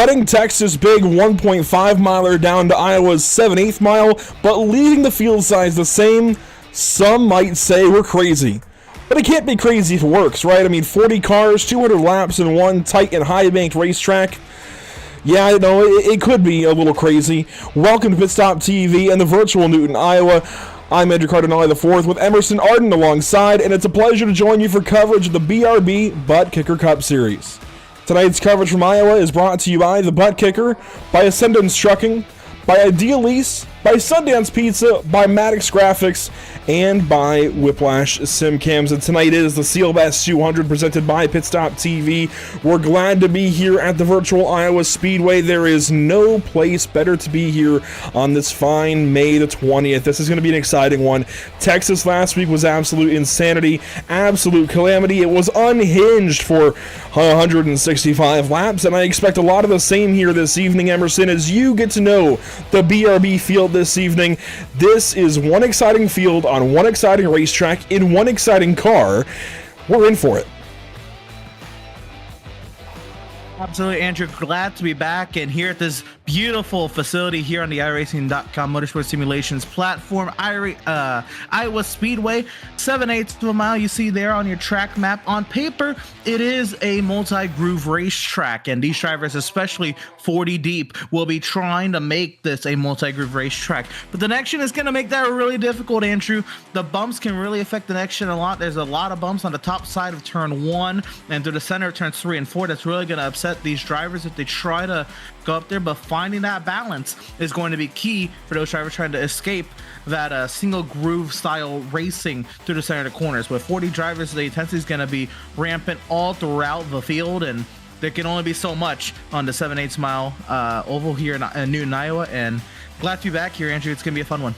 cutting Texas' big 1.5 miler down to Iowa's 7/8 mile, but leaving the field size the same. Some might say we're crazy. But it can't be crazy if it works, right? I mean, 40 cars, 200 laps in one tight and high-banked racetrack. Yeah, I know, it could be a little crazy. Welcome to Pit Stop TV and the virtual Newton, Iowa. I'm Andrew Cardinale IV with Emerson Arden alongside, and it's a pleasure to join you for coverage of the BRB Buttkicker Cup Series. Tonight's coverage from Iowa is brought to you by the Buttkicker, by Ascendance Trucking, by Ideal Lease, by Sundance Pizza, by Maddox Graphics, and by Whiplash Simcams. And tonight is the Seal Bass 200 presented by Pit Stop TV. We're glad to be here at the virtual Iowa Speedway. There is no place better to be here on this fine May the 20th. This is going to be an exciting one. Texas last week was absolute insanity, absolute calamity. It was unhinged for 165 laps, and I expect a lot of the same here this evening, Emerson, as you get to know the BRB field this evening. This is one exciting field on one exciting racetrack in one exciting car. We're in for it. Absolutely, Andrew. Glad to be back and here at this beautiful facility here on the iRacing.com Motorsport Simulations platform. Iowa Speedway, 7/8 of a mile you see there on your track map. On paper, it is a multi-groove racetrack, and these drivers, especially 40 deep, will be trying to make this a multi-groove racetrack. But the next gen is going to make that really difficult, Andrew. The bumps can really affect the next gen a lot. There's a lot of bumps on the top side of turn 1 and through the center of turns 3 and 4. That's really going to upset these drivers if they try to go up there, but finding that balance is going to be key for those drivers trying to escape that single groove style racing through the center of the corners. With 40 drivers, the intensity is going to be rampant all throughout the field, and there can only be so much on the 7/8 mile oval here in Newton, Iowa. And glad to be back here, Andrew. It's going to be a fun one.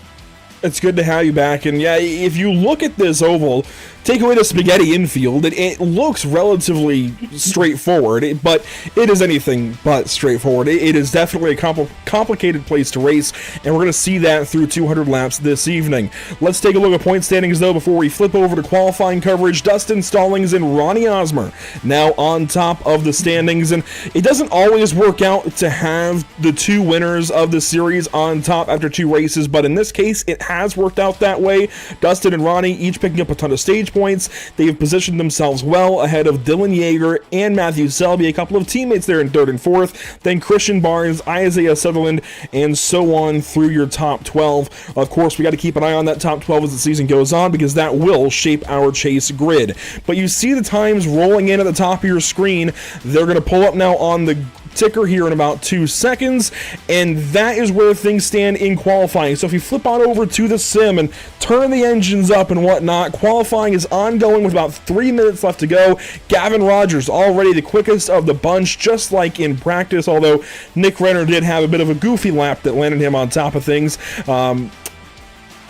It's good to have you back, and yeah, if you look at this oval, take away the spaghetti infield, it looks relatively straightforward, but it is anything but straightforward. It is definitely a complicated place to race, and we're going to see that through 200 laps this evening. Let's take a look at point standings, though, before we flip over to qualifying coverage. Dustin Stallings and Ronnie Osmer now on top of the standings, and it doesn't always work out to have the two winners of the series on top after two races, but in this case, it has worked out that way. Dustin and Ronnie each picking up a ton of stage points. They have positioned themselves well ahead of Dylan Yeager and Matthew Selby, a couple of teammates there in 3rd and 4th, then Christian Barnes, Isaiah Sutherland, and so on through your top 12. Of course, we got to keep an eye on that top 12 as the season goes on, because that will shape our chase grid. But you see the times rolling in at the top of your screen. They're going to pull up now on the ticker here in about 2 seconds, and that is where things stand in qualifying. So if you flip on over to the sim and turn the engines up and whatnot, qualifying is ongoing with about 3 minutes left to go. Gavin Rogers already the quickest of the bunch, just like in practice, although Nick Renner did have a bit of a goofy lap that landed him on top of things.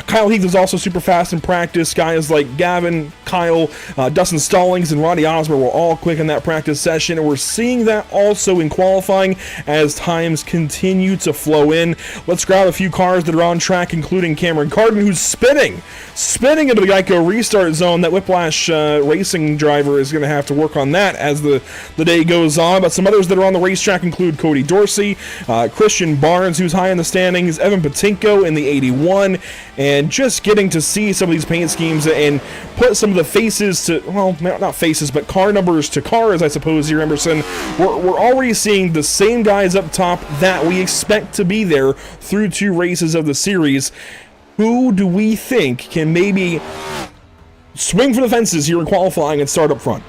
Kyle Heath is also super fast in practice. Guys like Gavin, Kyle, Dustin Stallings, and Ronnie Osmer were all quick in that practice session, and we're seeing that also in qualifying as times continue to flow in. Let's grab a few cars that are on track, including Cameron Carden, who's spinning into the Geico restart zone. That Whiplash racing driver is going to have to work on that as the day goes on. But some others that are on the racetrack include Cody Dorsey, Christian Barnes, who's high in the standings, Evan Patinko in the 81, and just getting to see some of these paint schemes and put some of the faces to, well, not faces, but car numbers to cars, I suppose, here, Emerson. We're already seeing the same guys up top that we expect to be there through 2 races of the series. Who do we think can maybe swing for the fences here in qualifying and start up front?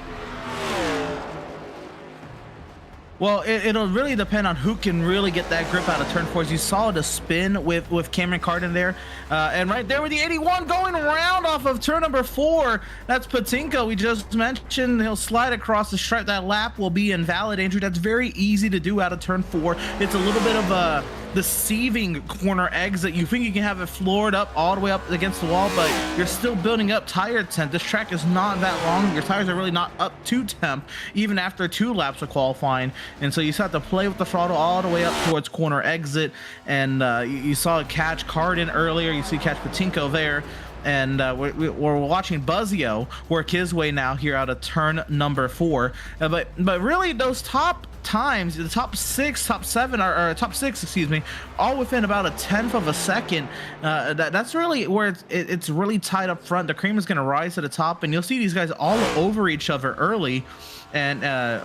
Well, it'll really depend on who can really get that grip out of turn 4. As you saw the spin with Cameron Carden there, and right there with the 81 going around off of turn number 4. That's Patinko. We just mentioned he'll slide across the stripe. That lap will be invalid, Andrew. That's very easy to do out of turn 4. It's a little bit of a deceiving corner exit. You think you can have it floored up all the way up against the wall, but you're still building up tire temp. This track is not that long. Your tires are really not up to temp even after 2 laps of qualifying, and so you just have to play with the throttle all the way up towards corner exit. And you saw it catch Carden earlier. You see catch Patinko there. And we're watching Buzzio work his way now here out of turn number 4. But really, those top times, the top six, excuse me, all within about a tenth of a second. That's really where it's really tight up front. The cream is going to rise to the top, and you'll see these guys all over each other early, and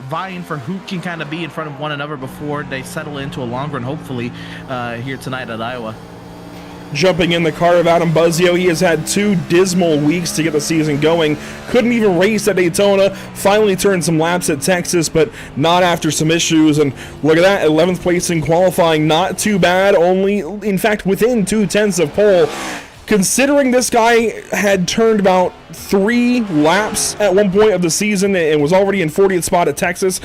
vying for who can kind of be in front of one another before they settle into a long run, hopefully, here tonight at Iowa. Jumping in the car of Adam Buzzio, he has had 2 dismal weeks to get the season going. Couldn't even race at Daytona. Finally turned some laps at Texas, but not after some issues. And look at that, 11th place in qualifying. Not too bad, only, in fact, within 2/10 of pole. Considering this guy had turned about 3 laps at one point of the season and was already in 40th spot at Texas,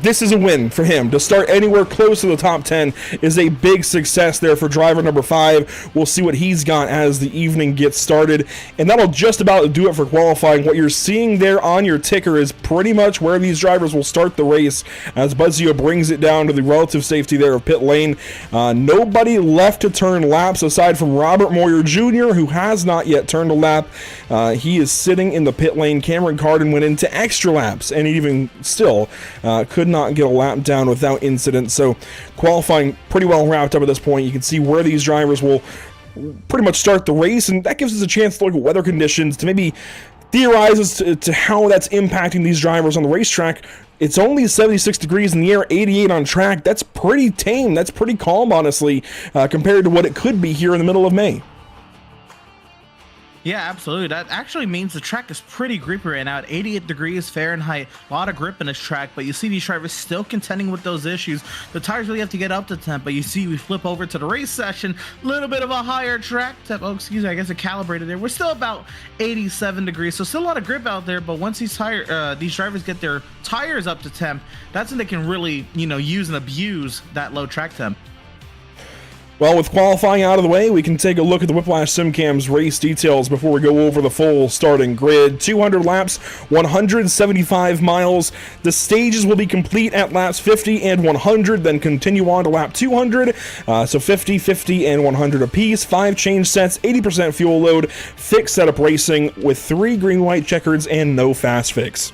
this is a win for him. To start anywhere close to the top 10 is a big success there for driver number 5. We'll see what he's got as the evening gets started. And that'll just about do it for qualifying. What you're seeing there on your ticker is pretty much where these drivers will start the race as Buzzio brings it down to the relative safety there of pit lane. Nobody left to turn laps aside from Robert Moyer Jr., who has not yet turned a lap. He is sitting in the pit lane. Cameron Carden went into extra laps and even still could not get a lap down without incident. So qualifying pretty well wrapped up at this point. You can see where these drivers will pretty much start the race, and that gives us a chance to look at weather conditions to maybe theorize as to how that's impacting these drivers on the racetrack. It's only 76 degrees in the air, 88 on track. That's pretty tame. That's pretty calm, honestly, compared to what it could be here in the middle of May. Yeah, absolutely. That actually means the track is pretty grippy right now at 88 degrees Fahrenheit. A lot of grip in this track, but you see these drivers still contending with those issues. The tires really have to get up to temp, but you see we flip over to the race session, a little bit of a higher track temp. Oh, excuse me, I guess it calibrated there. We're still about 87 degrees, so still a lot of grip out there, but once these drivers get their tires up to temp, that's when they can really, use and abuse that low track temp. Well, with qualifying out of the way, we can take a look at the Whiplash SimCam's race details before we go over the full starting grid. 200 laps, 175 miles. The stages will be complete at laps 50 and 100, then continue on to lap 200. So 50, 50, and 100 apiece. 5 change sets, 80% fuel load, fixed setup racing with 3 green-white checkers and no fast fix.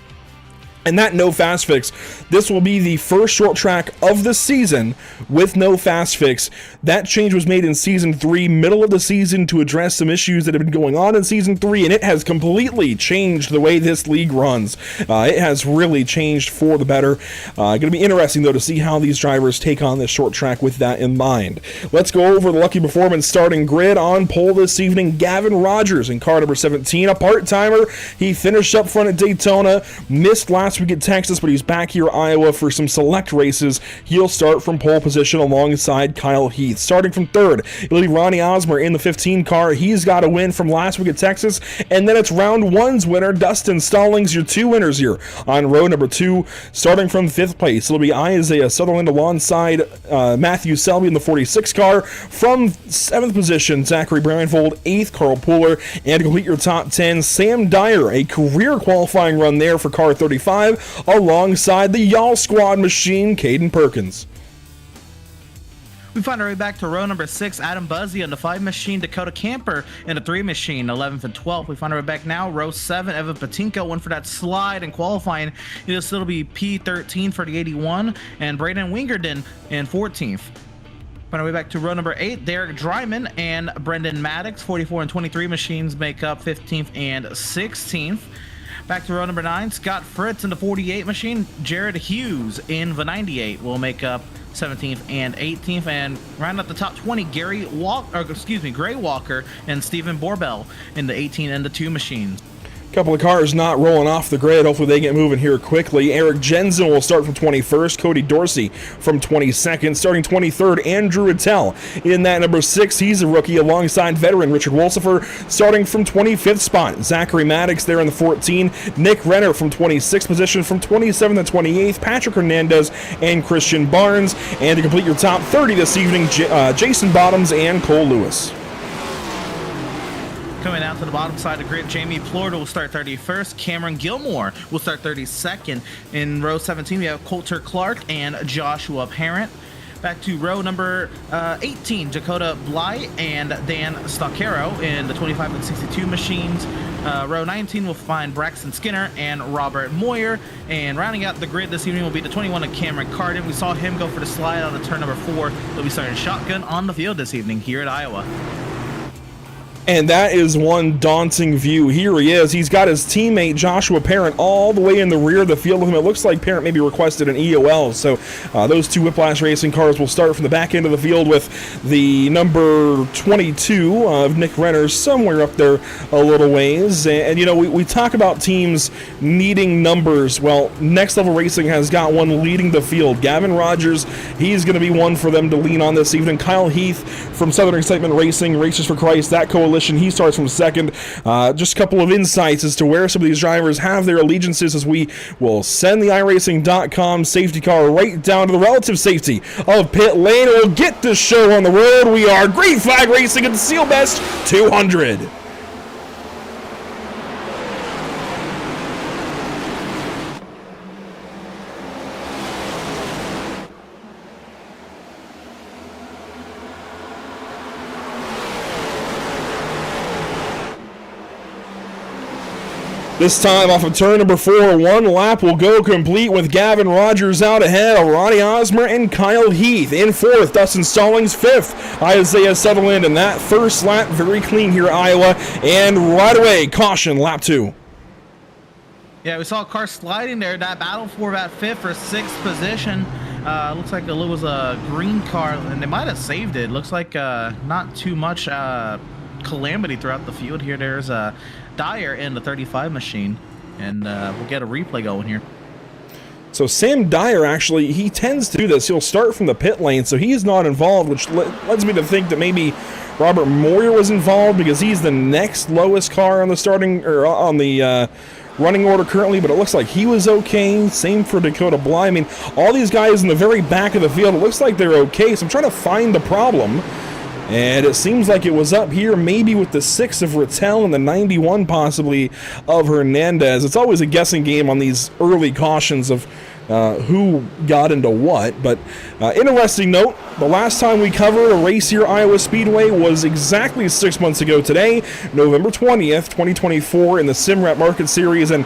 And that no fast fix, this will be the first short track of the season with no fast fix. That change was made in Season 3, middle of the season, to address some issues that have been going on in Season 3, and it has completely changed the way this league runs. It has really changed for the better. Going to be interesting, though, to see how these drivers take on this short track with that in mind. Let's go over the Lucky Performance starting grid. On pole this evening, Gavin Rogers in car number 17, a part-timer. He finished up front at Daytona, missed last week at Texas, but he's back here at Iowa for some select races. He'll start from pole position alongside Kyle Heath. Starting from third, it'll be Ronnie Osmer in the 15 car. He's got a win from last week at Texas, and then it's round 1's winner, Dustin Stallings, your 2 winners here on row number 2. Starting from 5th place, it'll be Isaiah Sutherland alongside Matthew Selby in the 46 car. From 7th position, Zachary Brownfold, 8th, Carl Pooler, and to complete your top 10, Sam Dyer, a career qualifying run there for car 35, alongside the Y'all Squad machine, Caden Perkins. We find our way back to row number 6, Adam Buzzy on the 5 machine, Dakota Camper in the 3 machine, 11th and 12th. We find our way back now, row 7, Evan Patinko went for that slide and qualifying. It'll still be P13 for the 81, and Braden Wingerden in 14th. Find our way back to row number 8, Derek Dryman and Brendan Maddox, 44 and 23 machines make up 15th and 16th. Back to row number 9, Scott Fritz in the 48 machine. Jared Hughes in the 98 will make up 17th and 18th. And round up the top 20, Gray Walker and Stephen Borbell in the 18 and the 2 machines. Couple of cars not rolling off the grid. Hopefully they get moving here quickly. Eric Jensen will start from 21st. Cody Dorsey from 22nd. Starting 23rd, Andrew Attell in that number 6. He's a rookie alongside veteran Richard Wolsifer. Starting from 25th spot, Zachary Maddox there in the 14. Nick Renner from 26th position. From 27th to 28th, Patrick Hernandez and Christian Barnes. And to complete your top 30 this evening, Jason Bottoms and Cole Lewis. Coming down to the bottom side of the grid, Jamie Plorda will start 31st. Cameron Gilmore will start 32nd. In row 17, we have Coulter Clark and Joshua Parent. back to row number 18, Dakota Bly and Dan Stoccaro in the 25 and 62 machines. Row 19 will find Braxton Skinner and Robert Moyer. And rounding out the grid this evening will be the 21 of Cameron Carden. We saw him go for the slide on the turn number 4. He'll be starting shotgun on the field this evening here at Iowa. And that is one daunting view. Here he is. He's got his teammate Joshua Parent all the way in the rear of the field with him. It looks like Parent maybe requested an EOL. So those two Whiplash Racing cars will start from the back end of the field with the number 22 of Nick Renner somewhere up there a little ways. And you know, we talk about teams needing numbers. Well, Next Level Racing has got one leading the field. Gavin Rogers, he's going to be one for them to lean on this evening. Kyle Heath from Southern Excitement Racing, Racers for Christ, that coalition, he starts from second. Just a couple of insights as to where some of these drivers have their allegiances as we will send the iRacing.com safety car right down to the relative safety of pit lane. We'll get this show on the road. We are Green Flag Racing at the Seal Best 200. This time off of turn number 4, one lap will go complete with Gavin Rogers out ahead, Ronnie Osmer and Kyle Heath in 4th, Dustin Stallings 5th, Isaiah Sutherland in that first lap, very clean here at Iowa, and right away, caution, lap 2. Yeah, we saw a car sliding there, that battle for that 5th or 6th position. Looks like it was a green car, and they might have saved it. Looks like not too much calamity throughout the field here. There's a Dyer in the 35 machine, and we'll get a replay going here. So Sam Dyer, actually, he tends to do this. He'll start from the pit lane, so he's not involved, which leads me to think that maybe Robert Moyer was involved because he's the next lowest car on the starting or on the running order currently, but it looks like he was okay. Same for Dakota Bly. I mean, all these guys in the very back of the field, it looks like they're okay, so I'm trying to find the problem. And it seems like it was up here, maybe with the 6 of Rattel and the 91 possibly of Hernandez. It's always a guessing game on these early cautions of who got into what. But interesting note, the last time we covered a race here at Iowa Speedway was exactly 6 months ago today, November 20th, 2024 in the SimRep Market Series. And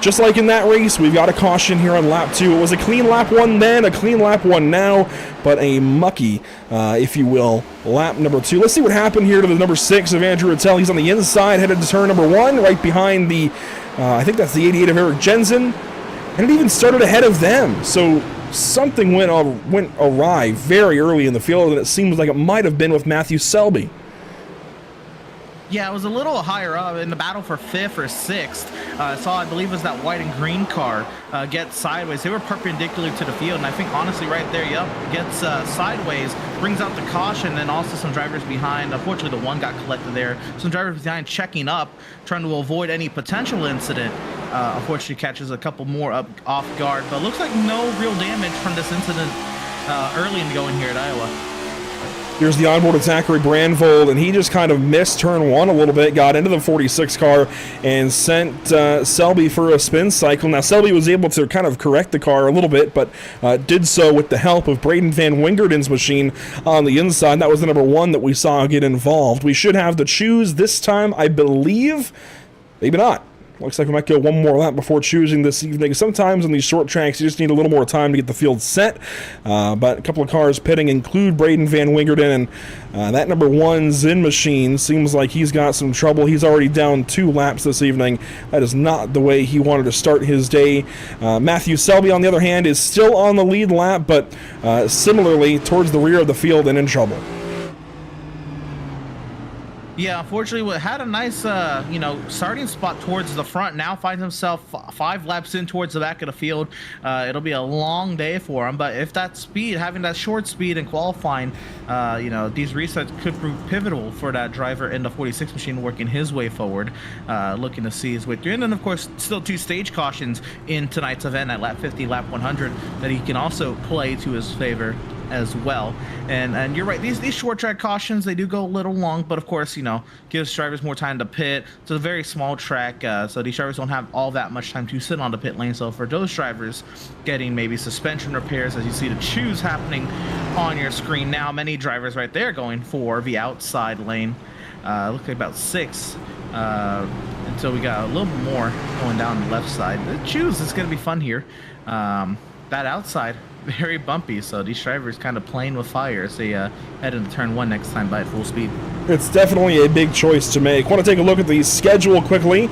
just like in that race, we've got a caution here on lap 2. It was a clean lap 1 then, a clean lap 1 now, but a mucky, if you will, lap number 2. Let's see what happened here to the number 6 of Andrew Rattel. He's on the inside, headed to turn number 1, right behind the, I think that's the 88 of Eric Jensen, and it even started ahead of them. So something went awry very early in the field, and it seems like it might have been with Matthew Selby. Yeah, it was a little higher up in the battle for 5th or 6th. I believe it was that white and green car get sideways. They were perpendicular to the field, and I think honestly right there, yep, gets sideways, brings out the caution, and also some drivers behind. Unfortunately, the one got collected there. Some drivers behind checking up, trying to avoid any potential incident. Unfortunately, catches a couple more up off guard, but looks like no real damage from this incident early in going here at Iowa. Here's the onboard of Zachary Brandvold, and he just kind of missed turn 1 a little bit, got into the 46 car, and sent Selby for a spin cycle. Now, Selby was able to kind of correct the car a little bit, but did so with the help of Braden Van Wingerden's machine on the inside. That was the number 1 that we saw get involved. We should have the choose this time, I believe. Maybe not. Looks like we might go one more lap before choosing this evening. Sometimes on these short tracks, you just need a little more time to get the field set. But a couple of cars pitting include Braden Van Wingerden, and that number 1's in machine. Seems like he's got some trouble. He's already down 2 laps this evening. That is not the way he wanted to start his day. Matthew Selby, on the other hand, is still on the lead lap, but similarly towards the rear of the field and in trouble. Yeah, unfortunately, had a nice, starting spot towards the front. Now finds himself 5 laps in towards the back of the field. It'll be a long day for him. But if that speed, having that short speed and qualifying, these resets could prove pivotal for that driver in the 46 machine working his way forward, looking to see his way through. And then, of course, still 2 stage cautions in tonight's event at lap 50, lap 100 that he can also play to his favor. as well. And you're right, these short track cautions, they do go a little long, but of course, gives drivers more time to pit. It's a very small track, so these drivers don't have all that much time to sit on the pit lane. So for those drivers getting maybe suspension repairs, as you see the choose happening on your screen now, many drivers right there going for the outside lane. Looks like about 6 until we got a little more going down the left side. The choose is going to be fun here. That outside, very bumpy, so these drivers kind of playing with fire as they head into turn 1 next time by at full speed. It's definitely a big choice to make. Want to take a look at the schedule quickly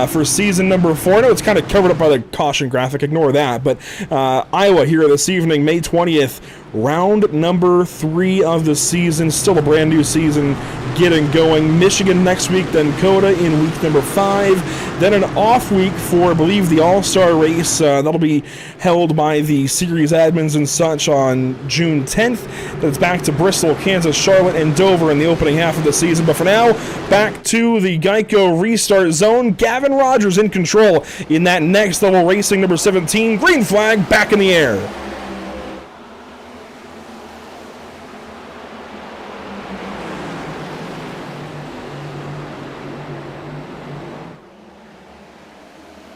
for season number 4. I know it's kind of covered up by the caution graphic, ignore that, but Iowa here this evening, May 20th, round number 3 of the season, still a brand new season getting going. Michigan next week, then Coda in week number 5, then an off week for, I believe, the All-Star race. That'll be held by the series admins and such on June 10th. Then it's back to Bristol, Kansas, Charlotte, and Dover in the opening half of the season. But for now, back to the Geico restart zone. Gavin Rogers in control in that next level racing number 17. Green flag back in the air.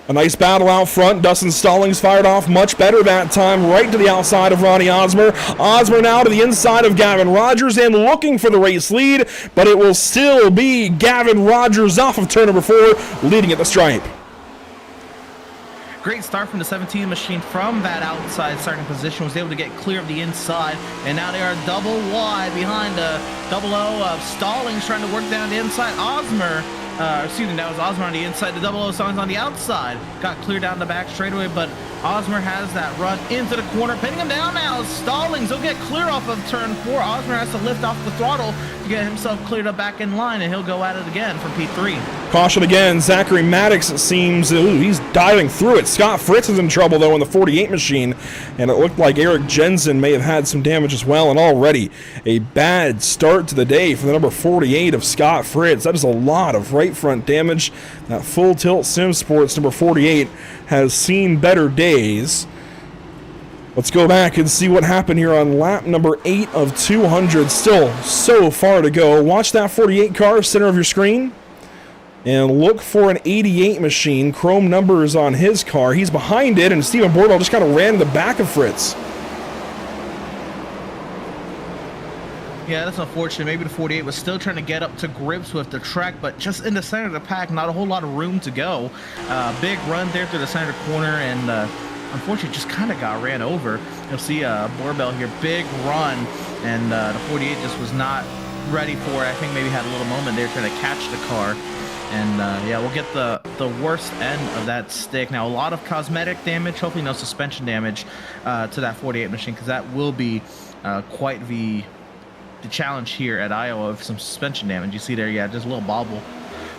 A nice battle out front. Dustin Stallings fired off much better that time, right to the outside of Ronnie Osmer. Osmer now to the inside of Gavin Rogers and looking for the race lead, but it will still be Gavin Rogers off of turn number 4, leading at the stripe. Great start from the 17 machine from that outside starting position, was able to get clear of the inside, and now they are double wide behind the double O of Stallings trying to work down the inside. Osmer, that was Osmer on the inside, the double O Stallings on the outside, got clear down the back straightaway, but Osmer has that run into the corner, pinning him down now. Stallings will get clear off of turn 4. Osmer has to lift off the throttle to get himself cleared up back in line, and he'll go at it again from P3. Caution again, Zachary Maddox, it seems, he's diving through it. Scott Fritz is in trouble, though, in the 48 machine, and it looked like Eric Jensen may have had some damage as well, and already a bad start to the day for the number 48 of Scott Fritz. That is a lot of right front damage. That Full Tilt Sim Sports number 48 has seen better days. Let's go back and see what happened here on lap number 8 of 200. Still so far to go. Watch that 48 car, center of your screen. And look for an 88 machine. Chrome numbers on his car. He's behind it, and Stephen Bordeaux just kind of ran in the back of Fritz. Yeah, that's unfortunate. Maybe the 48 was still trying to get up to grips with the track, but just in the center of the pack, not a whole lot of room to go. Big run there through the center corner, and unfortunately just kind of got ran over. You'll see Borbell here, big run, and the 48 just was not ready for it. I think maybe had a little moment there trying to catch the car. And yeah, we'll get the worst end of that stick. Now, a lot of cosmetic damage, hopefully no suspension damage to that 48 machine, because that will be quite the challenge here at Iowa of some suspension damage. You see there, yeah, just a little bobble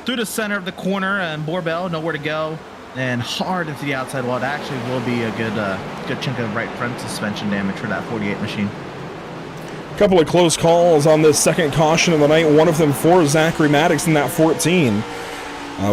through the center of the corner, and Borbell nowhere to go, and hard into the outside wall. It actually will be a good chunk of right front suspension damage for that 48 machine. Couple of close calls on this second caution of the night, one of them for Zachary Maddox in that 14.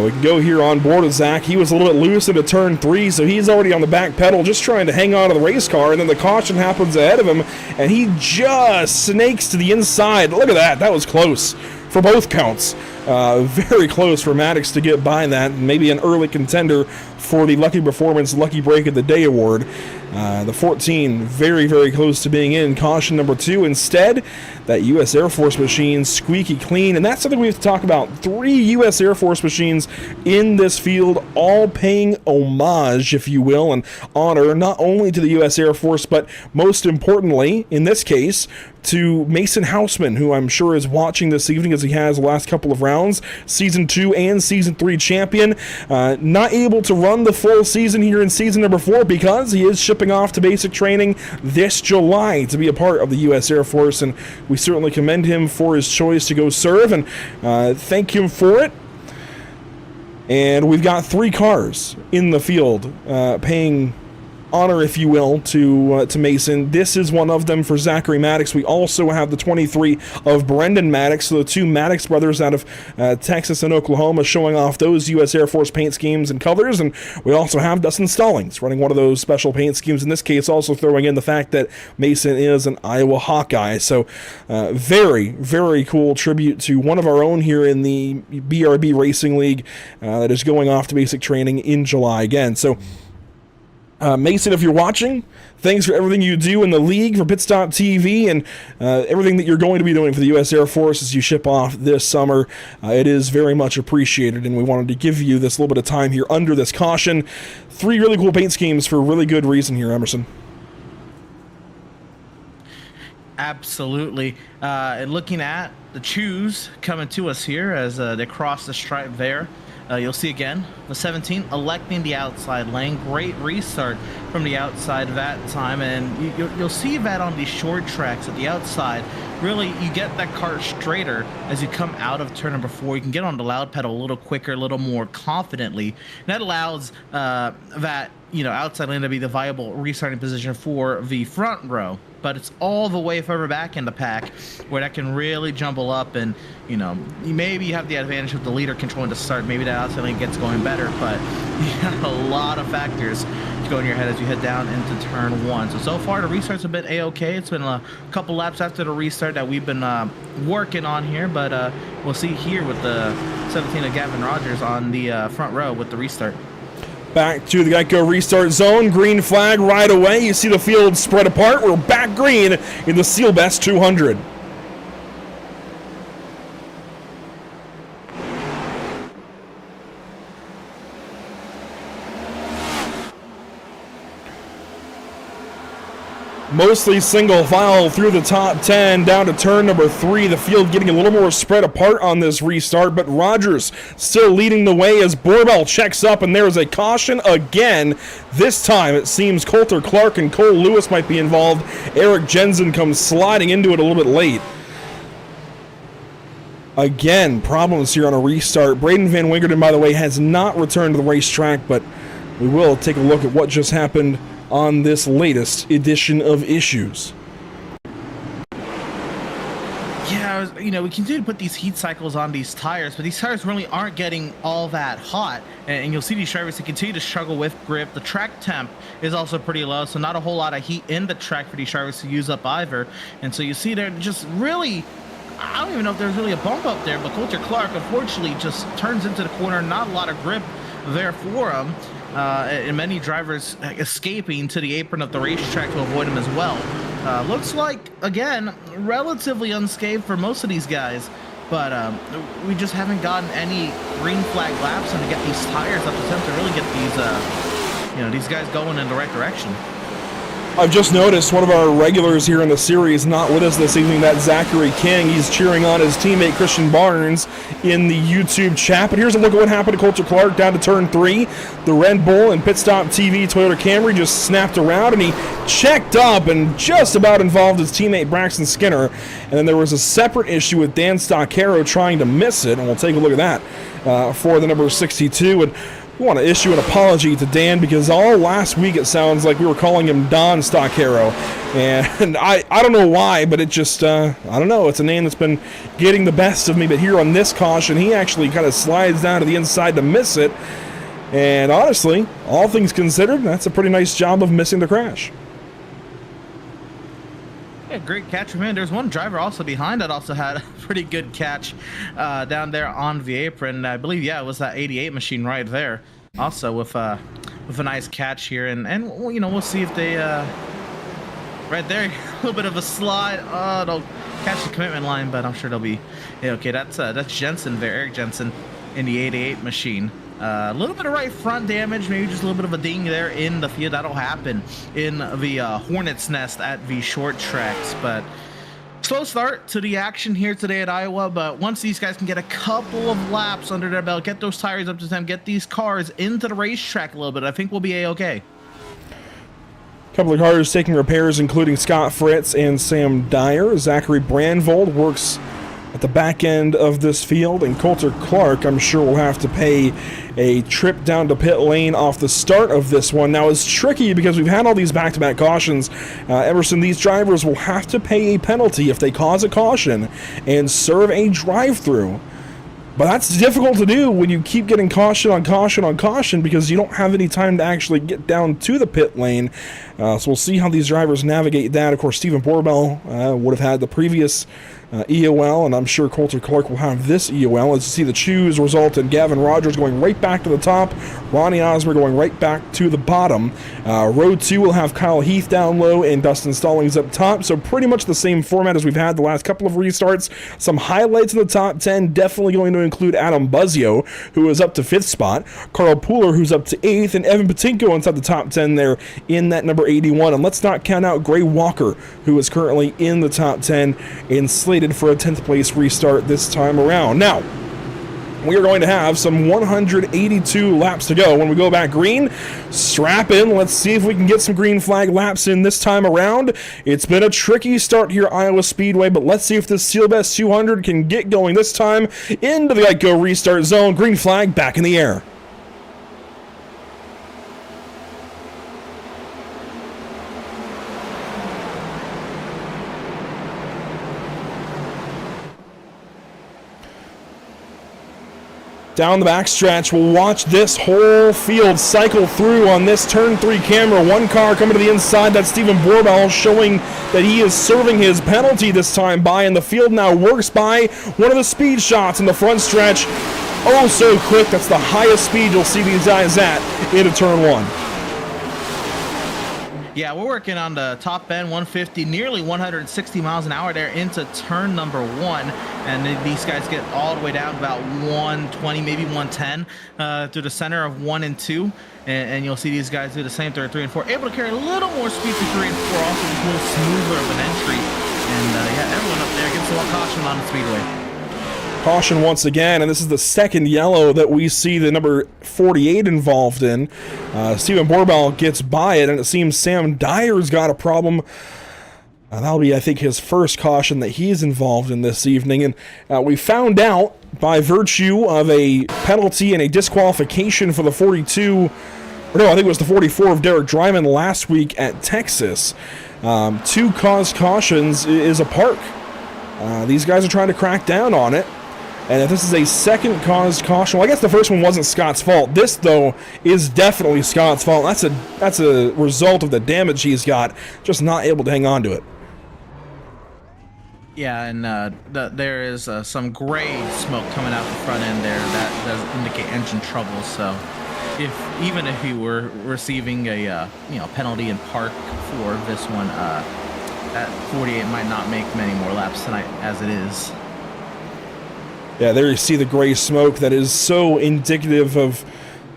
We can go here on board with Zach. He was a little bit loose into turn 3, so he's already on the back pedal just trying to hang on to the race car, and then the caution happens ahead of him, and he just snakes to the inside. Look at that. That was close for both counts. Very close for Maddox to get by that. Maybe an early contender for the Lucky Performance Lucky Break of the Day award. The 14 very, very close to being in. Caution number 2 instead. That U.S. Air Force machine squeaky clean, and that's something we have to talk about. 3 U.S. Air Force machines in this field, all paying homage, if you will, and honor not only to the U.S. Air Force, but most importantly, in this case, to Mason Houseman, who I'm sure is watching this evening as he has the last couple of rounds. Season 2 and Season 3 champion. Not able to run the full season here in Season number 4 because he is shipping off to basic training this July to be a part of the U.S. Air Force, and we certainly commend him for his choice to go serve and thank him for it. And we've got 3 cars in the field paying honor, if you will, to Mason. This is one of them for Zachary Maddox. We also have the 23 of Brendan Maddox, so the two Maddox brothers out of Texas and Oklahoma showing off those U.S. Air Force paint schemes and colors. And we also have Dustin Stallings running one of those special paint schemes, in this case also throwing in the fact that Mason is an Iowa Hawkeye. So very, very cool tribute to one of our own here in the BRB Racing League that is going off to basic training in July again. So Mason, if you're watching, thanks for everything you do in the league for Pitstop TV and everything that you're going to be doing for the U.S. Air Force as you ship off this summer. It is very much appreciated, and we wanted to give you this little bit of time here under this caution. 3 really cool paint schemes for a really good reason here, Emerson. Absolutely. And looking at the choose coming to us here as they cross the stripe there. You'll see again the 17 electing the outside lane. Great restart from the outside that time, and you'll see that on these short tracks at the outside. Really, you get that car straighter as you come out of turn number 4. You can get on the loud pedal a little quicker, a little more confidently. And that allows that outside lane to be the viable restarting position for the front row. But it's all the way further back in the pack where that can really jumble up, and maybe you have the advantage of the leader controlling the start. Maybe that outside lane gets going better, but you have a lot of factors to go in your head as you head down into turn 1. So far the restart's a bit a-okay. It's been a couple laps after the restart that we've been working on here, but we'll see here with the 17 of Gavin Rogers on the front row with the restart. Back to the Geico restart zone. Green flag right away. You see the field spread apart. We're back green in the Seal Best 200. Mostly single file through the top 10 down to turn number 3. The field getting a little more spread apart on this restart, but Rogers still leading the way as Borbell checks up, and there is a caution again. This time it seems Coulter Clark and Cole Lewis might be involved. Eric Jensen comes sliding into it a little bit late. Again, problems here on a restart. Braden Van Wingerden, by the way, has not returned to the racetrack, but we will take a look at what just happened on this latest edition of Issues. Yeah, we continue to put these heat cycles on these tires, but these tires really aren't getting all that hot, and you'll see these drivers that continue to struggle with grip. The track temp is also pretty low, so not a whole lot of heat in the track for these drivers to use up either, and so you see they're just really, I don't even know if there's really a bump up there, but Coulter Clark unfortunately just turns into the corner. Not a lot of grip there for him. And many drivers escaping to the apron of the racetrack to avoid him as well. Looks like, again, relatively unscathed for most of these guys, but we just haven't gotten any green flag laps and to get these tires up to temp to really get these guys going in the right direction. I've just noticed one of our regulars here in the series not with us this evening, that Zachary King. He's cheering on his teammate Christian Barnes in the YouTube chat. But here's a look at what happened to Coulter Clark down to turn 3. The Red Bull and Pitstop TV Toyota Camry just snapped around, and he checked up and just about involved his teammate Braxton Skinner. And then there was a separate issue with Dan Stoccaro trying to miss it, and we'll take a look at that for the number 62. And we want to issue an apology to Dan because all last week it sounds like we were calling him Don Stoccaro, and I don't know why, but it just I don't know, it's a name that's been getting the best of me. But here on this caution, he actually kind of slides down to the inside to miss it, and honestly, all things considered, that's a pretty nice job of missing the crash. Yeah, great catch from him. There's one driver also behind that also had a pretty good catch down there on the apron. I believe, yeah, it was that 88 machine right there. Also with a nice catch here, and we'll see if they right there, a little bit of a slide. They'll catch the commitment line, but I'm sure they'll be okay. That's Jensen there, Eric Jensen in the 88 machine. A little bit of right front damage, maybe just a little bit of a ding there in the field. That'll happen in the Hornet's Nest at the short tracks, but slow start to the action here today at Iowa. But once these guys can get a couple of laps under their belt, get those tires up to them, get these cars into the racetrack a little bit, I think we'll be a-okay. A couple of cars taking repairs, including Scott Fritz and Sam Dyer. Zachary Brandvold works at the back end of this field, and Coulter Clark, I'm sure, will have to pay a trip down to pit lane off the start of this one. Now, it's tricky because we've had all these back-to-back cautions. Emerson, these drivers will have to pay a penalty if they cause a caution and serve a drive-through. But that's difficult to do when you keep getting caution on caution on caution because you don't have any time to actually get down to the pit lane. So we'll see how these drivers navigate that. Of course, Stephen Borbell would have had the previous EOL, and I'm sure Coulter Clark will have this EOL. As you see, the choose result in Gavin Rogers going right back to the top, Ronnie Osmer going right back to the bottom. Row 2 will have Kyle Heath down low and Dustin Stallings up top, so pretty much the same format as we've had the last couple of restarts. Some highlights in the top 10, definitely going to include Adam Buzzio, who is up to 5th spot, Carl Pooler, who's up to 8th, and Evan Patinko inside the top 10 there in that number 81. And let's not count out Gray Walker, who is currently in the top 10 and slated for a 10th place restart this time around. Now, we are going to have some 182 laps to go. When we go back green, strap in. Let's see if we can get some green flag laps in this time around. It's been a tricky start here at Iowa Speedway, but let's see if this Seal Best 200 can get going this time into the Geico restart zone. Green flag back in the air. Down the backstretch, we'll watch this whole field cycle through on this turn 3 camera. One car coming to the inside, that's Stephen Borbell, showing that he is serving his penalty this time by, and the field now works by one of the speed shots in the front stretch. Oh, so quick. That's the highest speed you'll see these guys at into turn 1. Yeah, we're working on the top end 150, nearly 160 miles an hour there into turn number 1. And then these guys get all the way down about 120, maybe 110 through the center of 1 and 2. And you'll see these guys do the same through 3 and 4. Able to carry a little more speed through 3 and 4, also just a little smoother of an entry. And yeah, everyone up there gets a little caution on the speedway. Caution once again, and this is the second yellow that we see the number 48 involved in. Stephen Borbell gets by it, and it seems Sam Dyer's got a problem. That'll be, I think, his first caution that he's involved in this evening. And we found out by virtue of a penalty and a disqualification for the 42, or no, I think it was the 44 of Derek Dryman last week at Texas. 2 caused cautions is a park. These guys are trying to crack down on it. And if this is a second caused caution, well, I guess the first one wasn't Scott's fault. This, though, is definitely Scott's fault. That's a result of the damage he's got, just not able to hang on to it. Yeah, and there is some gray smoke coming out the front end there that does indicate engine trouble. So, even if he were receiving a penalty in park for this one, that 48 might not make many more laps tonight as it is. Yeah, there you see the gray smoke that is so indicative of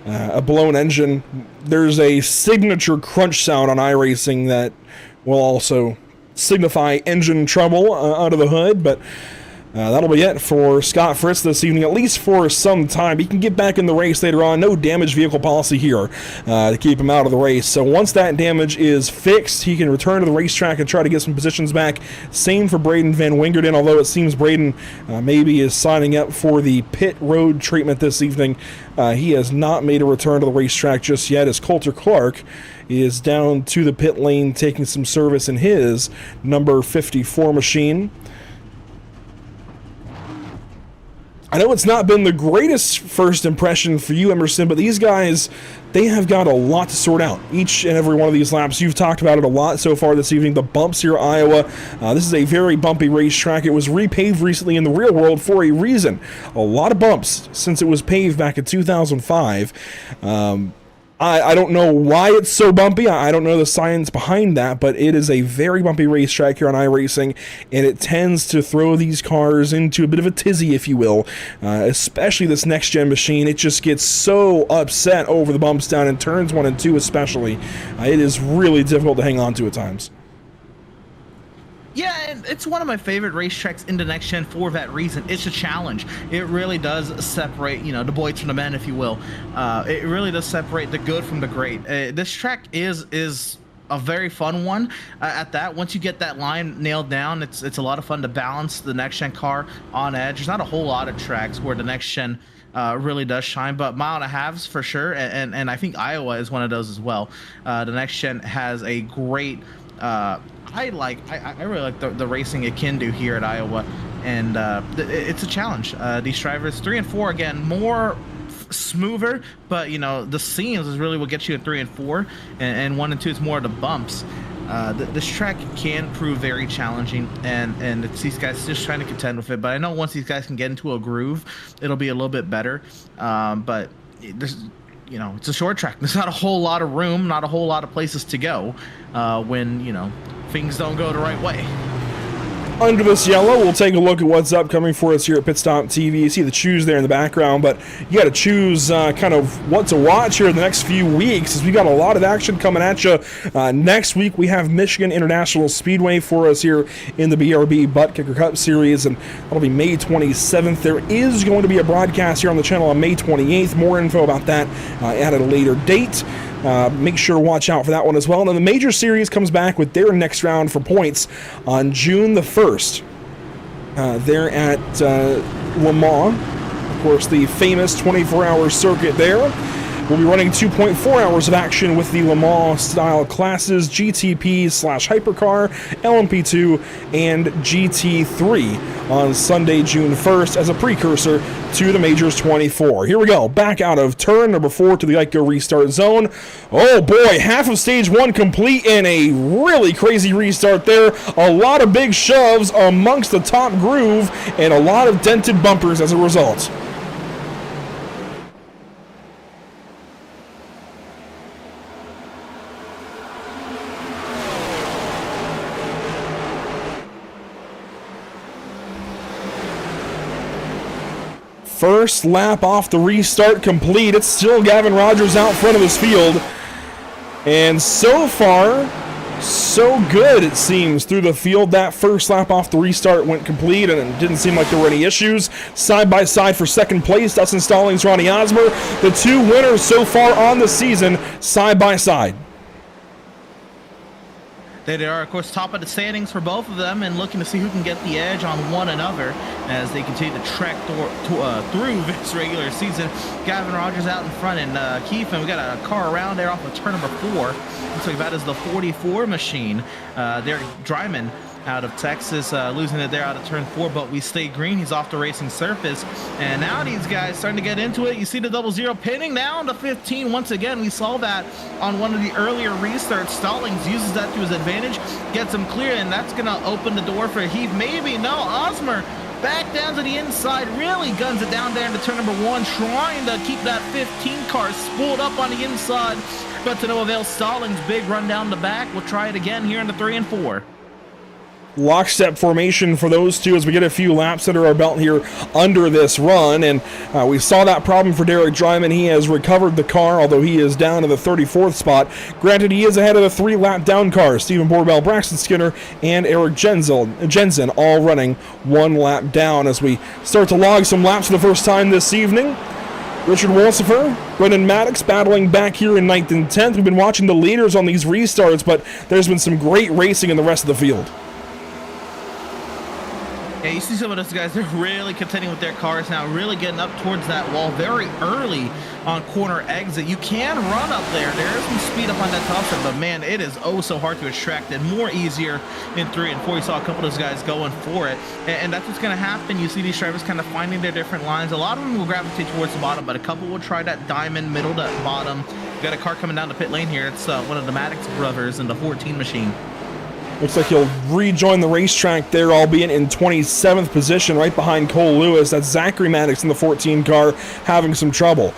a blown engine. There's a signature crunch sound on iRacing that will also signify engine trouble under the hood, but that'll be it for Scott Fritz this evening, at least for some time. He can get back in the race later on. No damaged vehicle policy here to keep him out of the race. So once that damage is fixed, he can return to the racetrack and try to get some positions back. Same for Braden Van Wingerden, although it seems Braden maybe is signing up for the pit road treatment this evening. He has not made a return to the racetrack just yet, as Coulter Clark is down to the pit lane taking some service in his number 54 machine. I know it's not been the greatest first impression for you, Emerson, but these guys, they have got a lot to sort out. Each and every one of these laps, you've talked about it a lot so far this evening, the bumps here at Iowa. This is a very bumpy racetrack. It was repaved recently in the real world for a reason. A lot of bumps since it was paved back in 2005. I don't know why it's so bumpy. I don't know the science behind that, but it is a very bumpy racetrack here on iRacing, and it tends to throw these cars into a bit of a tizzy, if you will, especially this next-gen machine. It just gets so upset over the bumps down in turns 1 and 2 especially. It is really difficult to hang on to at times. Yeah, and it's one of my favorite racetracks in the next gen for that reason. It's a challenge. It really does separate, the boys from the men, if you will. It really does separate the good from the great. This track is a very fun one at that. Once you get that line nailed down, it's a lot of fun to balance the next gen car on edge. There's not a whole lot of tracks where the next gen really does shine, but mile and a halves for sure, and I think Iowa is one of those as well. The next gen has a great I really like the racing it can do here at Iowa, and it's a challenge. These drivers 3 and 4 again, more smoother, but you know, the seams is really what gets you at 3 and 4, and 1 and 2 is more of the bumps. This track can prove very challenging, and it's these guys just trying to contend with it. But I know once these guys can get into a groove, it'll be a little bit better. But there's, you know, it's a short track. There's not a whole lot of room, not a whole lot of places to go when, you know, things don't go the right way. Under this yellow, we'll take a look at what's upcoming for us here at Pit Stop TV. You see the choose there in the background, but you got to choose kind of what to watch here in the next few weeks, as we got a lot of action coming at you. Next week, we have Michigan International Speedway for us here in the BRB Buttkicker Cup Series, and that'll be May 27th. There is going to be a broadcast here on the channel on May 28th. More info about that at a later date. Make sure to watch out for that one as well. And then the Major Series comes back with their next round for points on June the 1st. They're at Le Mans, of course, the famous 24-hour circuit there. We'll be running 2.4 hours of action with the Le Mans style classes, GTP/Hypercar, LMP2, and GT3 on Sunday, June 1st as a precursor to the Majors 24. Here we go, back out of turn number 4 to the Geico restart zone. Oh boy, half of stage 1 complete and a really crazy restart there. A lot of big shoves amongst the top groove and a lot of dented bumpers as a result. First lap off the restart complete. It's still Gavin Rogers out front of his field. And so far, so good it seems through the field. That first lap off the restart went complete, and it didn't seem like there were any issues. Side by side for second place, Dustin Stallings, Ronnie Osmer. The two winners so far on the season, side by side. There they are, of course, top of the standings for both of them, and looking to see who can get the edge on one another as they continue to trek through this regular season. Gavin Rogers out in front, and Keith, and we got a car around there off of turn number 4. Looks like that is the 44 machine. Derek Dryman out of Texas, losing it there out of turn 4, but we stay green. He's off the racing surface, and now these guys starting to get into it. You see the 00 pinning down to 15 once again. We saw that on one of the earlier restarts. Stallings uses that to his advantage, gets him clear, and that's gonna open the door for Heath. Maybe no. Osmer back down to the inside, really guns it down there into turn number 1, trying to keep that 15 car spooled up on the inside, but to no avail. Stallings, big run down the back. We'll try it again here in the 3 and 4. Lockstep formation for those two as we get a few laps under our belt here under this run, and we saw that problem for Derek Dryman. He has recovered the car, although he is down to the 34th spot. Granted, he is ahead of the 3-lap down cars, Stephen Borbell, Braxton Skinner, and Eric Jensen, all running 1 lap down as we start to log some laps for the first time this evening. Richard Wolsifer, Brendan Maddox battling back here in 9th and 10th. We've been watching the leaders on these restarts, but there's been some great racing in the rest of the field. Yeah, you see some of those guys, they're really contending with their cars now, really getting up towards that wall very early on corner exit. You can run up there. There is some speed up on that top side, but man, it is oh so hard to extract it. More easier in 3 and 4. You saw a couple of those guys going for it, and that's what's going to happen. You see these drivers kind of finding their different lines. A lot of them will gravitate towards the bottom, but a couple will try that diamond middle to bottom. We've got a car coming down the pit lane here. It's one of the Maddox brothers in the 14 machine. Looks like he'll rejoin the racetrack there, albeit in 27th position, right behind Cole Lewis. That's Zachary Maddox in the 14 car having some trouble.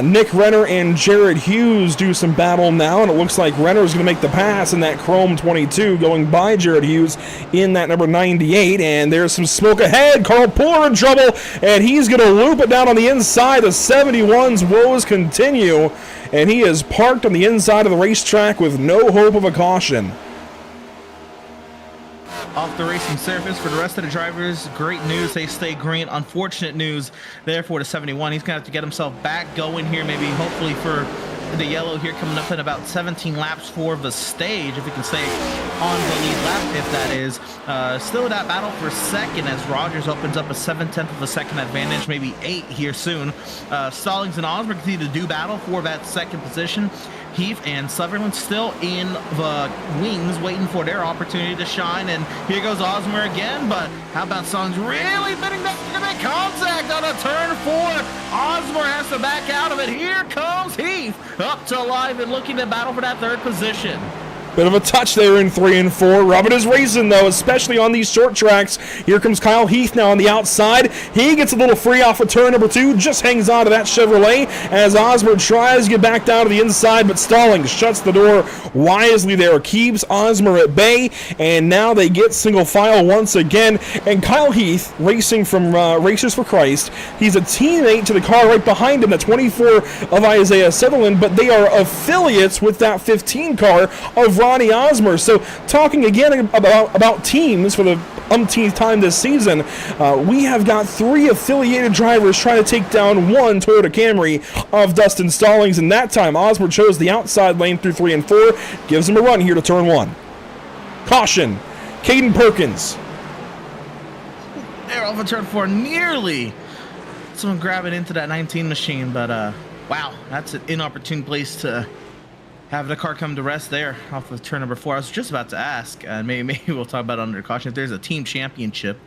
Nick Renner and Jared Hughes do some battle now, and it looks like Renner's going to make the pass in that Chrome 22, going by Jared Hughes in that number 98, and there's some smoke ahead. Carl Puller in trouble, and he's going to loop it down on the inside. The 71's woes continue, and he is parked on the inside of the racetrack with no hope of a caution. Off the racing surface for the rest of the drivers. Great news, they stay green. Unfortunate news therefore to 71. He's gonna have to get himself back going here, maybe hopefully for the yellow here, coming up in about 17 laps for the stage, if we can say on the lead lap, if that is. Still that battle for second as Rogers opens up a 7/10 of a second advantage, maybe 8 here soon. Stallings and Osborne continue to do battle for that second position. Heath and Sutherland still in the wings, waiting for their opportunity to shine. And here goes Osmer again, but how about Stallings really bidding that contact on a turn 4? Osmer has to back out of it. Here comes Heath up to live and looking to battle for that third position. Bit of a touch there in 3 and 4. Robert is racing, though, especially on these short tracks. Here comes Kyle Heath now on the outside. He gets a little free off of turn number 2, just hangs on to that Chevrolet as Osborne tries to get back down to the inside, but Stallings shuts the door wisely there, keeps Osmer at bay, and now they get single file once again. And Kyle Heath, racing from Racers for Christ, he's a teammate to the car right behind him, the 24 of Isaiah Sutherland, but they are affiliates with that 15 car of Ronnie Osmer. So talking again about teams for the umpteenth time this season, we have got 3 affiliated drivers trying to take down 1 Toyota Camry of Dustin Stallings, and that time Osmer chose the outside lane through 3 and 4, gives him a run here to turn 1. Caution, Caden Perkins. They're off of turn 4, nearly someone grabbing into that 19 machine, but wow, that's an inopportune place to have the car come to rest there off of turn number 4. I was just about to ask, maybe we'll talk about it under caution, if there's a team championship.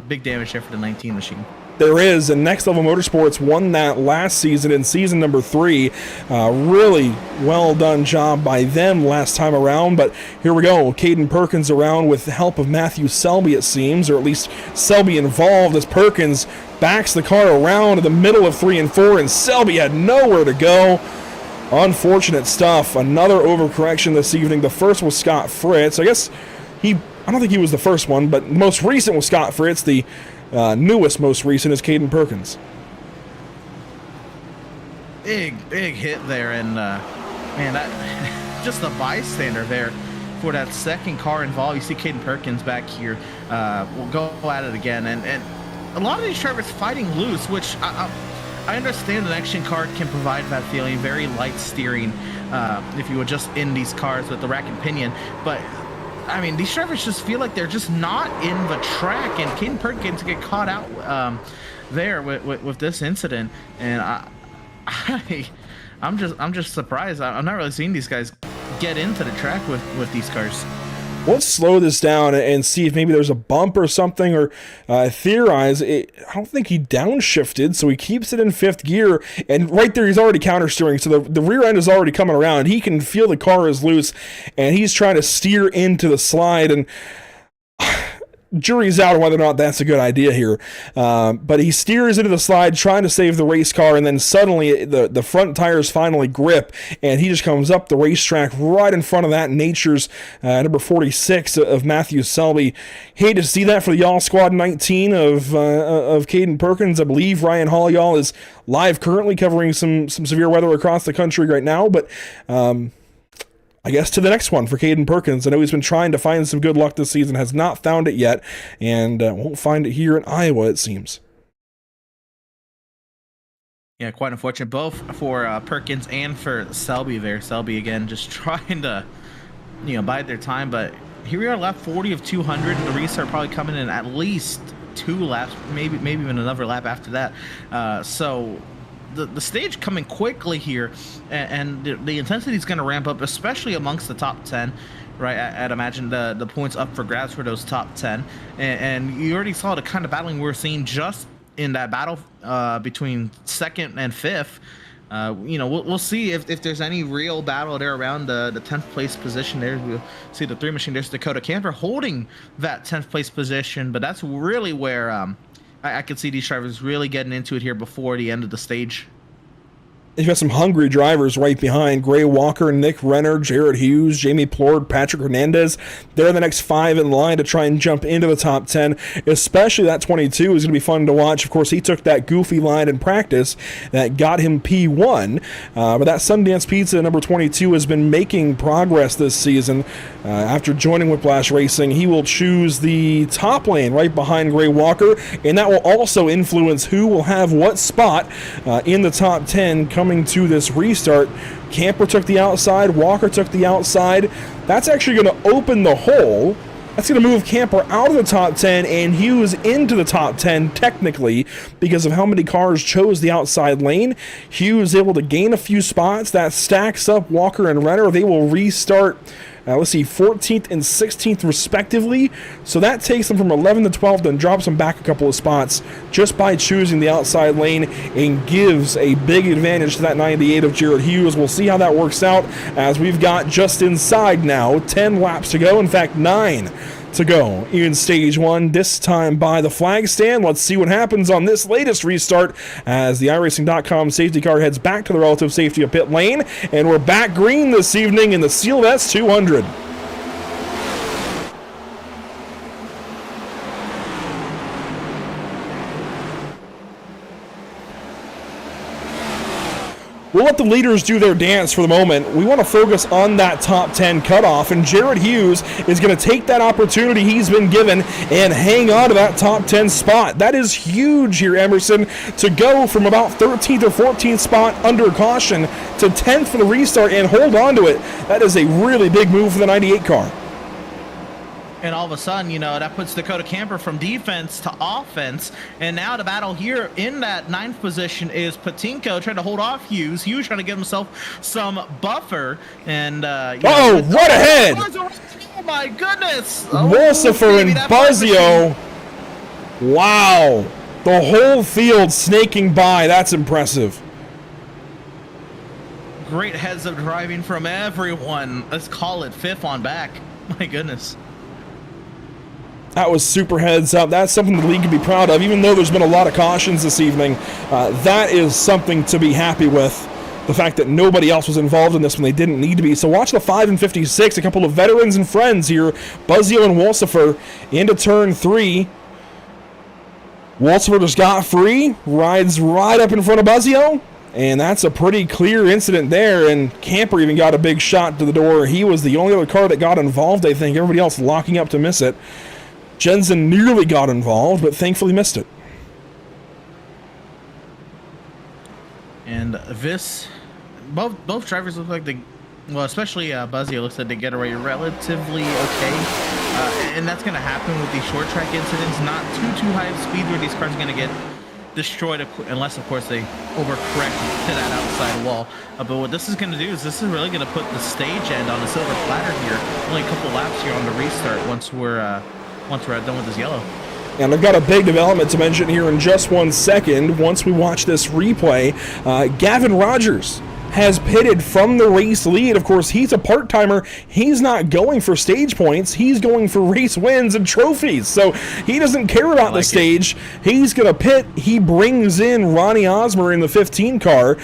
Big damage there for the 19 machine. There is, and Next Level Motorsports won that last season in season number 3. Really well done job by them last time around, but here we go. Caden Perkins around with the help of Matthew Selby, it seems, or at least Selby involved, as Perkins backs the car around in the middle of 3 and 4, and Selby had nowhere to go. Unfortunate stuff. Another overcorrection this evening. The first was Scott Fritz. I guess I don't think he was the first one, but most recent was Scott Fritz. The newest, most recent is Caden Perkins. Big hit there, and man, that just a bystander there for that second car involved. You see Caden Perkins back here. We'll go at it again, and a lot of these drivers fighting loose, which I understand the next-gen car can provide that feeling, very light steering, if you would just in these cars with the rack and pinion. But, I mean, these drivers just feel like they're just not in the track, and Caden Perkins get caught out there with this incident. And I'm just surprised. I'm not really seeing these guys get into the track with these cars. Let's slow this down and see if maybe there's a bump or something, or theorize. I don't think he downshifted, so he keeps it in 5th gear, and right there he's already counter steering, so the rear end is already coming around. He can feel the car is loose, and he's trying to steer into the slide, and jury's out on whether or not that's a good idea here. But he steers into the slide trying to save the race car, and then suddenly the front tires finally grip, and he just comes up the racetrack right in front of that Nature's number 46 of Matthew Selby. Hate to see that for the Y'all Squad 19 of Caden Perkins. I believe Ryan Hall Y'all is live currently covering some severe weather across the country right now, but I guess to the next one for Caden Perkins. I know he's been trying to find some good luck this season, has not found it yet, and won't find it here in Iowa, it seems. Yeah, quite unfortunate, both for Perkins and for Selby there. Selby, again, just trying to, bide their time, but here we are, lap 40 of 200, and the restart probably coming in at least 2 laps, maybe even another lap after that. So the stage coming quickly here, and the intensity is going to ramp up, especially amongst the top 10, right? I'd imagine the points up for grabs for those top 10, and you already saw the kind of battling we're seeing just in that battle between 2nd and 5th. We'll see if there's any real battle there around the 10th place position there. We'll see the 3 machine. There's Dakota Camper holding that 10th place position, but that's really where I could see these drivers really getting into it here before the end of the stage. You've got some hungry drivers right behind. Gray Walker, Nick Renner, Jared Hughes, Jamie Plord, Patrick Hernandez. They're the next 5 in line to try and jump into the top 10. Especially that 22 is going to be fun to watch. Of course, he took that goofy line in practice that got him P1. But that Sundance Pizza number 22 has been making progress this season. After joining Whiplash Racing, he will choose the top lane right behind Gray Walker, and that will also influence who will have what spot in the top 10 coming coming to this restart. Camper took the outside, Walker took the outside. That's actually going to open the hole. That's going to move Camper out of the top 10 and Hughes into the top 10 technically because of how many cars chose the outside lane. Hughes able to gain a few spots. That stacks up Walker and Renner. They will restart, let's see, 14th and 16th respectively. So that takes them from 11th to 12th and drops them back a couple of spots just by choosing the outside lane and gives a big advantage to that 98 of Jared Hughes. We'll see how that works out as we've got just inside now 10 laps to go. In fact, 9 to go in stage 1, this time by the flag stand. Let's see what happens on this latest restart as the iRacing.com safety car heads back to the relative safety of pit lane, and we're back green this evening in the Sealed S200. We'll let the leaders do their dance for the moment. We want to focus on that top 10 cutoff, and Jared Hughes is going to take that opportunity he's been given and hang on to that top 10 spot. That is huge here, Emerson, to go from about 13th or 14th spot under caution to 10th for the restart and hold on to it. That is a really big move for the 98 car. And all of a sudden, you know, that puts Dakota Camper from defense to offense. And now the battle here in that 9th position is Patinko trying to hold off Hughes. Hughes trying to give himself some buffer. And, right ahead! Oh, my goodness! Wolsifer and Buzzio. Wow. The whole field snaking by. That's impressive. Great heads-up driving from everyone. Let's call it 5th on back. My goodness. That was super heads up. That's something the league can be proud of, even though there's been a lot of cautions this evening. That is something to be happy with. The fact that nobody else was involved in this when they didn't need to be. So watch the 5 and 56, a couple of veterans and friends here. Buzzio and Wolsifer into turn 3. Wolsifer just got free, rides right up in front of Buzzio. And that's a pretty clear incident there, and Camper even got a big shot to the door. He was the only other car that got involved, I think. Everybody else locking up to miss it. Jensen nearly got involved, but thankfully missed it. And this, both drivers look like they, well, especially Buzzio looks like they get away relatively okay. And that's going to happen with these short track incidents. Not too high of speed where these cars are going to get destroyed, unless, of course, they overcorrect to that outside wall. But what this is going to do is this is really going to put the stage end on the silver platter here. Only a couple laps here on the restart once we're done with this yellow. And I've got a big development to mention here in just 1 second. Once we watch this replay, Gavin Rogers has pitted from the race lead. Of course, he's a part-timer. He's not going for stage points. He's going for race wins and trophies. So he doesn't care about the stage. He's going to pit. He brings in Ronnie Osmer in the 15 car.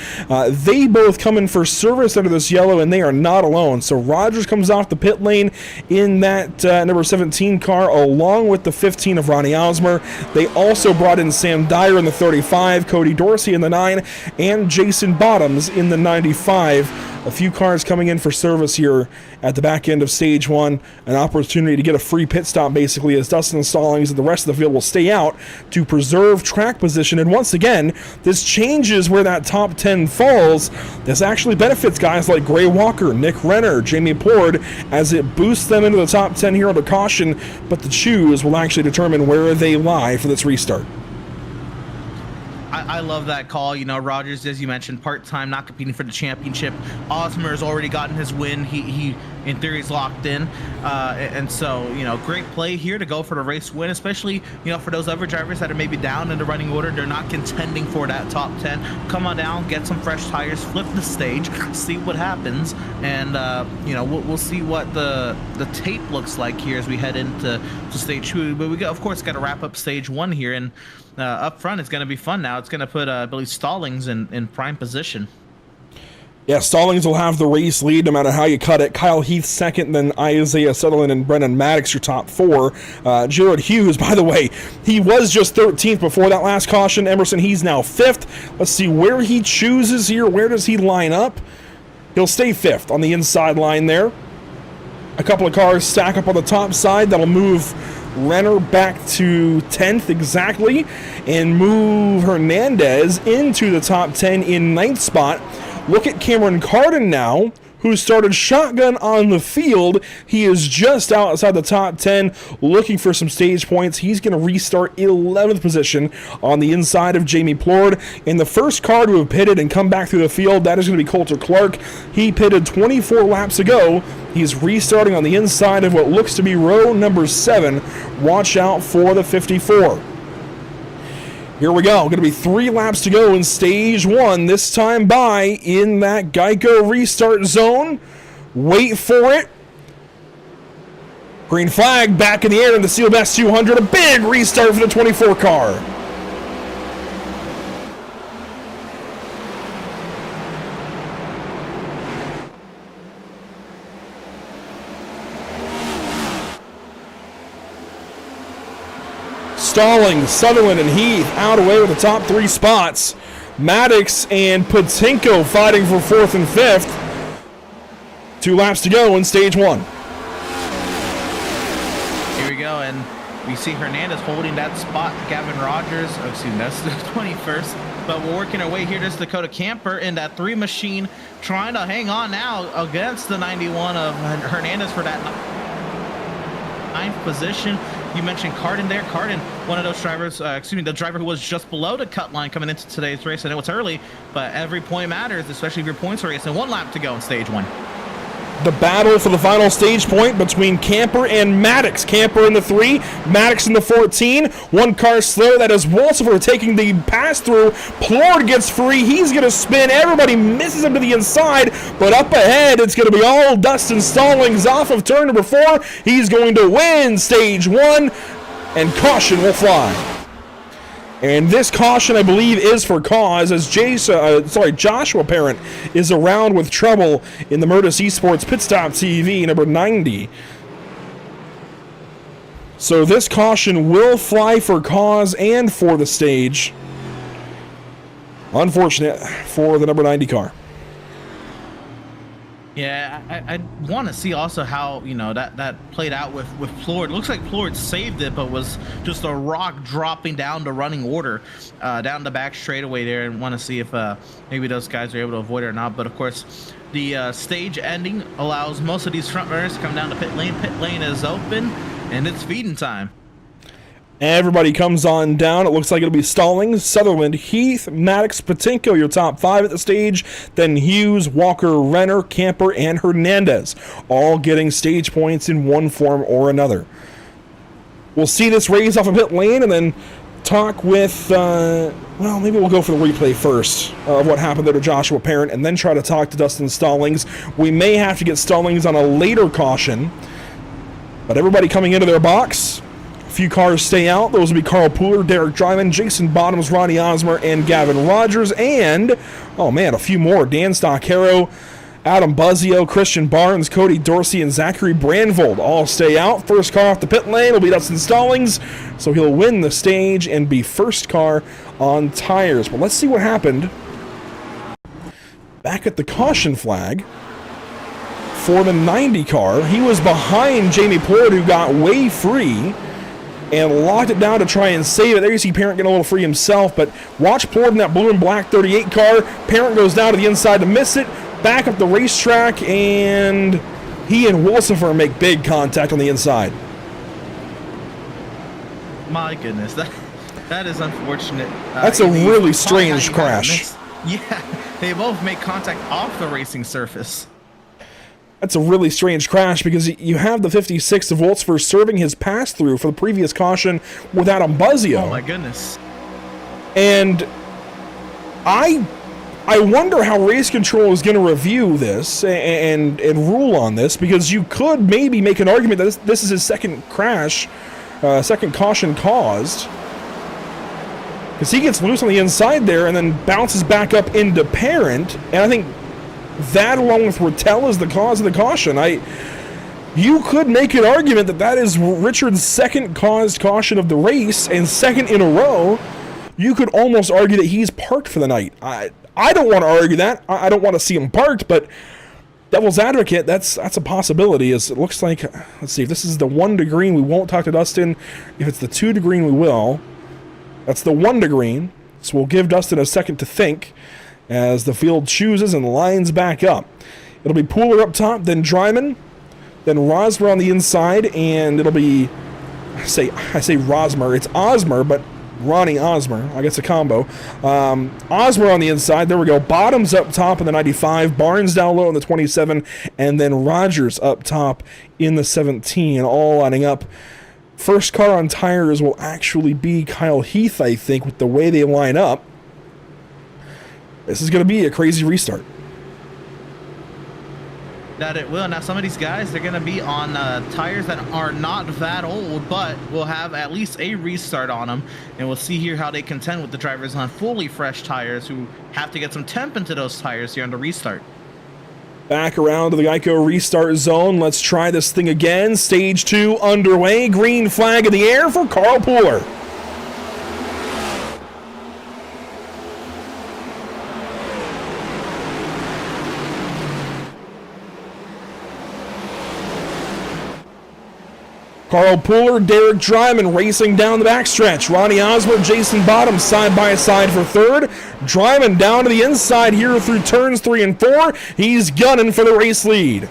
They both come in for service under this yellow, and they are not alone. So Rogers comes off the pit lane in that number 17 car along with the 15 of Ronnie Osmer. They also brought in Sam Dyer in the 35, Cody Dorsey in the 9, and Jason Bottoms in the 95. A few cars coming in for service here at the back end of stage 1. An opportunity to get a free pit stop basically as Dustin Stallings and the rest of the field will stay out to preserve track position. And once again, this changes where that top 10 falls. This actually benefits guys like Gray Walker, Nick Renner, Jamie Pord, as it boosts them into the top 10 here under caution, but the choose will actually determine where they lie for this restart. I love that call. You know, Rogers, as you mentioned, part-time, not competing for the championship. Osmer has already gotten his win. He in theory, is locked in. And so, you know, great play here to go for the race win, especially, you know, for those other drivers that are maybe down in the running order. They're not contending for that top 10. Come on down, get some fresh tires, flip the stage, see what happens. And, you know, we'll see what the tape looks like here as we head into stage 2. But we, of course, got to wrap up stage 1 here. And up front, it's going to be fun now. It's going to put, I believe, Stallings in prime position. Yeah, Stallings will have the race lead no matter how you cut it. Kyle Heath second, then Isaiah Sutherland and Brendan Maddox your top 4. Jared Hughes, by the way, he was just 13th before that last caution. Emerson, he's now 5th. Let's see where he chooses here. Where does he line up? He'll stay 5th on the inside line there. A couple of cars stack up on the top side. That'll move Renner back to 10th exactly, and move Hernandez into the top 10 in 9th spot. Look at Cameron Carden now, who started shotgun on the field. He is just outside the top 10, looking for some stage points. He's going to restart 11th position on the inside of Jamie Plord. And the first car to have pitted and come back through the field, that is going to be Coulter Clark. He pitted 24 laps ago. He's restarting on the inside of what looks to be row number 7. Watch out for the 54. Here we go. Going to be 3 laps to go in stage 1. This time by in that Geico restart zone. Wait for it. Green flag back in the air in the Seal Bass 200. A big restart for the 24 car. Stallings, Sutherland, and Heath out away with the top 3 spots. Maddox and Patinko fighting for 4th and 5th. 2 laps to go in stage 1. Here we go, and we see Hernandez holding that spot. Gavin Rogers, that's the 21st. But we're working our way here. This is Dakota Camper in that 3 machine, trying to hang on now against the 91 of Hernandez for that 9th position. You mentioned Carden there. Carden, one of those drivers, the driver who was just below the cut line coming into today's race. I know it's early, but every point matters, especially if your points are race. And 1 lap to go in stage 1. The battle for the final stage point between Camper and Maddox. Camper in the 3, Maddox in the 14. 1 car slow. That is Walsifer taking the pass through. Plord gets free. He's going to spin. Everybody misses him to the inside, but up ahead, it's going to be all Dustin Stallings off of turn number 4. He's going to win stage 1, and caution will fly. And this caution, I believe, is for cause, as Joshua Parent is around with trouble in the Murtis Esports Pit Stop TV, number 90. So this caution will fly for cause and for the stage. Unfortunate for the number 90 car. Yeah, I want to see also how, that played out with Plord. Looks like Plord saved it, but was just a rock dropping down the running order down the back straightaway there, and want to see if maybe those guys are able to avoid it or not. But of course, the stage ending allows most of these front runners to come down to pit lane. Pit lane is open, and it's feeding time. Everybody comes on down. It looks like it'll be Stallings, Sutherland, Heath, Maddox, Patinko, your top 5 at the stage. Then Hughes, Walker, Renner, Camper, and Hernandez, all getting stage points in one form or another. We'll see this race off of pit lane and then talk with, maybe we'll go for the replay first of what happened there to Joshua Parent, and then try to talk to Dustin Stallings. We may have to get Stallings on a later caution, but everybody coming into their box. Few cars stay out. Those will be Carl Pooler, Derek Dryman, Jason Bottoms, Ronnie Osmer, and Gavin Rogers. And, a few more. Dan Stockero, Adam Buzzio, Christian Barnes, Cody Dorsey, and Zachary Brandvold all stay out. First car off the pit lane will be Dustin Stallings, so he'll win the stage and be first car on tires. But let's see what happened back at the caution flag for the 90 car. He was behind Jamie Plord, who got way free and locked it down to try and save it. There you see Parent getting a little free himself, but watch Plord in that blue and black 38 car. Parent goes down to the inside to miss it, back up the racetrack, and he and Wolsifer make big contact on the inside. My goodness, that is unfortunate. That's a really strange crash. Yeah, they both make contact off the racing surface. That's a really strange crash because you have the 56 of Wolsifer serving his pass-through for the previous caution with Adam Buzzio. Oh my goodness. And I wonder how race control is going to review this and rule on this, because you could maybe make an argument that this is his second crash, second caution caused, because he gets loose on the inside there and then bounces back up into Parent, and I think that, along with Rattel, is the cause of the caution. You could make an argument that is Richard's second caused caution of the race and second in a row. You could almost argue that he's parked for the night. I don't want to argue that. I don't want to see him parked, but devil's advocate, that's a possibility. As it looks like, let's see, if this is the 1 to green, we won't talk to Dustin. If it's the 2 to green, we will. That's the 1 to green, so we'll give Dustin a second to think as the field chooses and lines back up. It'll be Pooler up top, then Dryman, then Rosmer on the inside, and it'll be, I say Rosmer, it's Osmer, but Ronnie Osmer, I guess a combo. Osmer on the inside, there we go. Bottoms up top in the 95, Barnes down low in the 27, and then Rogers up top in the 17, all lining up. First car on tires will actually be Kyle Heath, I think, with the way they line up. This is going to be a crazy restart. That it will. Now, some of these guys, they're going to be on tires that are not that old, but will have at least a restart on them. And we'll see here how they contend with the drivers on fully fresh tires who have to get some temp into those tires here on the restart. Back around to the Geico restart zone. Let's try this thing again. Stage 2 underway. Green flag in the air for Carl Pooler. Carl Pooler, Derek Dryman racing down the backstretch. Ronnie Osmer, Jason Bottom side by side for third. Dryman down to the inside here through turns 3 and 4. He's gunning for the race lead.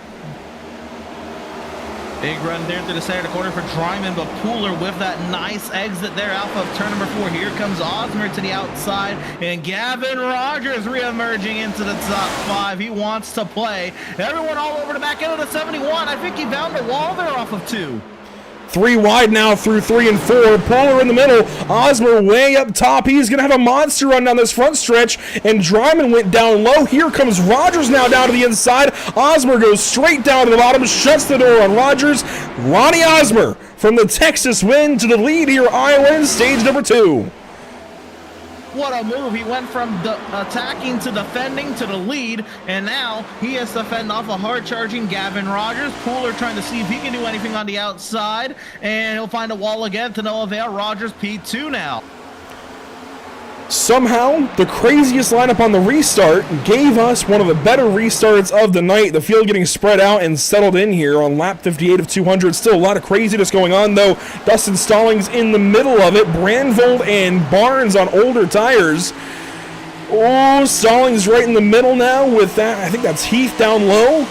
Big run there through the center of the corner for Dryman, but Pooler with that nice exit there out of turn number 4. Here comes Osmer to the outside, and Gavin Rogers re-emerging into the top 5. He wants to play. Everyone all over the back end of the 71. I think he found the wall there off of 2. 3 wide now through 3 and 4. Pooler in the middle. Osmer way up top. He's going to have a monster run down this front stretch. And Dryman went down low. Here comes Rogers now down to the inside. Osmer goes straight down to the bottom. Shuts the door on Rogers. Ronnie Osmer from the Texas win to the lead here. Iowa in stage number 2. What a move. He went from attacking to defending to the lead, and now he has to fend off a hard-charging Gavin Rogers. Pooler trying to see if he can do anything on the outside, and he'll find a wall again to no avail. Rogers P2 now. Somehow, the craziest lineup on the restart gave us one of the better restarts of the night. The field getting spread out and settled in here on lap 58 of 200. Still a lot of craziness going on, though. Dustin Stallings in the middle of it. Brandvold and Barnes on older tires. Oh, Stallings right in the middle now with that. I think that's Heath down low.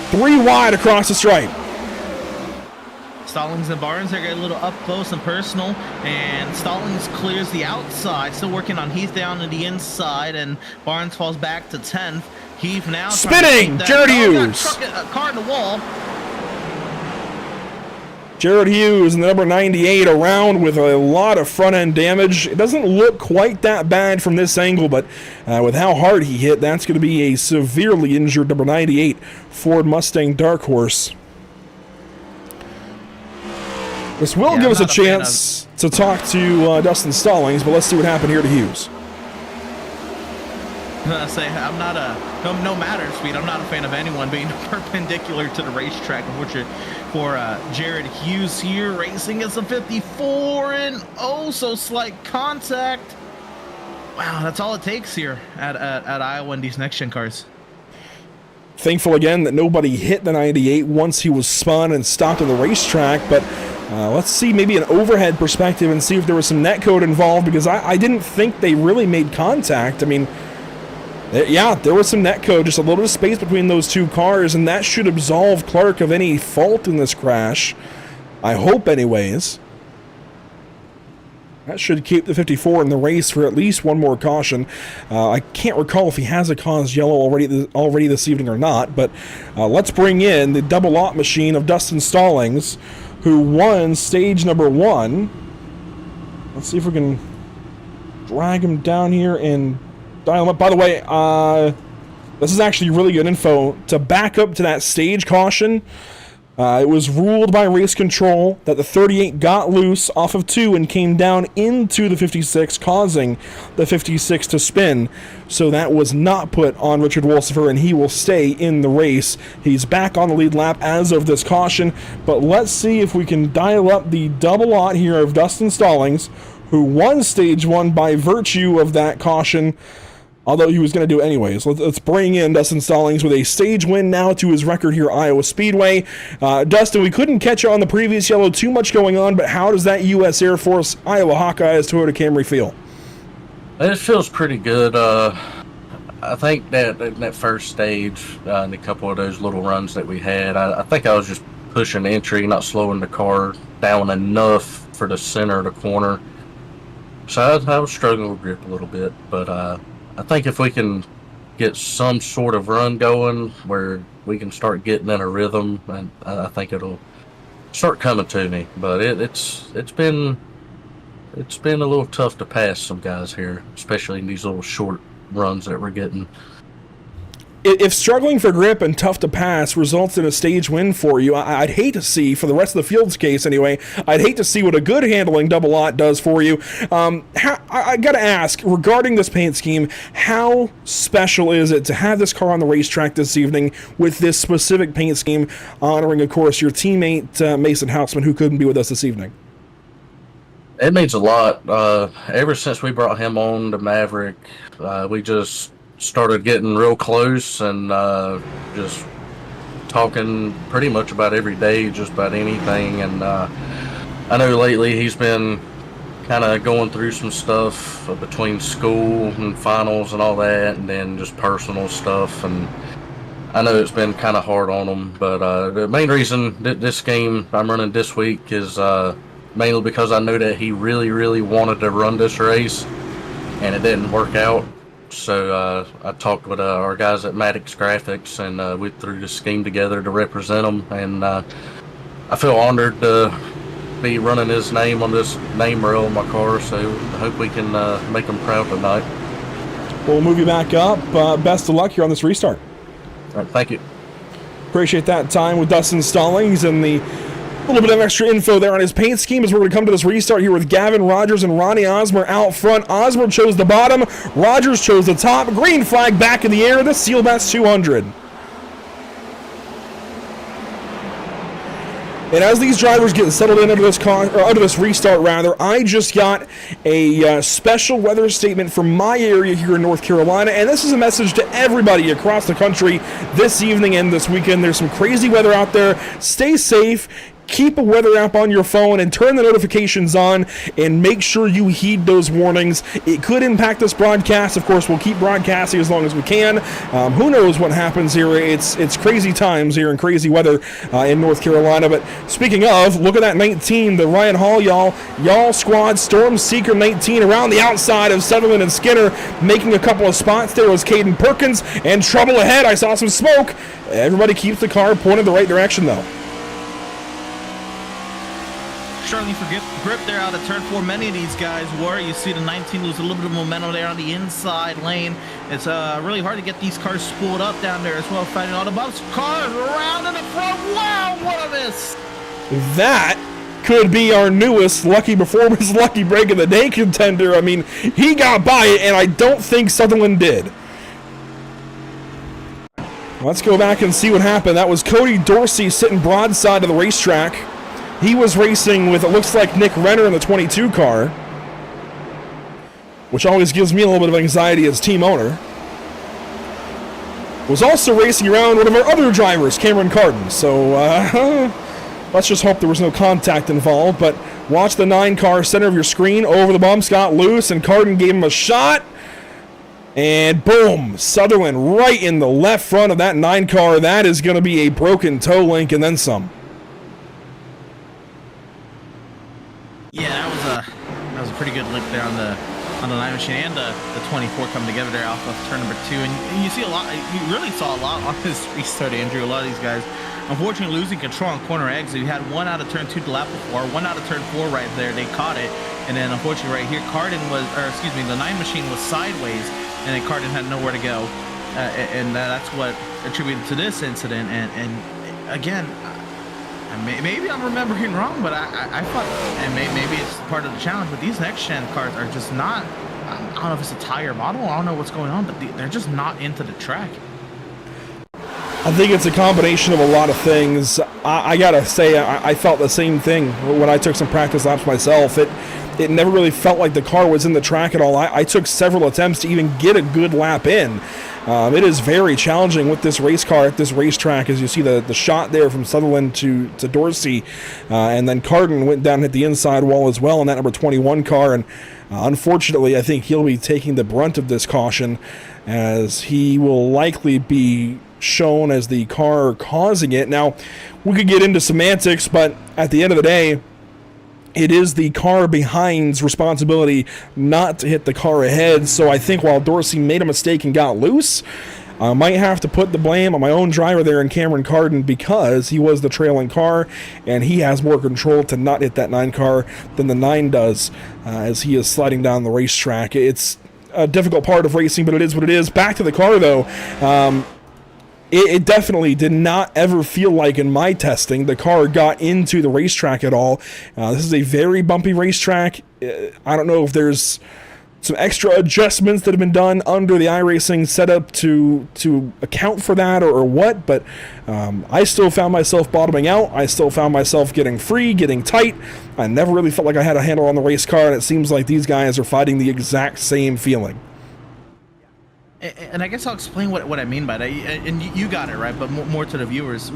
3 wide across the stripe. Stallings and Barnes are getting a little up close and personal, and Stallings clears the outside, still working on Heath down to the inside, and Barnes falls back to 10th. Heath now spinning. Jared Hughes. Car in the wall. Jared Hughes in the number 98 around with a lot of front end damage. It doesn't look quite that bad from this angle, but with how hard he hit, that's going to be a severely injured number 98 Ford Mustang Dark Horse. This will give us a chance to talk to Dustin Stallings, but let's see what happened here to Hughes. I'm not no matter speed. I'm not a fan of anyone being perpendicular to the racetrack. Unfortunately for Jared Hughes here, racing as a 54 and oh so slight contact. Wow, that's all it takes here at Iowa in these next gen cars. Thankful again that nobody hit the 98 once he was spun and stopped on the racetrack, but let's see maybe an overhead perspective and see if there was some netcode involved, because I didn't think they really made contact. I mean, yeah, there was some netcode, just a little bit of space between those two cars, and that should absolve Clark of any fault in this crash. I hope anyways. That should keep the 54 in the race for at least one more caution. I can't recall if he has a caused yellow already this evening or not, but let's bring in the double lot machine of Dustin Stallings, who won stage number 1. Let's see if we can drag him down here and dial him up. By the way, this is actually really good info. To back up to that stage caution, it was ruled by race control that the 38 got loose off of 2 and came down into the 56, causing the 56 to spin. So that was not put on Richard Wolsifer, and he will stay in the race. He's back on the lead lap as of this caution, but let's see if we can dial up the double lot here of Dustin Stallings, who won stage 1 by virtue of that caution. although he was going to do it anyways. Let's bring in Dustin Stallings with a stage win now to his record here at Iowa Speedway. Dustin, we couldn't catch you on the previous yellow, too much going on, but how does that U.S. Air Force Iowa Hawkeyes Toyota Camry feel? It feels pretty good. I think that first stage and a couple of those little runs that we had, I think I was just pushing entry, not slowing the car down enough for the center of the corner. So I was struggling with grip a little bit, but I think if we can get some sort of run going where we can start getting in a rhythm, and I think it'll start coming to me. But it's been a little tough to pass some guys here, especially in these little short runs that we're getting. If struggling for grip and tough to pass results in a stage win for you, I'd hate to see, for the rest of the field's case anyway, I'd hate to see what a good handling double aught does for you. I got to ask, regarding this paint scheme, how special is it to have this car on the racetrack this evening with this specific paint scheme, honoring, of course, your teammate, Mason Houseman, who couldn't be with us this evening? It means a lot. Ever since we brought him on the Maverick, we just started getting real close and just talking pretty much about every day, just about anything. And I know lately he's been kind of going through some stuff between school and finals and all that, and then just personal stuff. And I know it's been kind of hard on him, but the main reason that this game I'm running this week is mainly because I know that he really, really wanted to run this race, and it didn't work out. So I talked with our guys at Maddox Graphics, and we threw the scheme together to represent him. And I feel honored to be running his name on this name rail in my car. So I hope we can make him proud tonight. We'll move you back up. Best of luck here on this restart. All right, thank you. Appreciate that time with Dustin Stallings and the little bit of extra info there on his paint scheme as we're going to come to this restart here with Gavin Rogers and Ronnie Osmer out front. Osmer chose the bottom, Rogers chose the top. Green flag back in the air, the Seal Bass 200. And as these drivers get settled in under this restart, rather, I just got a special weather statement from my area here in North Carolina, and this is a message to everybody across the country this evening and this weekend. There's some crazy weather out there. Stay safe. Keep a weather app on your phone and turn the notifications on and make sure you heed those warnings. It could impact this broadcast. Of course, we'll keep broadcasting as long as we can. Who knows what happens here? It's crazy times here and crazy weather in North Carolina. But speaking of, look at that 19, the Ryan Hall y'all squad, Storm Seeker 19 around the outside of Sutherland and Skinner, making a couple of spots. There was Caden Perkins, and trouble ahead. I saw some smoke. Everybody keeps the car pointed the right direction, though. Struggling for grip there out of turn 4. Many of these guys were. You see the 19 lose a little bit of momentum there on the inside lane. It's really hard to get these cars spooled up down there as well, fighting all the bumps. Cars around in the front. Wow, what a miss! That could be our newest Lucky Performance Lucky Break of the Day contender. I mean, he got by it, and I don't think Sutherland did. Let's go back and see what happened. That was Cody Dorsey sitting broadside of the racetrack. He was racing with, it looks like, Nick Renner in the 22 car, which always gives me a little bit of anxiety as team owner. Was also racing around one of our other drivers, Cameron Carden. So let's just hope there was no contact involved. But watch the 9 car center of your screen. Over the bumps, got loose, and Carden gave him a shot. And boom, Sutherland right in the left front of that 9 car. That is going to be a broken toe link and then some. Yeah, that was a pretty good link there on the 9 machine and the 24 coming together there off of turn number 2. And you see a lot. You really saw a lot on this restart, Andrew. A lot of these guys, unfortunately, losing control on corner exit. You had one out of turn 2 the lap before, one out of turn 4 right there. They caught it, and then unfortunately right here, the 9 machine was sideways, and then Carden had nowhere to go, and that's what attributed to this incident. And again, maybe I'm remembering wrong, but I thought, and maybe it's part of the challenge, but these next-gen cars are just not, I don't know if it's a tire model, I don't know what's going on, but they're just not into the track. I think it's a combination of a lot of things. I gotta say, I felt the same thing when I took some practice laps myself. it never really felt like the car was in the track at all. I took several attempts to even get a good lap in. It is very challenging with this race car at this racetrack, as you see the shot there from Sutherland to Dorsey, and then Carden went down and hit the inside wall as well in that number 21 car, and unfortunately I think he'll be taking the brunt of this caution, as he will likely be shown as the car causing it. Now, we could get into semantics, but at the end of the day, it is the car behind's responsibility not to hit the car ahead. So I think while Dorsey made a mistake and got loose, I might have to put the blame on my own driver there in Cameron Carden, because he was the trailing car and he has more control to not hit that 9 car than the 9 does, as he is sliding down the racetrack. It's a difficult part of racing, but it is what it is. Back to the car though. It definitely did not ever feel like in my testing the car got into the racetrack at all. This is a very bumpy racetrack. I don't know if there's some extra adjustments that have been done under the iRacing setup to account for that or what, but I still found myself bottoming out. I still found myself getting free, getting tight. I never really felt like I had a handle on the race car, and it seems like these guys are fighting the exact same feeling. And I guess I'll explain what I mean by that. And you got it right, but more to the viewers.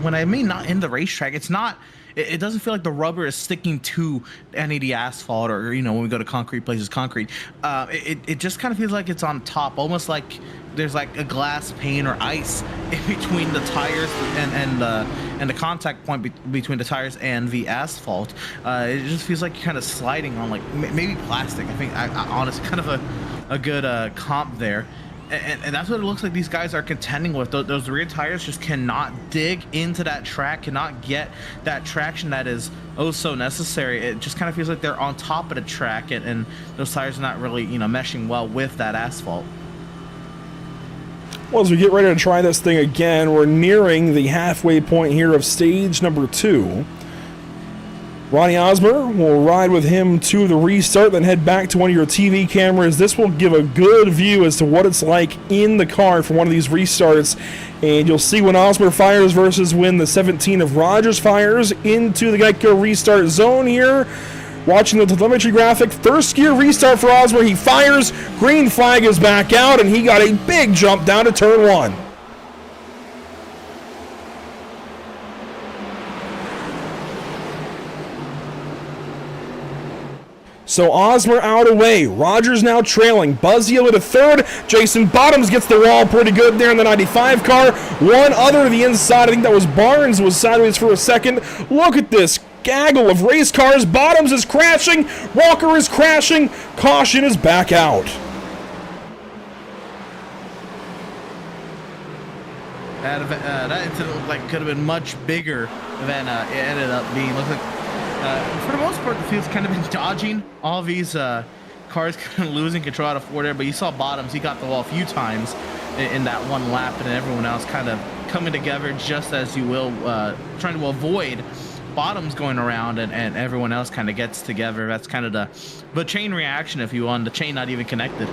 When I mean not in the racetrack, it's not. It doesn't feel like the rubber is sticking to any of the asphalt, or when we go to concrete places, concrete. It just kind of feels like it's on top, almost like there's like a glass pane or ice in between the tires and the contact point between the tires and the asphalt. It just feels like you're kind of sliding on like maybe plastic. I think I honestly kind of a good comp there. And that's what it looks like these guys are contending with. Those rear tires just cannot dig into that track, cannot get that traction that is oh so necessary. It just kind of feels like they're on top of the track, and those tires are not really meshing well with that asphalt. Well, as we get ready to try this thing again, we're nearing the halfway point here of stage number 2. Ronnie Osmer will ride with him to the restart, then head back to one of your TV cameras. This will give a good view as to what it's like in the car for one of these restarts. And you'll see when Osmer fires versus when the 17 of Rogers fires into the Geico restart zone here. Watching the telemetry graphic, first gear restart for Osmer. He fires, green flag is back out, and he got a big jump down to turn 1. So Osmer out away. Rogers now trailing. Buzzio at a third. Jason Bottoms gets the wall pretty good there in the 95 car. One other to the inside. I think that was Barnes, was sideways for a second. Look at this gaggle of race cars. Bottoms is crashing. Walker is crashing. Caution is back out. That incident looked like it could have been much bigger than it ended up being. Looked like for the most part, the field's kind of been dodging all these cars, kind of losing control out of forward air. But you saw Bottoms; he got the wall a few times in that one lap, and then everyone else kind of coming together just as you will, trying to avoid Bottoms going around, and everyone else kind of gets together. That's kind of the chain reaction, if you want, the chain not even connected.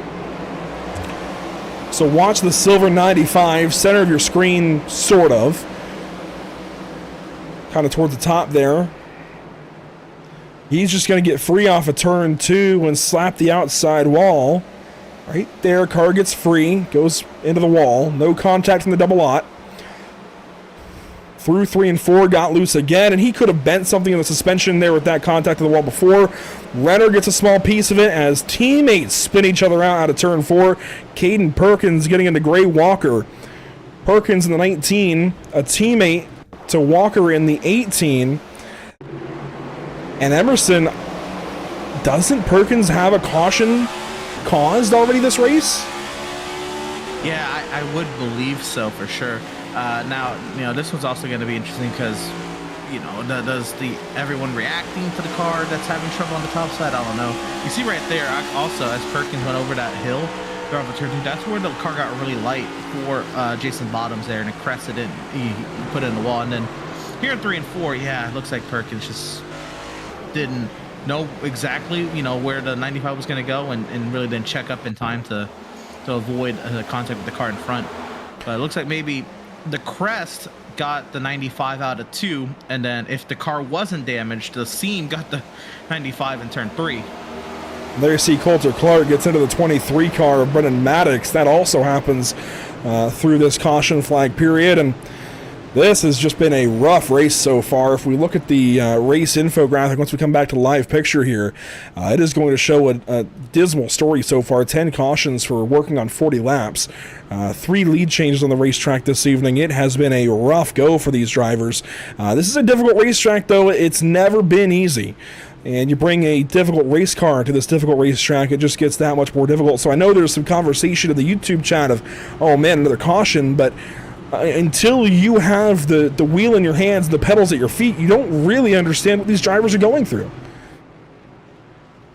So watch the silver 95, center of your screen, sort of. Kind of towards the top there. He's just going to get free off of turn 2 and slap the outside wall. Right there, car gets free, goes into the wall. No contact from the double lot. Through 3 and 4, got loose again, and he could have bent something in the suspension there with that contact to the wall before. Renner gets a small piece of it as teammates spin each other out of turn 4. Caden Perkins getting into Gray Walker. Perkins in the 19, a teammate to Walker in the 18. And Emerson, doesn't Perkins have a caution caused already this race? Yeah, I would believe so for sure. Now, this one's also going to be interesting because, does everyone reacting to the car that's having trouble on the top side? I don't know. You see right there, also, as Perkins went over that hill, off of turn 2, that's where the car got really light for Jason Bottoms there, and it crested it, he put it in the wall. And then here in 3 and 4, yeah, it looks like Perkins just didn't know exactly, where the 95 was going to go, and really didn't check up in time to avoid contact with the car in front. But it looks like maybe the crest got the 95 out of 2, and then if the car wasn't damaged, the Seam got the 95 in turn 3. There you see Coulter Clark gets into the 23 car of Brendan Maddox. That also happens through this caution flag period, and this has just been a rough race so far. If we look at the race infographic, once we come back to live picture here, it is going to show a dismal story so far. 10 cautions for working on 40 laps. 3 lead changes on the racetrack this evening. It has been a rough go for these drivers. This is a difficult racetrack, though. It's never been easy. And you bring a difficult race car to this difficult racetrack, it just gets that much more difficult. So I know there's some conversation in the YouTube chat of, oh man, another caution, but until you have the wheel in your hands and the pedals at your feet, you don't really understand what these drivers are going through.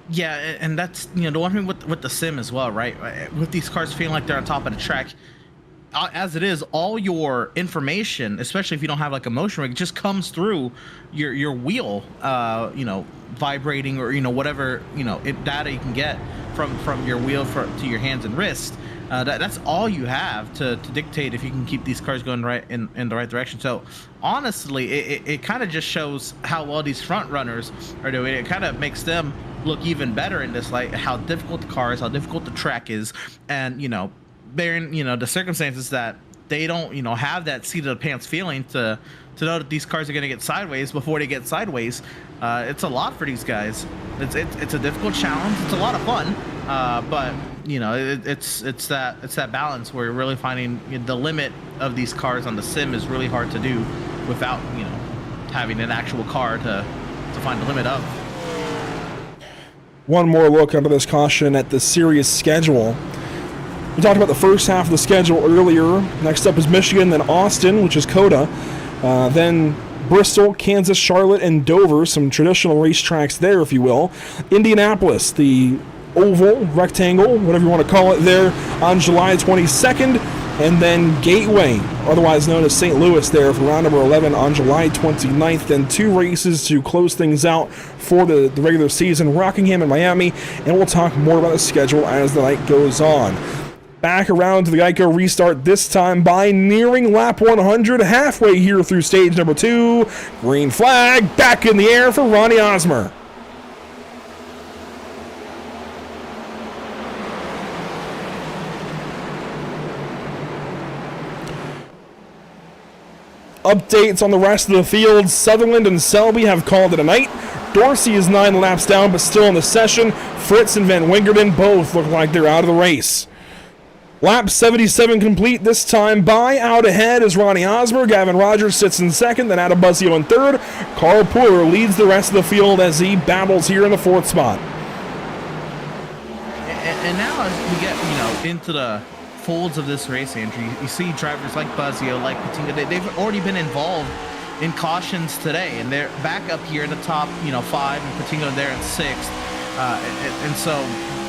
Yeah, and that's, the one thing with the sim as well, right? With these cars feeling like they're on top of the track, as it is, all your information, especially if you don't have like a motion rig, just comes through your wheel, vibrating, or whatever data you can get from your wheel to your hands and wrist. That's all you have to dictate if you can keep these cars going in the right direction. So honestly, it kind of just shows how well these front runners are doing. It kind of makes them look even better in this light, how difficult the car is, how difficult the track is, and bearing the circumstances that they don't have that seat of the pants feeling to know that these cars are going to get sideways before they get sideways. It's a lot for these guys. It's a difficult challenge. It's a lot of fun, but it's that balance where you're really finding the limit of these cars on the sim is really hard to do without having an actual car to find the limit of. One more look under this caution at the series schedule. We talked about the first half of the schedule earlier. Next up is Michigan, then Austin, which is COTA, then Bristol, Kansas, Charlotte, and Dover, some traditional racetracks there, if you will. Indianapolis, the oval, rectangle, whatever you want to call it there, on July 22nd, and then Gateway, otherwise known as St. Louis there, for round number 11 on July 29th. Then 2 races to close things out for the regular season, Rockingham and Miami, and we'll talk more about the schedule as the night goes on. Back around to the Geico restart, this time by nearing lap 100, halfway here through stage number 2. Green flag back in the air for Ronnie Osmer. Updates on the rest of the field. Sutherland and Selby have called it a night. Dorsey is 9 laps down, but still in the session. Fritz and Van Wingerden both look like they're out of the race. Lap 77 complete, this time by out ahead is Ronnie Osmer. Gavin Rogers sits in second, then Adam Buzzio in third. Carl Puller leads the rest of the field as he battles here in the 4th spot. And now as we get into the folds of this race, Andrew, you see drivers like Buzzio, like Patinga, they've already been involved in cautions today, and they're back up here in the top 5, and Patinga there in 6th, and so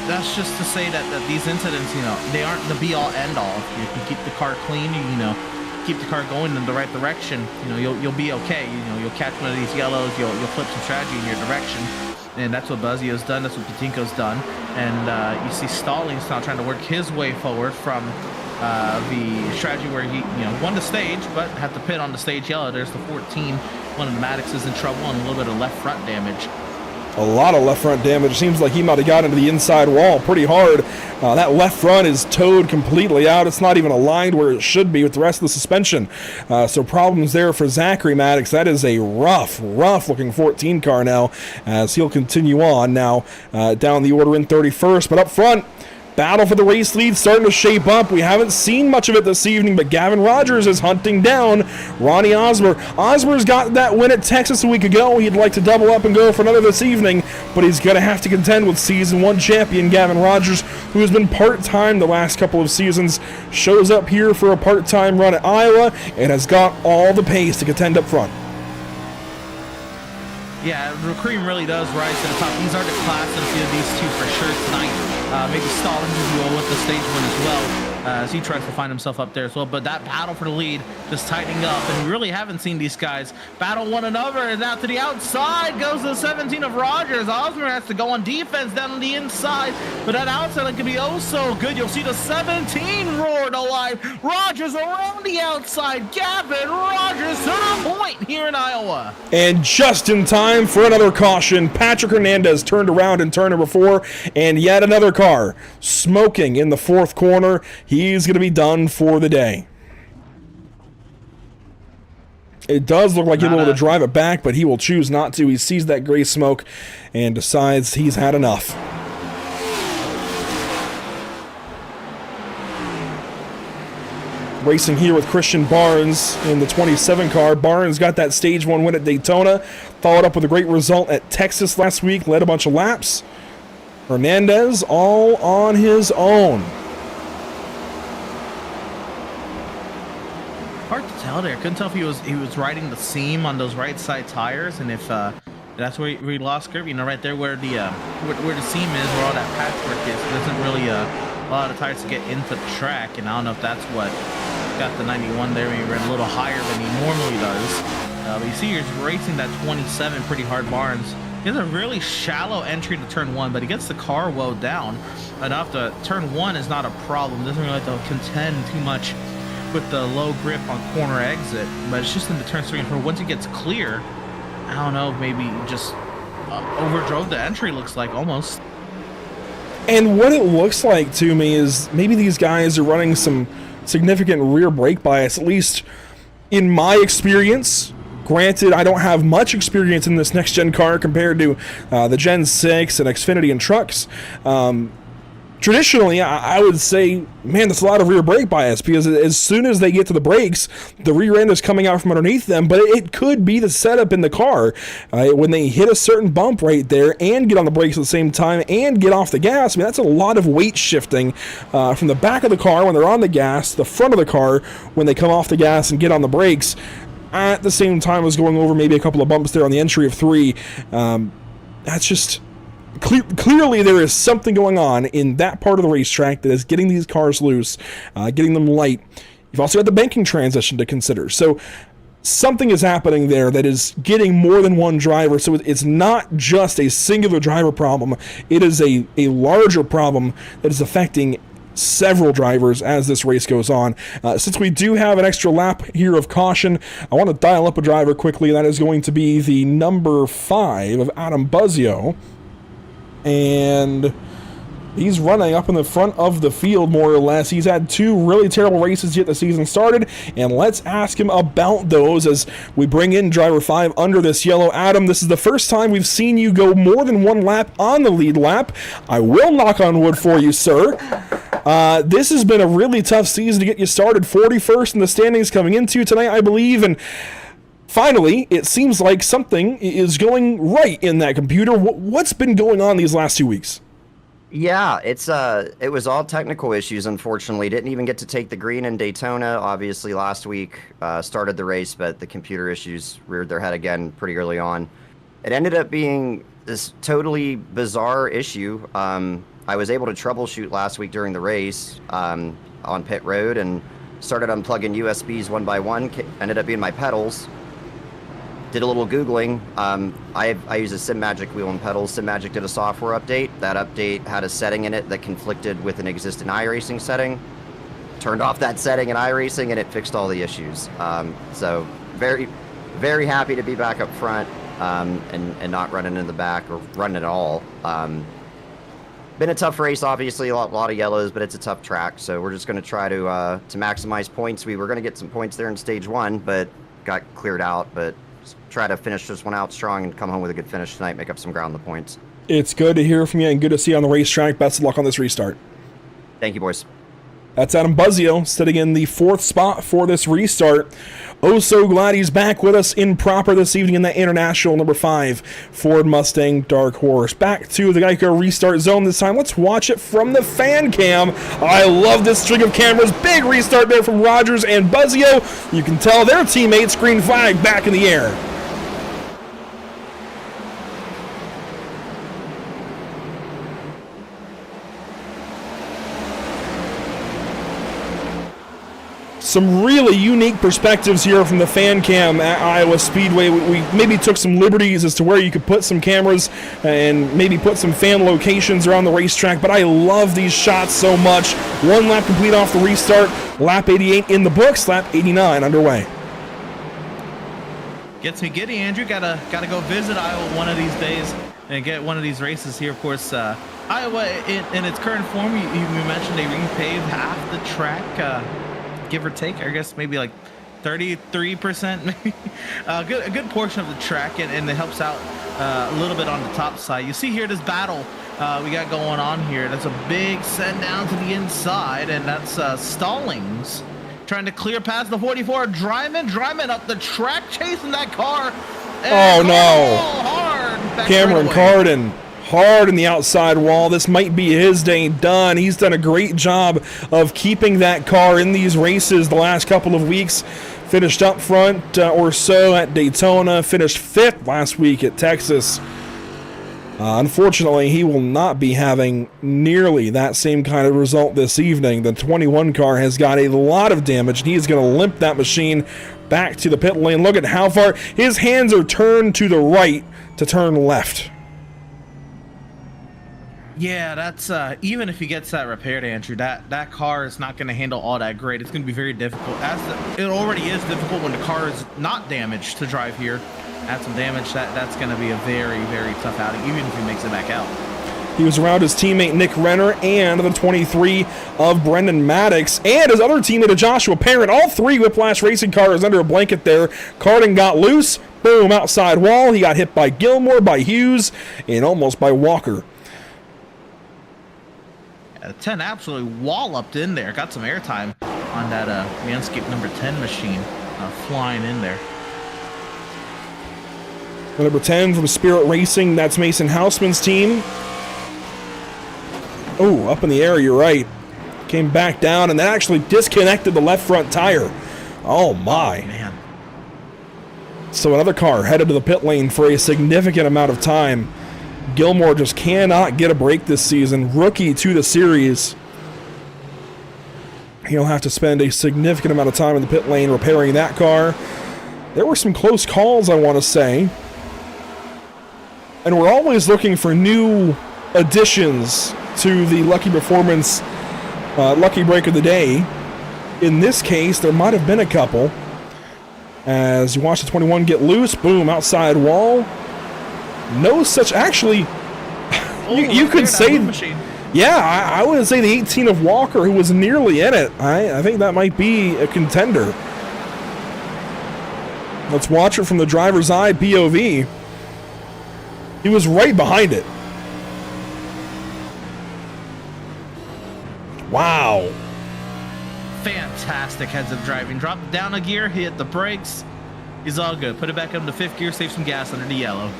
that's just to say that these incidents, they aren't the be-all, end-all. If you can keep the car clean, keep the car going in the right direction, you'll be okay. You'll catch one of these yellows, you'll flip some strategy in your direction, and that's what Buzzio's done, that's what Patinko's done. And you see Stallings now trying to work his way forward from the strategy where he won the stage, but had to pit on the stage yellow. There's the 14. One of the Maddox is in trouble, and a little bit of left front damage. A lot of left front damage. Seems like he might have got into the inside wall pretty hard. That left front is towed completely out. It's not even aligned where it should be with the rest of the suspension. So problems there for Zachary Maddox. That is a rough looking 14 car now as he'll continue on now down the order in 31st. But up front, battle for the race lead starting to shape up. We haven't seen much of it this evening, but Gavin Rogers is hunting down Ronnie Osmer. Osmer's got that win at Texas a week ago. He'd like to double up and go for another this evening, but he's going to have to contend with Season 1 champion Gavin Rogers, who has been part-time the last couple of seasons. Shows up here for a part-time run at Iowa and has got all the pace to contend up front. Yeah, the cream really does rise to the top. These are the class of these two for sure tonight. Maybe Stallings as well with the stage win as well. as he tries to find himself up there as well. But that battle for the lead just tightening up, and we really haven't seen these guys battle one another. And now to the outside goes the 17 of Rogers. Osmer has to go on defense down on the inside, but that outside can be oh so good. You'll see the 17 roar to life. Rogers around the outside. Gavin Rogers to the point here in Iowa. And just in time for another caution, Patrick Hernandez turned around in turn number 4, and yet another car smoking in the 4th corner. He's going to be done for the day. It does look like he'll be able to drive it back, but he will choose not to. He sees that gray smoke and decides he's had enough. Racing here with Christian Barnes in the 27 car. Barnes got that stage 1 win at Daytona, followed up with a great result at Texas last week, led a bunch of laps. Hernandez all on his own. Hard to tell there. Couldn't tell if he was riding the seam on those right side tires, and if that's where he lost grip. You know, right there where the seam is, where all that patchwork is. There isn't really a lot of tires to get into the track, and I don't know if that's what got the 91 there. He ran a little higher than he normally does. But you see, he's racing that 27 pretty hard. Barnes. He has a really shallow entry to turn 1, but he gets the car well down enough to turn 1 is not a problem. Doesn't really have to contend too much with the low grip on corner exit, but it's just in the turn 3 and 4. Once he gets clear, I don't know, maybe just overdrove the entry, looks like, almost. And what it looks like to me is maybe these guys are running some significant rear brake bias, at least in my experience. Granted, I don't have much experience in this next-gen car compared to the Gen 6 and Xfinity and trucks. Traditionally, I would say, man, that's a lot of rear brake bias, because as soon as they get to the brakes, the rear end is coming out from underneath them, but it could be the setup in the car. When they hit a certain bump right there and get on the brakes at the same time and get off the gas, I mean, that's a lot of weight shifting from the back of the car when they're on the gas, the front of the car when they come off the gas and get on the brakes, at the same time as going over maybe a couple of bumps there on the entry of 3. That's just... Clearly, there is something going on in that part of the racetrack that is getting these cars loose, getting them light. You've also got the banking transition to consider. So something is happening there that is getting more than one driver. So it's not just a singular driver problem. It is a larger problem that is affecting several drivers as this race goes on. Since we do have an extra lap here of caution, I want to dial up a driver quickly. That is going to be the number 5 of Adam Buzzio. And he's running up in the front of the field, more or less. He's had 2 really terrible races yet the season started, and let's ask him about those as we bring in driver 5 under this yellow. Adam, this is the first time we've seen you go more than 1 lap on the lead lap. I will knock on wood for you, sir. This has been a really tough season to get you started. 41st in the standings coming into tonight, I believe, and finally, it seems like something is going right in that computer. What's been going on these last 2 weeks? Yeah, it was all technical issues, unfortunately. Didn't even get to take the green in Daytona. Obviously, last week started the race, but the computer issues reared their head again pretty early on. It ended up being this totally bizarre issue. I was able to troubleshoot last week during the race on pit road and started unplugging USBs one by one. Ended up being my pedals. Did a little Googling. I use a SimMagic wheel and pedals. SimMagic did a software update. That update had a setting in it that conflicted with an existing iRacing setting. Turned off that setting in iRacing and it fixed all the issues. So very, very happy to be back up front and not running in the back or running at all. Been a tough race, obviously, a lot of yellows, but it's a tough track. So we're just going to try to maximize points. We were going to get some points there in stage 1, but got cleared out. But try to finish this one out strong and come home with a good finish tonight, make up some ground on the points. It's good to hear from you and good to see you on the racetrack. Best of luck on this restart. Thank you, boys. That's Adam Buzzio sitting in the 4th spot for this restart. Oh, so glad he's back with us in proper this evening in that international number 5 Ford Mustang Dark Horse. Back to the Geico restart zone this time. Let's watch it from the fan cam. I love this string of cameras. Big restart there from Rogers and Buzzio. You can tell their teammates green flag back in the air. some really unique perspectives here from the fan cam at Iowa Speedway. We maybe took some liberties as to where you could put some cameras and maybe put some fan locations around the racetrack, but I love these shots so much. 1 lap complete off the restart, lap 88 in the books, lap 89 underway. Gets me giddy, Andrew. Gotta go visit Iowa one of these days and get one of these races here. Of course, Iowa in its current form, you mentioned they repaved half the track, give or take. I guess maybe like 33%, maybe. A good portion of the track, and it helps out a little bit on the top side. You see here this battle we got going on here. That's a big send down to the inside, and that's Stallings trying to clear past the 44. Dryman up the track, chasing that car. Oh no! Hard Cameron Carden hard in the outside wall. This might be his day done. He's done a great job of keeping that car in these races the last couple of weeks. Finished up front or so at Daytona. Finished 5th last week at Texas. Unfortunately, he will not be having nearly that same kind of result this evening. The 21 car has got a lot of damage, and he's going to limp that machine back to the pit lane. Look at how far his hands are turned to the right to turn left. Yeah, that's even if he gets that repaired, Andrew, that car is not going to handle all that great. It's going to be very difficult. It already is difficult when the car is not damaged to drive here. Add some damage, that's going to be a very, very tough outing, even if he makes it back out. He was around his teammate Nick Renner and the 23 of Brendan Maddox and his other teammate Joshua Parent. All 3 Whiplash racing cars under a blanket there. Carden got loose, boom, outside wall. He got hit by Gilmore, by Hughes, and almost by Walker. 10 absolutely walloped in there. Got some airtime on that Manscaped number 10 machine flying in there. Number 10 from Spirit Racing, that's Mason Hausman's team. Oh, up in the air, you're right. Came back down, and that actually disconnected the left front tire. Oh, my. Oh, man. So another car headed to the pit lane for a significant amount of time. Gilmore just cannot get a break this season. Rookie to the series. He'll have to spend a significant amount of time in the pit lane repairing that car. There were some close calls, I want to say. And we're always looking for new additions to the Lucky Performance Lucky Break of the Day. In this case, there might have been a couple. As you watch the 21 get loose, boom, outside wall. No such, actually, you could say, yeah, I would say the 18 of Walker, who was nearly in it. I think that might be a contender. Let's watch it from the driver's eye, POV. He was right behind it. Wow. Fantastic heads-up driving. Drop down a gear, hit the brakes. He's all good. Put it back up to 5th gear, save some gas under the yellow.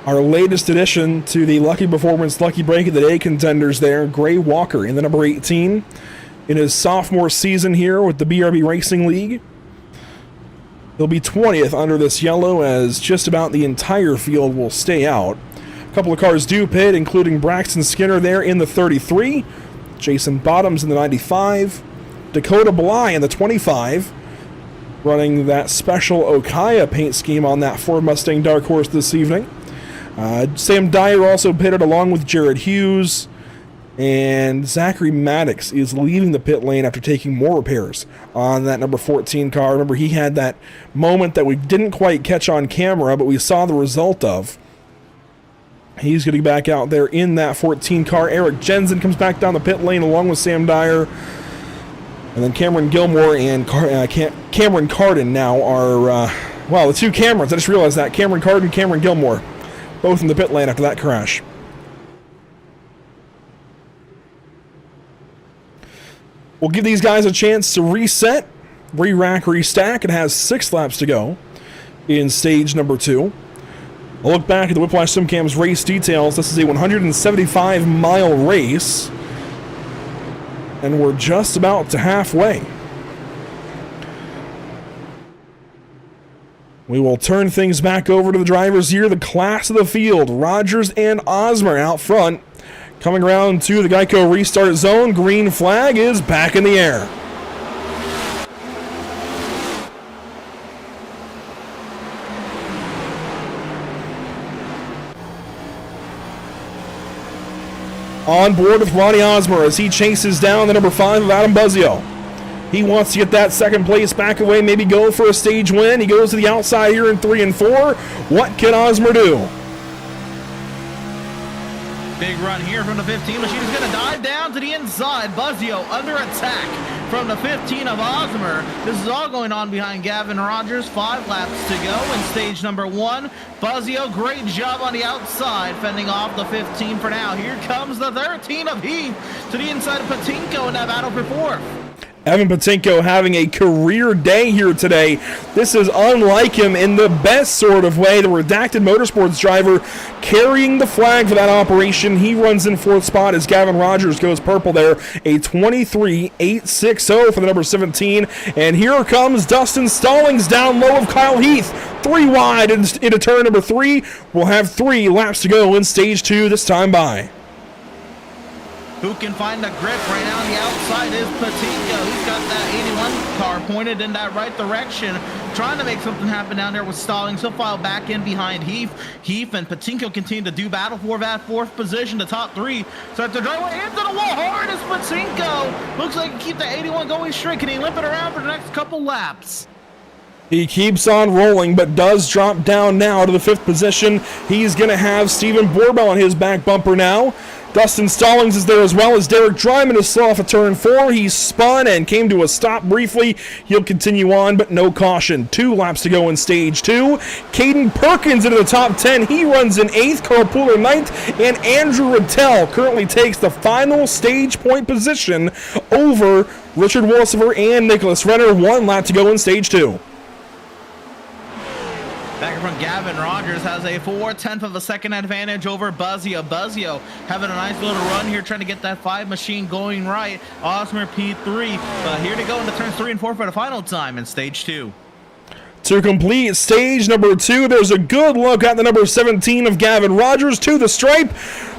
Our latest addition to the Lucky Performance Lucky Break of the Day contenders there, Gray Walker in the number 18 in his sophomore season here with the BRB Racing League. He'll be 20th under this yellow as just about the entire field will stay out. A couple of cars do pit, including Braxton Skinner there in the 33, Jason Bottoms in the 95, Dakota Bly in the 25, running that special Okaya paint scheme on that Ford Mustang Dark Horse this evening. Sam Dyer also pitted along with Jared Hughes, and Zachary Maddox is leaving the pit lane after taking more repairs on that number 14 car. Remember, he had that moment that we didn't quite catch on camera, but we saw the result of. He's going to be back out there in that 14 car. Eric Jensen comes back down the pit lane along with Sam Dyer. And then Cameron Gilmore and Cameron Carden now are, well, the 2 Camerons. I just realized that. Cameron Carden, Cameron Gilmore, both in the pit lane after that crash. We'll give these guys a chance to reset, re-rack, restack. It has 6 laps to go in stage number 2. A look back at the Whiplash SimCam's race details. This is a 175-mile race, and we're just about to halfway. We will turn things back over to the drivers here. The class of the field, Rogers and Osmer out front. Coming around to the Geico restart zone, green flag is back in the air. On board with Ronnie Osmer as he chases down the number 5 of Adam Buzzio. He wants to get that second place back away, maybe go for a stage win. He goes to the outside here in 3 and 4. What can Osmer do? Big run here from the 15. Machine is going to dive down to the inside. Buzzio under attack from the 15 of Osmer. This is all going on behind Gavin Rogers. 5 laps to go in stage number 1. Buzzio, great job on the outside, fending off the 15 for now. Here comes the 13 of Heath to the inside of Patinko in that battle for 4th. Evan Patinko having a career day here today. This is unlike him in the best sort of way. The Redacted Motorsports driver carrying the flag for that operation. He runs in 4th spot as Gavin Rogers goes purple there. A 23.860 for the number 17. And here comes Dustin Stallings down low of Kyle Heath. 3 wide into turn number 3. We'll have 3 laps to go in stage 2 this time by. Who can find the grip right now on the outside is Patinko. He's got that 81 car pointed in that right direction, trying to make something happen down there with Stallings. He'll file back in behind Heath. Heath and Patinko continue to do battle for that 4th position. The top 3 start to drive into the wall hard as Patinko. Looks like he can keep the 81 going straight. Can he limp it around for the next couple laps? He keeps on rolling, but does drop down now to the 5th position. He's going to have Steven Borbell on his back bumper now. Dustin Stallings is there as well as Derek Dryman is slow off of turn 4. He spun and came to a stop briefly. He'll continue on, but no caution. 2 laps to go in stage 2. Caden Perkins into the top 10. He runs in 8th, Carl Pooler 9th, and Andrew Riddell currently takes the final stage point position over Richard Wolsifer and Nicholas Renner. 1 lap to go in stage 2. Back in front, Gavin Rogers has a 4/10 of a second advantage over Buzzio. Buzzio having a nice little run here, trying to get that 5 machine going right. Osmer P3, but here to go into turns 3 and 4 for the final time in stage 2. To complete stage number 2, there's a good look at the number 17 of Gavin Rogers to the stripe.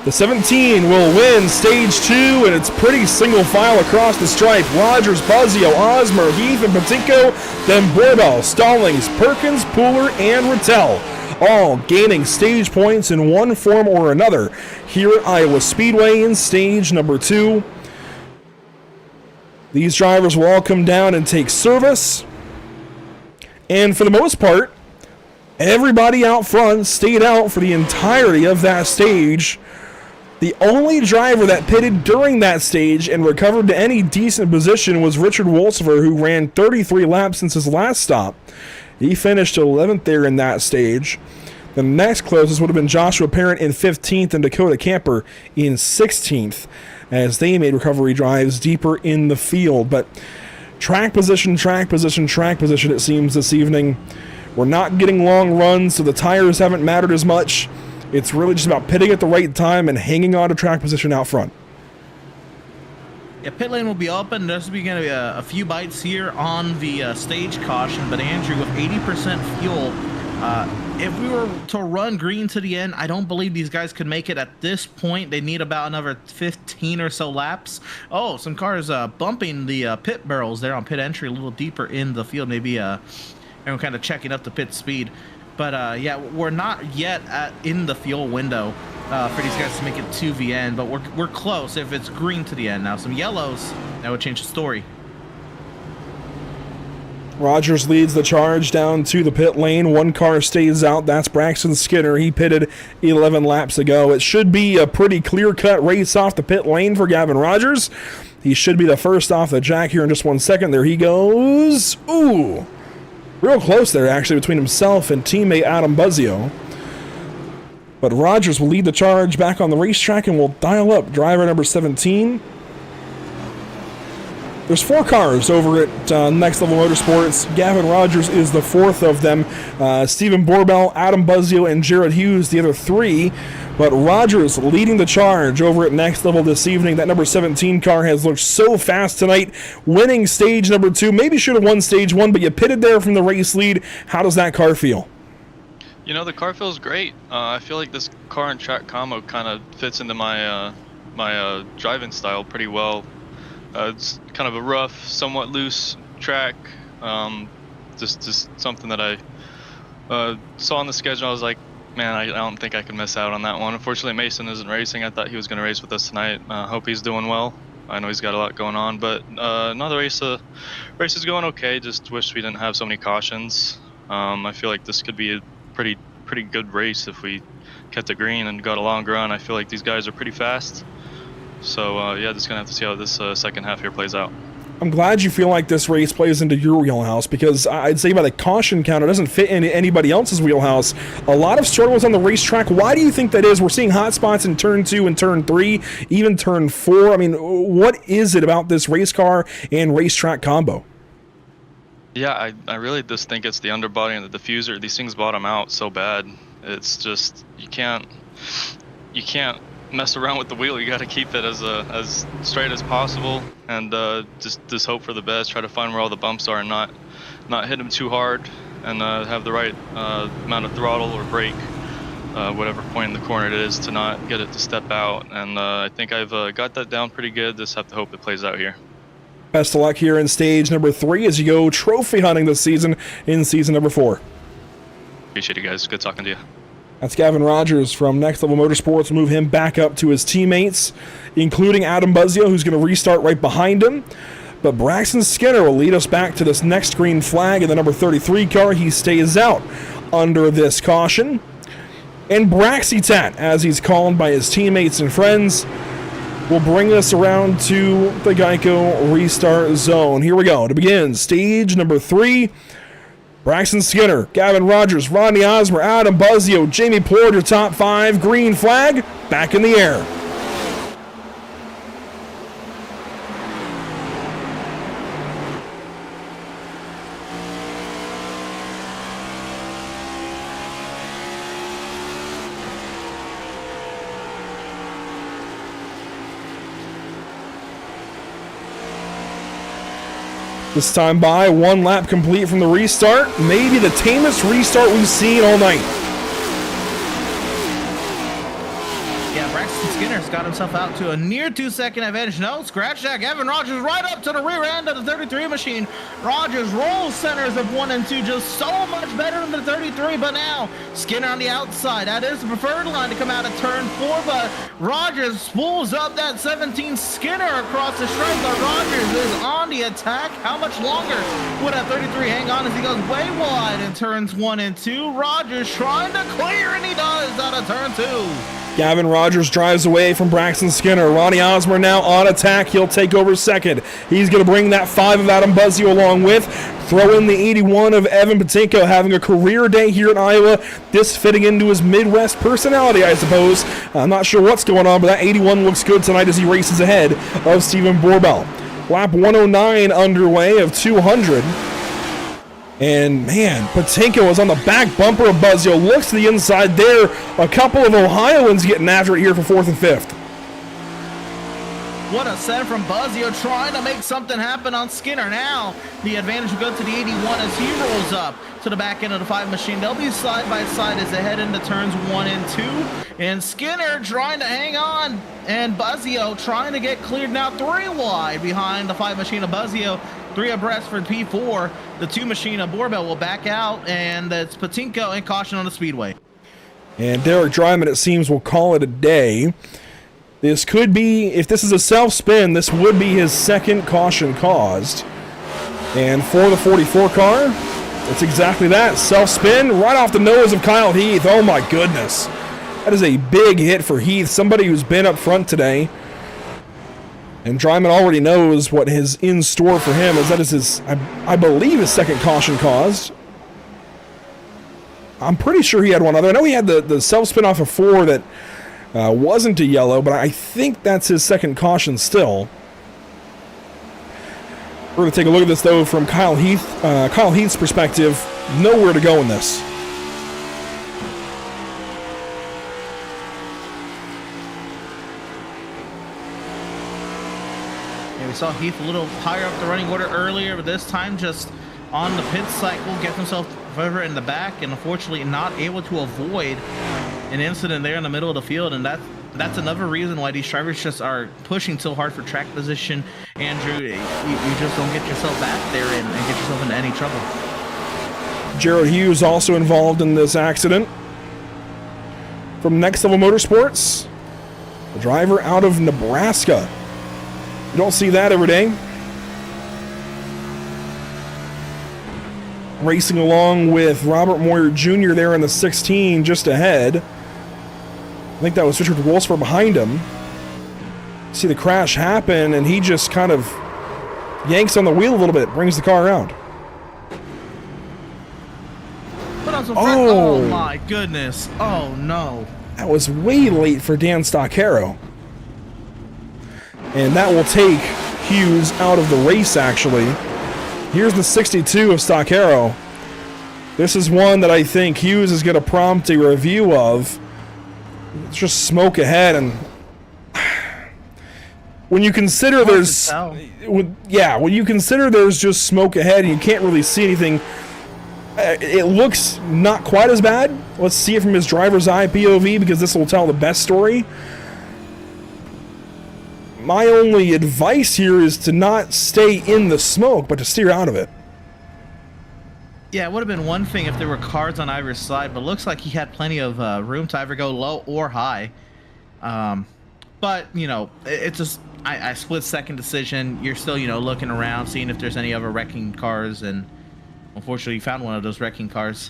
The 17 will win stage 2, and it's pretty single file across the stripe. Rogers, Buzzio, Osmer, Heath, and Patinko, then Borbell, Stallings, Perkins, Pooler, and Rattel, all gaining stage points in one form or another here at Iowa Speedway in stage number 2. These drivers will all come down and take service. And for the most part, everybody out front stayed out for the entirety of that stage. The only driver that pitted during that stage and recovered to any decent position was Richard Wolsifer, who ran 33 laps since his last stop. He finished 11th there in that stage. The next closest would have been Joshua Parent in 15th and Dakota Camper in 16th, as they made recovery drives deeper in the field. But track position, it seems this evening. We're not getting long runs, so the tires haven't mattered as much. It's really just about pitting at the right time and hanging on to track position out front. Yeah, pit lane will be open. There's going to be a few bites here on the stage caution, but Andrew, with 80% fuel, if we were to run green to the end, I don't believe these guys could make it at this point. They need about another 15 or so laps. Oh, some cars bumping the pit barrels there on pit entry a little deeper in the field. Maybe everyone kind of checking up the pit speed. But yeah, we're not yet in the fuel window for these guys to make it to the end, but we're close if it's green to the end. Now some yellows, that would change the story. Rogers leads the charge down to the pit lane. One car stays out. That's Braxton Skinner. He pitted 11 laps ago. It should be a pretty clear-cut race off the pit lane for Gavin Rogers. He should be the first off the jack here in just 1 second. There he goes. Ooh. Real close there, actually, between himself and teammate Adam Buzzio. But Rogers will lead the charge back on the racetrack and will dial up driver number 17. There's 4 cars over at Next Level Motorsports. Gavin Rogers is the 4th of them. Steven Borbell, Adam Buzzio, and Jared Hughes, the other 3. But Rogers leading the charge over at Next Level this evening. That number 17 car has looked so fast tonight, winning stage number 2. Maybe should have won stage 1, but you pitted there from the race lead. How does that car feel? You know, the car feels great. I feel like this car and track combo kind of fits into my my driving style pretty well. It's kind of a rough, somewhat loose track. Just something that I saw on the schedule. I was like, man, I don't think I can miss out on that one. Unfortunately, Mason isn't racing. I thought he was going to race with us tonight. Hope he's doing well. I know he's got a lot going on, but another race is going okay. Just wish we didn't have so many cautions. I feel like this could be a pretty good race if we kept the green and got a long run. I feel like these guys are pretty fast. So yeah, just gonna have to see how this second half here plays out. I'm glad you feel like this race plays into your wheelhouse, because I'd say by the caution count, it doesn't fit into anybody else's wheelhouse. A lot of struggles on the racetrack. Why do you think that is? We're seeing hot spots in turn 2 and turn 3, even turn 4. I mean, what is it about this race car and racetrack combo? Yeah, I really just think it's the underbody and the diffuser. These things bottom out so bad. It's just you can't mess around with the wheel. You got to keep it as straight as possible, and just hope for the best. Try to find where all the bumps are and not hit them too hard, and have the right amount of throttle or brake, whatever point in the corner it is, to not get it to step out. And I think I've got that down pretty good. Just have to hope it plays out here. Best of luck here in stage number 3 as you go trophy hunting this season in season number 4. Appreciate you guys. Good talking to you. That's Gavin Rogers from Next Level Motorsports. Move him back up to his teammates, including Adam Buzzio, who's going to restart right behind him. But Braxton Skinner will lead us back to this next green flag in the number 33 car. He stays out under this caution. And Braxitat, as he's called by his teammates and friends, will bring us around to the Geico restart zone. Here we go. To begin, stage number 3. Braxton Skinner, Gavin Rogers, Rodney Osmer, Adam Buzzio, Jamie Porter, top 5. Green flag, back in the air. This time by, 1 lap complete from the restart. Maybe the tamest restart we've seen all night. Yeah, Braxton Skinner's got himself out to a near 2-second advantage. No, scratch that. Gavin Rogers right up to the rear end of the 33 machine. Rogers rolls centers of 1 and 2, just so much better than the 33, but now Skinner on the outside. That is the preferred line to come out of turn 4, but Rogers spools up that 17. Skinner across the stripe, but Rogers is on the attack. How much longer will that 33 hang on as he goes way wide in turns 1 and 2? Rogers trying to clear, and he does out of turn 2. Gavin Rogers drives away from Braxton Skinner. Ronnie Osmer now on attack. He'll take over second. He's going to bring that 5 of Adam Buzzio along with. Throw in the 81 of Evan Patinko, having a career day here in Iowa. This fitting into his Midwest personality, I suppose. I'm not sure what's going on, but that 81 looks good tonight as he races ahead of Stephen Borbell. Lap 109 underway of 200. And man, Patinko is on the back bumper of Buzzio. Looks to the inside there. A couple of Ohioans getting after it here for 4th and 5th. What a set from Buzzio, trying to make something happen on Skinner. Now the advantage will go to the 81 as he rolls up to the back end of the 5 machine. They'll be side by side as they head into turns 1 and 2. And Skinner trying to hang on, and Buzzio trying to get cleared now 3 wide behind the 5 machine of Buzzio. 3 abreast for P4. The 2 machine of Borbell will back out, and that's Patinko and caution on the speedway. And Derek Dryman, it seems, will call it a day. This could be, if this is a self-spin, this would be his 2nd caution caused. And for the 44 car, it's exactly that. Self-spin right off the nose of Kyle Heath. Oh my goodness. That is a big hit for Heath, somebody who's been up front today. And Dryman already knows what is in store for him, as that is his, I believe, his 2nd caution caused. I'm pretty sure he had one other. I know he had the self-spin off of 4 that wasn't a yellow, but I think that's his 2nd caution still. We're going to take a look at this, though, from Kyle Heath's perspective. Nowhere to go in this. We saw Heath a little higher up the running order earlier, but this time just on the pit cycle, gets himself further in the back, and unfortunately not able to avoid an incident there in the middle of the field, and that that's another reason why these drivers just are pushing so hard for track position. Andrew, you just don't get yourself back there and get yourself into any trouble. Jared Hughes also involved in this accident. From Next Level Motorsports, a driver out of Nebraska. You don't see that every day. Racing along with Robert Moyer Jr. there in the 16, just ahead. I think that was Richard Wolfsburg behind him. See the crash happen, and he just kind of yanks on the wheel a little bit, brings the car around. Oh my goodness. Oh no. That was way late for Dan Stoccaro. And that will take Hughes out of the race, actually. Here's the 62 of Stoccaro. This is one that I think Hughes is going to prompt a review of. It's just smoke ahead, and when you consider when you consider there's just smoke ahead and you can't really see anything, it looks not quite as bad. Let's see it from his driver's eye POV, because this will tell the best story. My only advice here is to not stay in the smoke, but to steer out of it. Yeah, it would have been one thing if there were cars on either side, but looks like he had plenty of room to either go low or high. But, you know, it's just I split second decision. You're still, you know, looking around, seeing if there's any other wrecking cars, and unfortunately you found one of those wrecking cars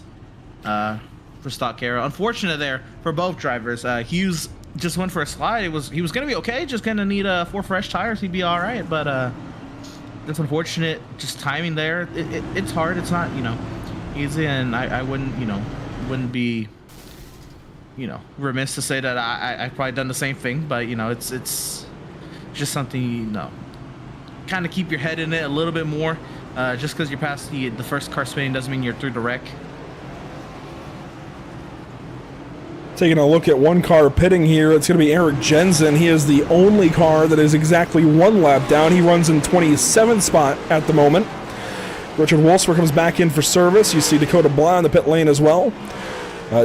for Stoccaro. Unfortunate there for both drivers. Hughes just went for a slide. He was going to be okay, just going to need 4 fresh tires. He'd be all right, but that's unfortunate. Just timing there. It's hard. It's not, you know, easy, and I wouldn't, you know, wouldn't be, you know, remiss to say that I've probably done the same thing, but, you know, it's just something, you know, kind of keep your head in it a little bit more. Just because you're past the first car spinning doesn't mean you're through the wreck. Taking a look at one car pitting here, it's going to be Eric Jensen. He is the only car that is exactly 1 lap down. He runs in 27th spot at the moment. Richard Wolfsburg comes back in for service. You see Dakota Bly on the pit lane as well.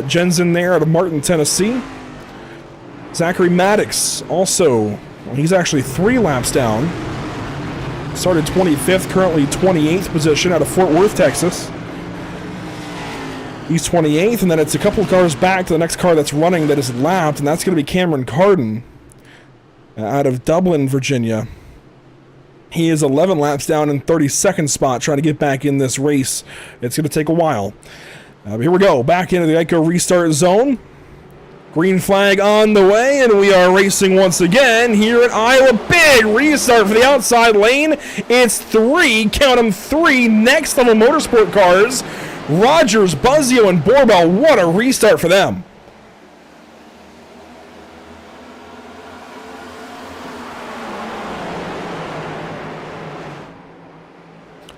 Jensen there out of Martin, Tennessee. Zachary Maddox also, well, he's actually 3 laps down. Started 25th, currently 28th position out of Fort Worth, Texas. He's 28th, and then it's a couple of cars back to the next car that's running that is lapped, and that's going to be Cameron Carden out of Dublin, Virginia. He is 11 laps down in 32nd spot, trying to get back in this race. It's going to take a while. But here we go, back into the Geico restart zone. Green flag on the way, and we are racing once again here at Iowa. Big restart for the outside lane. It's 3, count them, 3 Next Level Motorsport cars. Rogers, Buzzio, and Borbell. What a restart for them.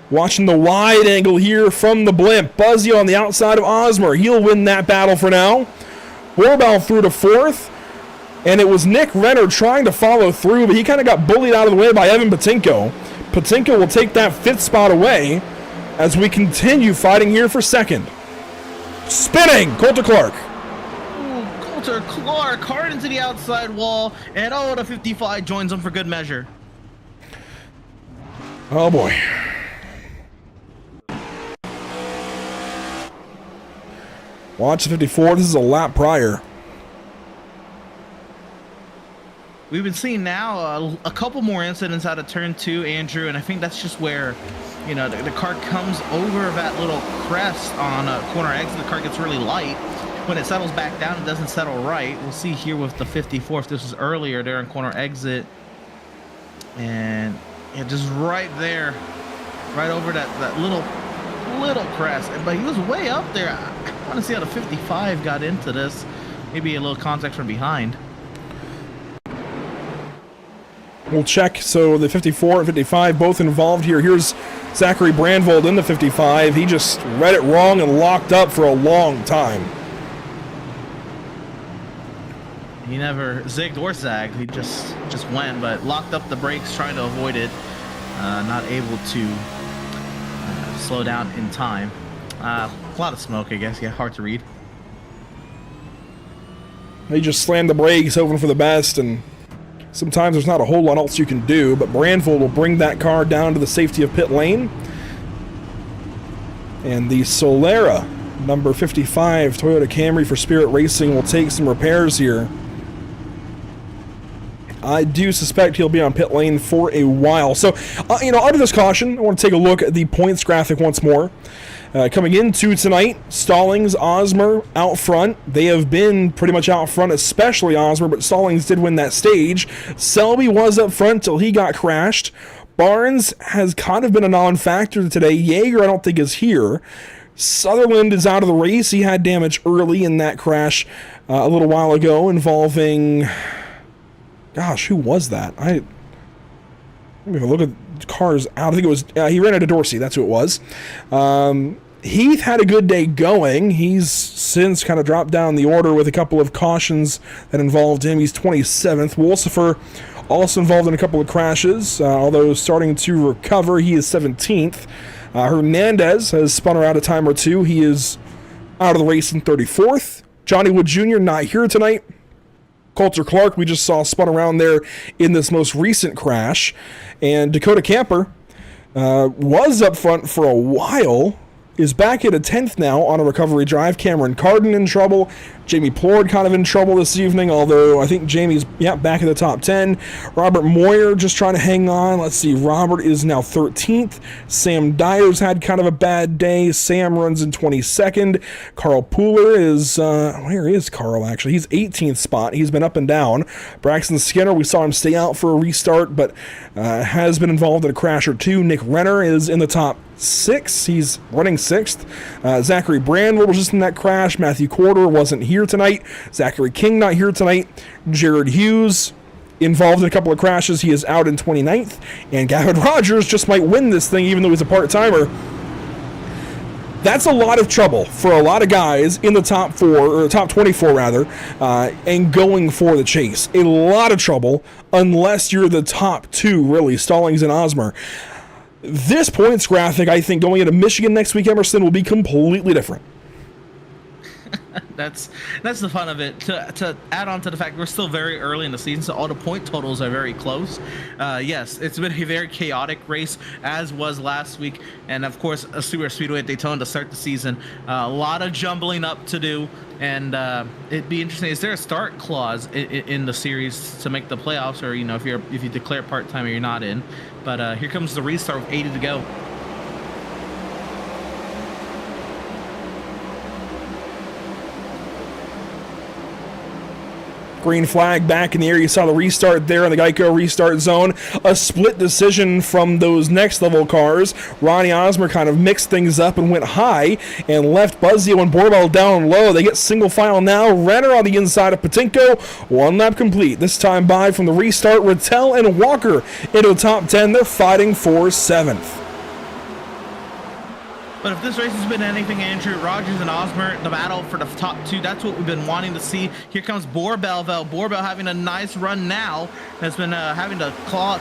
Watching the wide angle here from the blimp. Buzzio on the outside of Osmer. He'll win that battle for now. Borbell through to 4th. And it was Nick Renner trying to follow through, but he kind of got bullied out of the way by Evan Patinko. Patinko will take that 5th spot away as we continue fighting here for 2nd. Spinning! Coulter Clark. Ooh, Coulter Clark hard into the outside wall, and the 55 joins him for good measure. Oh boy. Watch the 54. This is a lap prior. We've been seeing now a couple more incidents out of turn 2, Andrew, and I think that's just where, you know, the car comes over that little crest on a corner exit. The car gets really light. When it settles back down, it doesn't settle right. We'll see here with the 54 if this was earlier there in corner exit. And yeah, just right there, right over that little crest. But he was way up there. I want to see how the 55 got into this. Maybe a little context from behind. We'll check. So the 54 and 55 both involved here. Here's Zachary Brandvold in the 55. He just read it wrong and locked up for a long time. He never zigged or zagged. He just went, but locked up the brakes trying to avoid it. Not able to slow down in time. A lot of smoke, I guess. Yeah, hard to read. They just slam the brakes, hoping for the best, and sometimes there's not a whole lot else you can do, but Brandvold will bring that car down to the safety of pit lane. And the Solera, number 55 Toyota Camry for Spirit Racing, will take some repairs here. I do suspect he'll be on pit lane for a while. So, under this caution, I want to take a look at the points graphic once more. Coming into tonight, Stallings, Osmer out front. They have been pretty much out front, especially Osmer, but Stallings did win that stage. Selby was up front till he got crashed. Barnes has kind of been a non-factor today. Yeager, I don't think, is here. Sutherland is out of the race. He had damage early in that crash a little while ago involving... Gosh, who was that? Let me look at cars out. I think it was... he ran into Dorsey. That's who it was. Heath had a good day going. He's since kind of dropped down the order with a couple of cautions that involved him. He's 27th. Wolsifer also involved in a couple of crashes, although starting to recover. He is 17th. Hernandez has spun around a time or two. He is out of the race in 34th. Johnny Wood Jr. not here tonight. Coulter Clark, we just saw spun around there in this most recent crash. And Dakota Camper was up front for a while, is back at a 10th now on a recovery drive. Cameron Carden in trouble. Jamie Plord kind of in trouble this evening, although I think Jamie's back in the top 10. Robert Moyer just trying to hang on. Let's see, Robert is now 13th. Sam Dyer's had kind of a bad day. Sam runs in 22nd. Carl Pooler is, where is Carl actually? He's 18th spot. He's been up and down. Braxton Skinner, we saw him stay out for a restart, but has been involved in a crash or two. Nick Renner is in the top 6. He's running 6th. Zachary Brandwell was just in that crash. Matthew Corder wasn't here tonight. Zachary King not here tonight. Jared Hughes involved in a couple of crashes. He is out in 29th. And Gavin Rogers just might win this thing even though he's a part-timer. That's a lot of trouble for a lot of guys in the top 4, or top 24 rather, and going for the chase. A lot of trouble unless you're the top 2, really, Stallings and Osmer. This points graphic, I think, going into Michigan next week, Emerson, will be completely different. That's the fun of it. To add on to the fact we're still very early in the season, so all the point totals are very close. Yes, it's been a very chaotic race, as was last week, and of course a Super Speedway at Daytona to start the season. A lot of jumbling up to do, and it'd be interesting. Is there a start clause in the series to make the playoffs, or if you declare part-time or you're not in? But here comes the restart with 80 to go. Green flag back in the air. You saw the restart there in the Geico restart zone. A split decision from those next level cars. Ronnie Osmer kind of mixed things up and went high and left Buzzio and Borbell down low. They get single file now. Renner on the inside of Patinko. One lap complete. This time by from the restart. Rattel and Walker into the top 10. They're fighting for 7th. But if this race has been anything, Andrew, Rogers and Osmer, the battle for the top 2, that's what we've been wanting to see. Here comes Borbell. Borbell having a nice run now, has been having to claw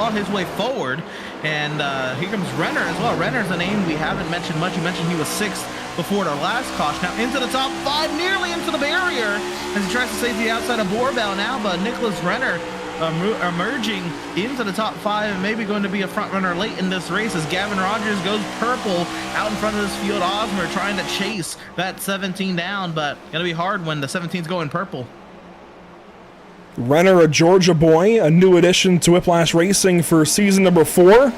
his way forward. And here comes Renner as well. Renner's a name we haven't mentioned much. You mentioned he was 6th before the last caution. Now into the top 5, nearly into the barrier, as he tries to save the outside of Borbell now. But Nicholas Renner emerging into the top 5 and maybe going to be a front runner late in this race as Gavin Rogers goes purple out in front of this field. Osmer trying to chase that 17 down, but gonna be hard when the 17's going purple. Renner, a Georgia boy, a new addition to Whiplash Racing for season number 4.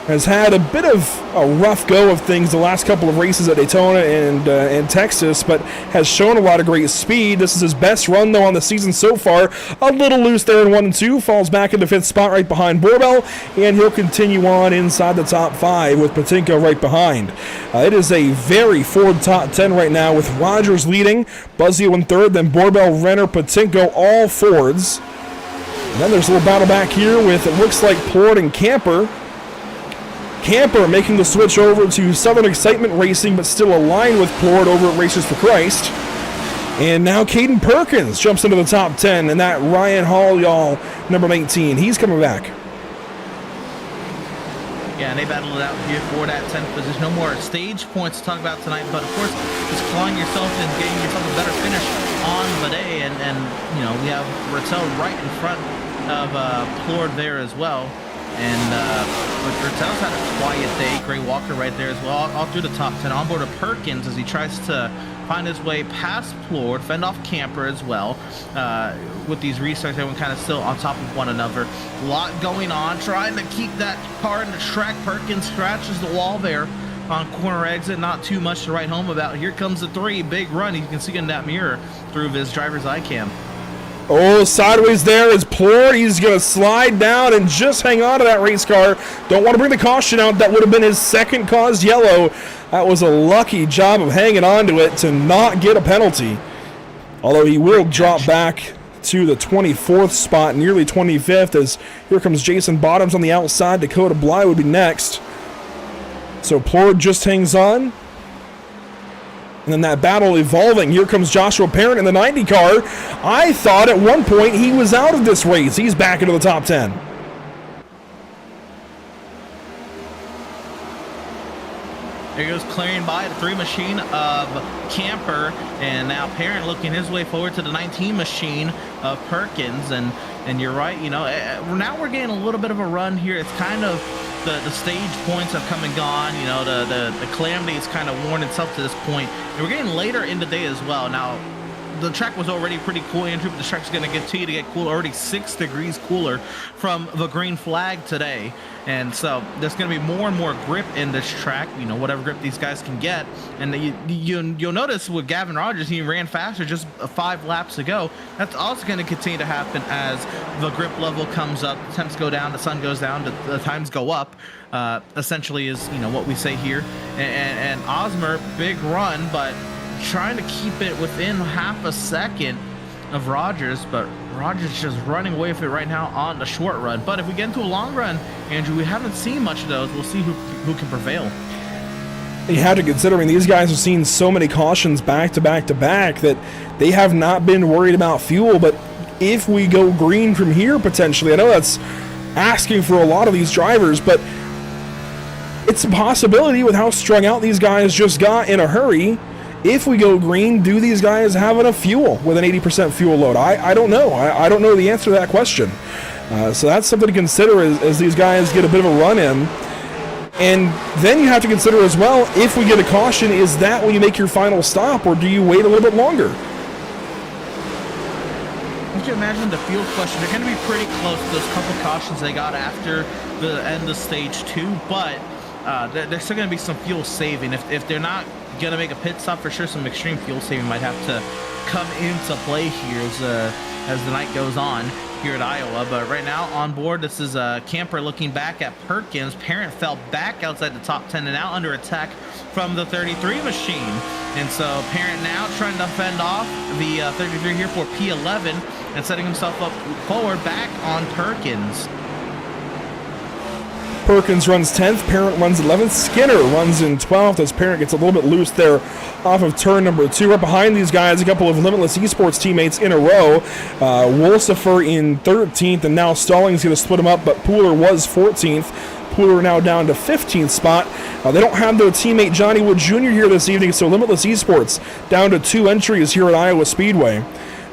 Has had a bit of a rough go of things the last couple of races at Daytona and Texas, but has shown a lot of great speed. This is his best run, though, on the season so far. A little loose there in 1 and 2. Falls back into 5th spot right behind Borbell, and he'll continue on inside the top 5 with Patinko right behind. It is a very Ford top 10 right now with Rogers leading, Buzzio in 3rd, then Borbell, Renner, Patinko, all Fords. And then there's a little battle back here with, it looks like, Plord and Camper. Camper making the switch over to Southern Excitement Racing, but still aligned with Plord over at Racers for Christ. And now Caden Perkins jumps into the top 10, and that Ryan Hall, y'all, number 19, he's coming back. Yeah, and they battled it out here for that 10th position. No more stage points to talk about tonight, but of course, just clawing yourself and getting yourself a better finish on the day, and you know, we have Rattel right in front of Plord there as well. And Rattel's had a quiet day. Gray Walker right there as well, all through the top 10. On board of Perkins as he tries to find his way past Plord, fend off Camper as well. With these restarts, everyone kind of still on top of one another. A lot going on, trying to keep that car in the track. Perkins scratches the wall there on corner exit. Not too much to write home about. Here comes the 3, big run. You can see in that mirror through his driver's eye cam. Oh, sideways there is Plord. He's going to slide down and just hang on to that race car. Don't want to bring the caution out. That would have been his second caused yellow. That was a lucky job of hanging on to it to not get a penalty. Although he will drop back to the 24th spot, nearly 25th, as here comes Jason Bottoms on the outside. Dakota Bly would be next. So Plord just hangs on. And then that battle evolving. Here comes Joshua Parent in the 90 car. I thought at one point he was out of this race. He's back into the top 10. There goes clearing by the 3 machine of Camper, and now Parent looking his way forward to the 19 machine of Perkins. And you're right, you know, now we're getting a little bit of a run here. It's kind of the stage points have come and gone. You know, the calamity has kind of worn itself to this point, and we're getting later in the day as well. Now, the track was already pretty cool, Andrew, but the track's going to continue to get cool. Already 6 degrees cooler from the green flag today. And so there's going to be more and more grip in this track, you know, whatever grip these guys can get. And you'll notice with Gavin Rogers, he ran faster just 5 laps ago. That's also going to continue to happen as the grip level comes up, the temps go down, the sun goes down, the times go up. Essentially is, you know, what we say here. And Osmer, big run, but trying to keep it within half a second of Rogers, but Rogers just running away with it right now on the short run. But if we get into a long run, Andrew, we haven't seen much of those. We'll see who can prevail. You have to consider, I mean, these guys have seen so many cautions back to back to back that they have not been worried about fuel. But if we go green from here, potentially, I know that's asking for a lot of these drivers, but it's a possibility with how strung out these guys just got in a hurry. If we go green, do these guys have enough fuel with an 80% fuel load? I don't know. I don't know the answer to that question. So that's something to consider as these guys get a bit of a run in. And then you have to consider as well, if we get a caution, is that when you make your final stop, or do you wait a little bit longer? You can imagine the fuel question. They're going to be pretty close to those couple cautions they got after the end of stage 2, but there's still going to be some fuel saving. If they're not going to make a pit stop, for sure some extreme fuel saving might have to come into play here as the night goes on here at Iowa. But right now on board, this is Camper looking back at Perkins. Parent fell back outside the top 10 and now under attack from the 33 machine. And so Parent now trying to fend off the 33 here for P11 and setting himself up forward back on Perkins. Perkins runs 10th, Parent runs 11th, Skinner runs in 12th as Parent gets a little bit loose there off of turn number 2. Right behind these guys, a couple of Limitless Esports teammates in a row. Wolsifer in 13th, and now Stallings going to split them up, but Pooler was 14th. Pooler now down to 15th spot. They don't have their teammate Johnny Wood Jr. here this evening, so Limitless Esports down to 2 entries here at Iowa Speedway.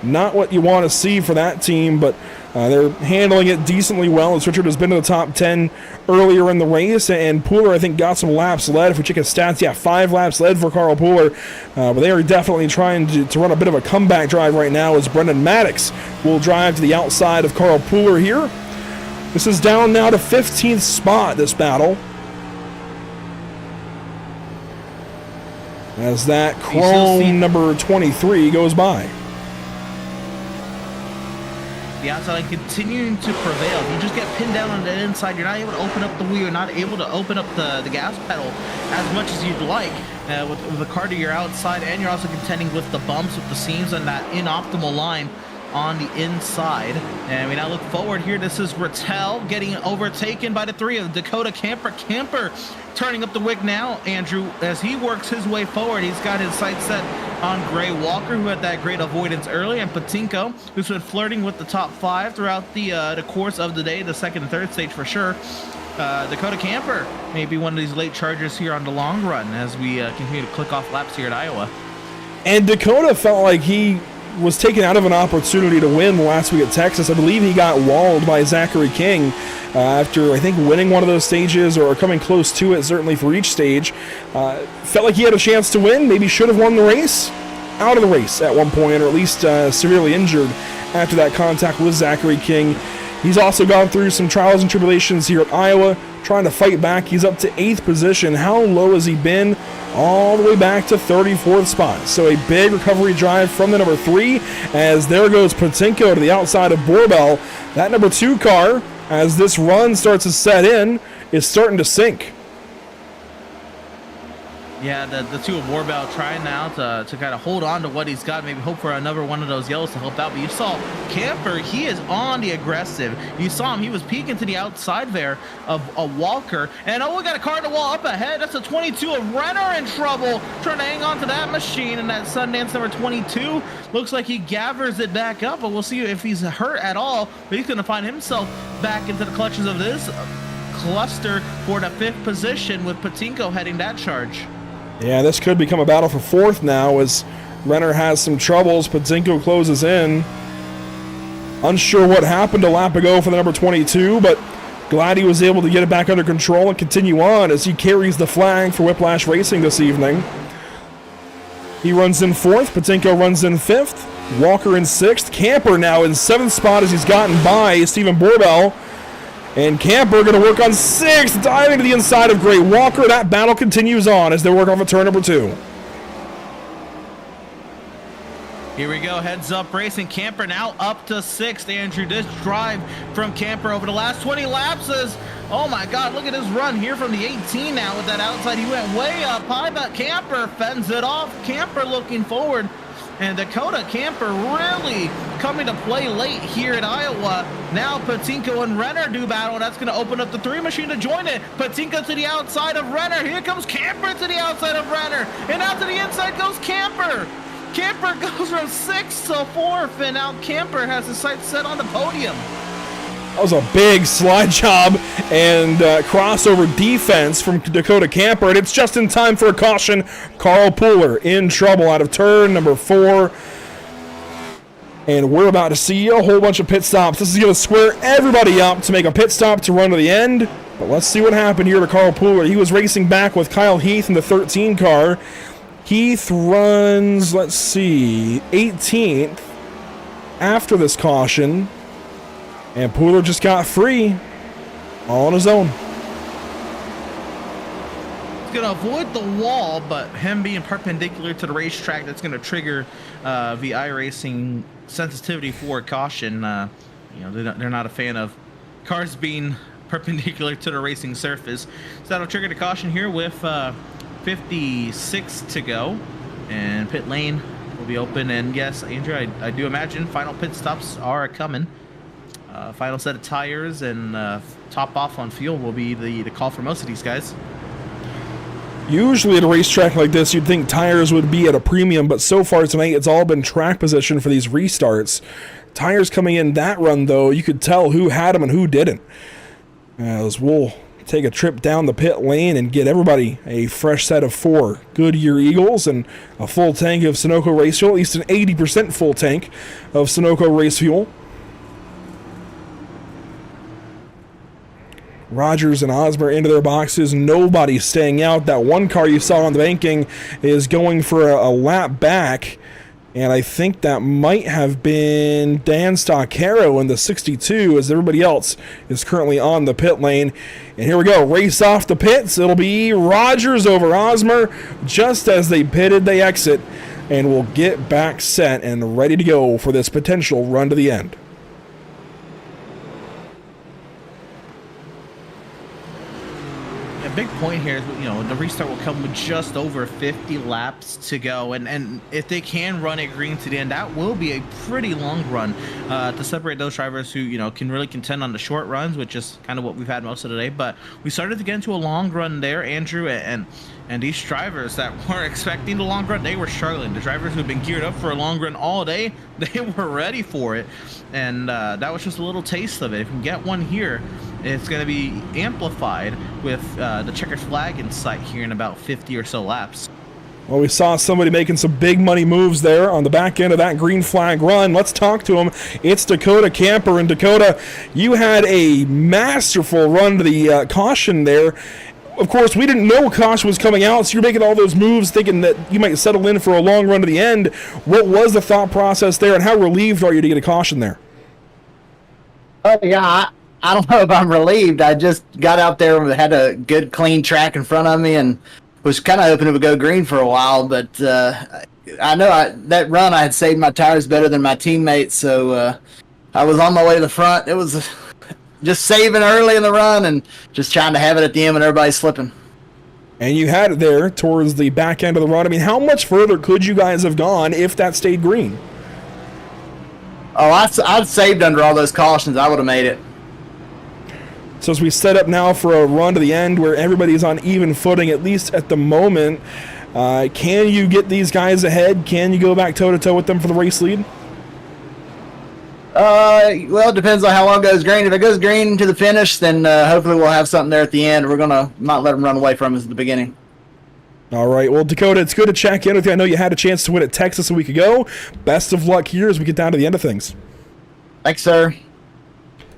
Not what you want to see for that team, but they're handling it decently well, as Richard has been to the top 10 earlier in the race, and Pooler, I think, got some laps led. If we check his stats, yeah, 5 laps led for Carl Pooler, but they are definitely trying to run a bit of a comeback drive right now as Brendan Maddox will drive to the outside of Carl Pooler here. This is down now to 15th spot, this battle, as that Chrome number 23 goes by. The outside line continuing to prevail. If you just get pinned down on the inside, you're not able to open up the wheel, you're not able to open up the gas pedal as much as you'd like with the car to your outside, and you're also contending with the bumps, with the seams, and that inoptimal line on the inside. And we now look forward here. This is Rattel getting overtaken by the 3 of Dakota Camper. Camper turning up the wick now, Andrew, as he works his way forward. He's got his sights set on Gray Walker, who had that great avoidance early, and Patinko, who's been flirting with the top 5 throughout the course of the day, the second and third stage for sure. Dakota Camper may be one of these late chargers here on the long run as we continue to click off laps here at Iowa. And Dakota felt like he was taken out of an opportunity to win last week at Texas. I believe he got walled by Zachary King after, I think, winning one of those stages or coming close to it, certainly for each stage. Felt like he had a chance to win, maybe should have won the race. Out of the race at one point, or at least severely injured after that contact with Zachary King. He's also gone through some trials and tribulations here at Iowa, trying to fight back. He's up to 8th position. How low has he been? All the way back to 34th spot. So a big recovery drive from the number 3, as there goes Patinko to the outside of Borbell. That number 2 car, as this run starts to set in, is starting to sink. Yeah, the two of Warbell trying now to kind of hold on to what he's got, maybe hope for another one of those yellows to help out. But you saw Camper, he is on the aggressive. You saw him, he was peeking to the outside there of a Walker. And oh, we got a car in the wall up ahead. That's a 22 of Renner in trouble, trying to hang on to that machine. And that Sundance number 22 looks like he gathers it back up, but we'll see if he's hurt at all. But he's going to find himself back into the clutches of this cluster for the 5th position, with Patinko heading that charge. Yeah, this could become a battle for 4th now, as Renner has some troubles. Patinko closes in. Unsure what happened a lap ago for the number 22, but glad he was able to get it back under control and continue on as he carries the flag for Whiplash Racing this evening. He runs in 4th. Patinko runs in 5th. Walker in 6th. Camper now in 7th spot as he's gotten by Stephen Borbell. And Camper going to work on 6th, diving to the inside of Gray Walker. That battle continues on as they work off of turn number 2. Here we go, heads up racing. Camper now up to 6th. Andrew, this drive from Camper over the last 20 laps is, oh my God, look at his run here from the 18 now with that outside. He went way up high, but Camper fends it off. Camper looking forward. And Dakota Camper really coming to play late here at Iowa. Now Patinko and Renner do battle. That's going to open up the 3 machine to join it. Patinko to the outside of Renner. Here comes Camper to the outside of Renner. And out to the inside goes Camper. Camper goes from 6th to 4th. And now Camper has his sights set on the podium. That was a big slide job and crossover defense from Dakota Camper, and it's just in time for a caution. Carl Pooler in trouble out of turn number 4. And we're about to see a whole bunch of pit stops. This is going to square everybody up to make a pit stop to run to the end. But let's see what happened here to Carl Pooler. He was racing back with Kyle Heath in the 13 car. Heath runs, let's see, 18th after this caution. And Pooler just got free, all on his own. He's going to avoid the wall, but him being perpendicular to the racetrack, that's going to trigger the iRacing sensitivity for caution. You know, they're not a fan of cars being perpendicular to the racing surface. So that'll trigger the caution here with 56 to go. And pit lane will be open. And yes, Andrew, I do imagine final pit stops are coming. Final set of tires and top off on fuel will be the call for most of these guys. Usually at a racetrack like this, you'd think tires would be at a premium, but so far tonight, it's all been track position for these restarts. Tires coming in that run, though, you could tell who had them and who didn't. As we'll take a trip down the pit lane and get everybody a fresh set of 4 Goodyear Eagles and a full tank of Sunoco race fuel, at least an 80% full tank of Sunoco race fuel. Rogers and Osmer into their boxes. Nobody's staying out. That one car you saw on the banking is going for a lap back. And I think that might have been Dan Stoccaro in the 62, as everybody else is currently on the pit lane. And here we go. Race off the pits. It'll be Rogers over Osmer. Just as they pitted, they exit. And we'll get back set and ready to go for this potential run to the end. Big point here is, you know, the restart will come with just over 50 laps to go, and if they can run it green to the end, that will be a pretty long run to separate those drivers who, you know, can really contend on the short runs, which is kind of what we've had most of the day. But we started to get into a long run there, Andrew, and these drivers that weren't expecting the long run, they were struggling. The drivers who've been geared up for a long run all day, they were ready for it, and that was just a little taste of it. If we can get one here, it's going to be amplified with the checkered flag in sight here in about 50 or so laps. Well, we saw somebody making some big money moves there on the back end of that green flag run. Let's talk to him. It's Dakota Camper. And Dakota, you had a masterful run to the caution there. Of course, we didn't know caution was coming out, so you're making all those moves thinking that you might settle in for a long run to the end. What was the thought process there, and how relieved are you to get a caution there? Oh, yeah, I don't know if I'm relieved. I just got out there and had a good, clean track in front of me and was kind of hoping it would go green for a while, but I know that run I had saved my tires better than my teammates, so I was on my way to the front. It was just saving early in the run and just trying to have it at the end when everybody's slipping. And you had it there towards the back end of the run. I mean, how much further could you guys have gone if that stayed green? Oh, I'd saved under all those cautions. I would have made it. So as we set up now for a run to the end where everybody's on even footing, at least at the moment, can you get these guys ahead? Can you go back toe-to-toe with them for the race lead? Well, it depends on how long it goes green. If it goes green to the finish, then hopefully we'll have something there at the end. We're going to not let them run away from us at the beginning. All right. Well, Dakota, it's good to check in with you. I know you had a chance to win at Texas a week ago. Best of luck here as we get down to the end of things. Thanks, sir.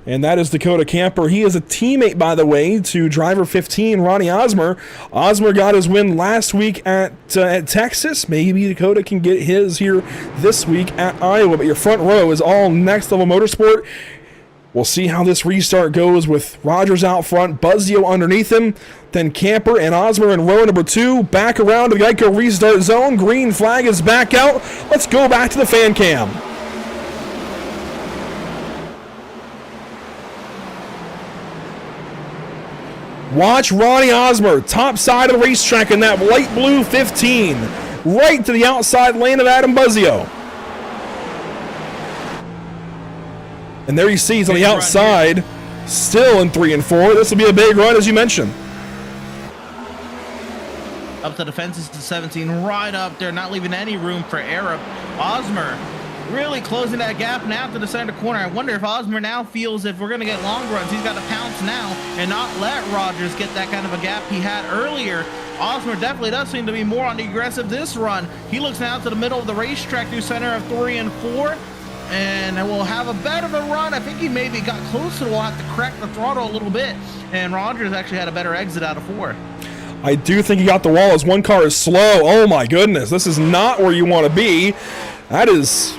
And that is Dakota Camper. He is a teammate, by the way, to driver 15, Ronnie Osmer. Osmer got his win last week at Texas. Maybe Dakota can get his here this week at Iowa. But your front row is all Next Level Motorsport. We'll see how this restart goes with Rogers out front, Buzzio underneath him, then Camper and Osmer in row number 2. Back around to the Geico restart zone. Green flag is back out. Let's go back to the fan cam. Watch Ronnie Osmer, top side of the racetrack in that light blue 15, right to the outside lane of Adam Buzzio. And there you see he's on the outside, still in 3 and 4. This will be a big run, as you mentioned. Up to the fences to 17, right up there, not leaving any room for error. Osmer really closing that gap now to the center corner. I wonder if Osmer now feels if we're going to get long runs, he's got to pounce now and not let Rogers get that kind of a gap he had earlier. Osmer definitely does seem to be more on the aggressive this run. He looks now to the middle of the racetrack through center of 3 and 4. And we'll have a bit of a run. I think he maybe got closer. We'll have to crack the throttle a little bit. And Rogers actually had a better exit out of 4. I do think he got the wall as one car is slow. Oh my goodness, this is not where you want to be. That's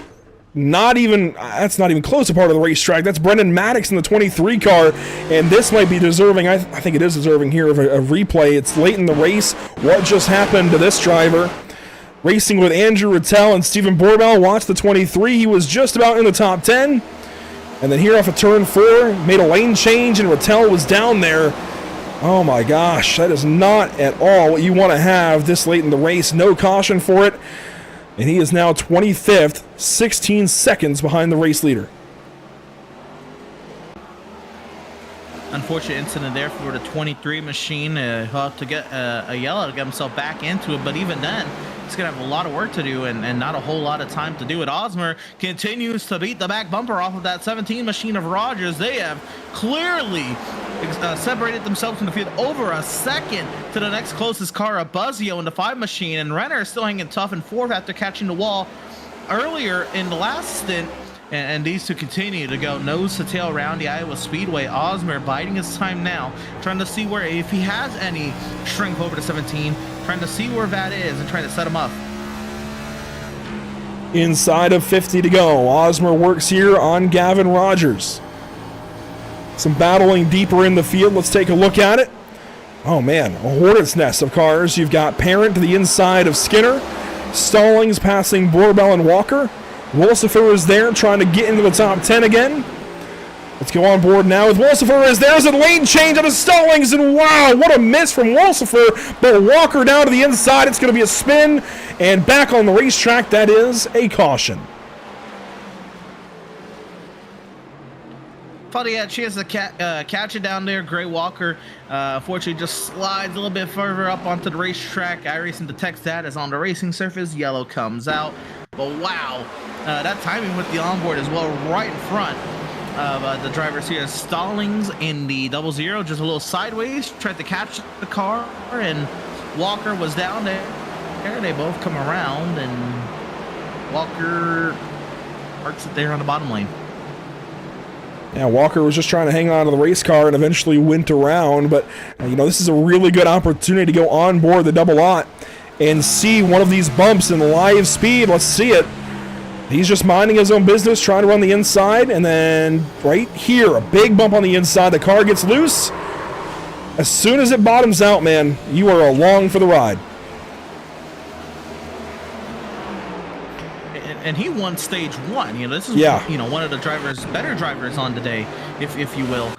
not even close to part of the racetrack. That's Brendan Maddox in the 23 car, and this might be deserving, I think it is deserving here of a replay. It's late in the race. What just happened to this driver? Racing with Andrew Rattel and Stephen Borbell. Watch the 23. He was just about in the top 10. And then here off of turn 4, made a lane change, and Rattel was down there. Oh my gosh, that is not at all what you want to have this late in the race. No caution for it. And he is now 25th, 16 seconds behind the race leader. Unfortunate incident there for the 23 machine. He'll have to get a yellow to get himself back into it, but even then, he's going to have a lot of work to do and not a whole lot of time to do it. Osmer continues to beat the back bumper off of that 17 machine of Rogers. They have clearly separated themselves from the field over a second to the next closest car, a Buzzio in the 5 machine, and Renner is still hanging tough in 4th after catching the wall earlier in the last stint. And these two continue to go nose to tail around the Iowa Speedway. Osmer biding his time now, trying to see where, if he has any shrink over to 17, trying to see where that is and trying to set him up. Inside of 50 to go. Osmer works here on Gavin Rogers. Some battling deeper in the field. Let's take a look at it. Oh man, a hornet's nest of cars. You've got Parent to the inside of Skinner. Stallings passing Borbell and Walker. Wolsifer is there trying to get into the top 10 again. Let's go on board now with Wolsifer as there's a lane change out of Stallings, and wow, what a miss from Wolsifer, but Walker down to the inside. It's going to be a spin, and back on the racetrack, that is a caution. Thought he had a chance to catch it down there. Gray Walker, unfortunately, just slides a little bit further up onto the racetrack. iRacing detects that as on the racing surface. Yellow comes out. But wow, that timing with the onboard as well, right in front of the drivers here. Stallings in the 00, just a little sideways, tried to catch the car, and Walker was down there. There they both come around, and Walker parks it there on the bottom lane. Yeah, Walker was just trying to hang on to the race car and eventually went around, but this is a really good opportunity to go on board the double lot and see one of these bumps in live speed. Let's see it. He's just minding his own business, trying to run the inside, and then right here, a big bump on the inside. The car gets loose. As soon as it bottoms out, man, you are along for the ride. And he won stage 1. This is one of the better drivers on today, if you will.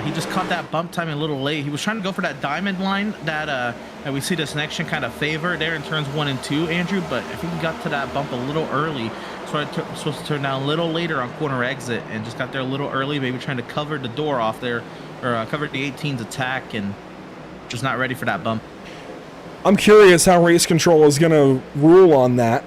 He just caught that bump time a little late. He was trying to go for that diamond line that we see this next gen kind of favor there in turns 1 and 2, Andrew. But I think he got to that bump a little early. Supposed to turn down a little later on corner exit, and just got there a little early, maybe trying to cover the door off there, or cover the 18's attack, and just not ready for that bump. I'm curious how race control is going to rule on that.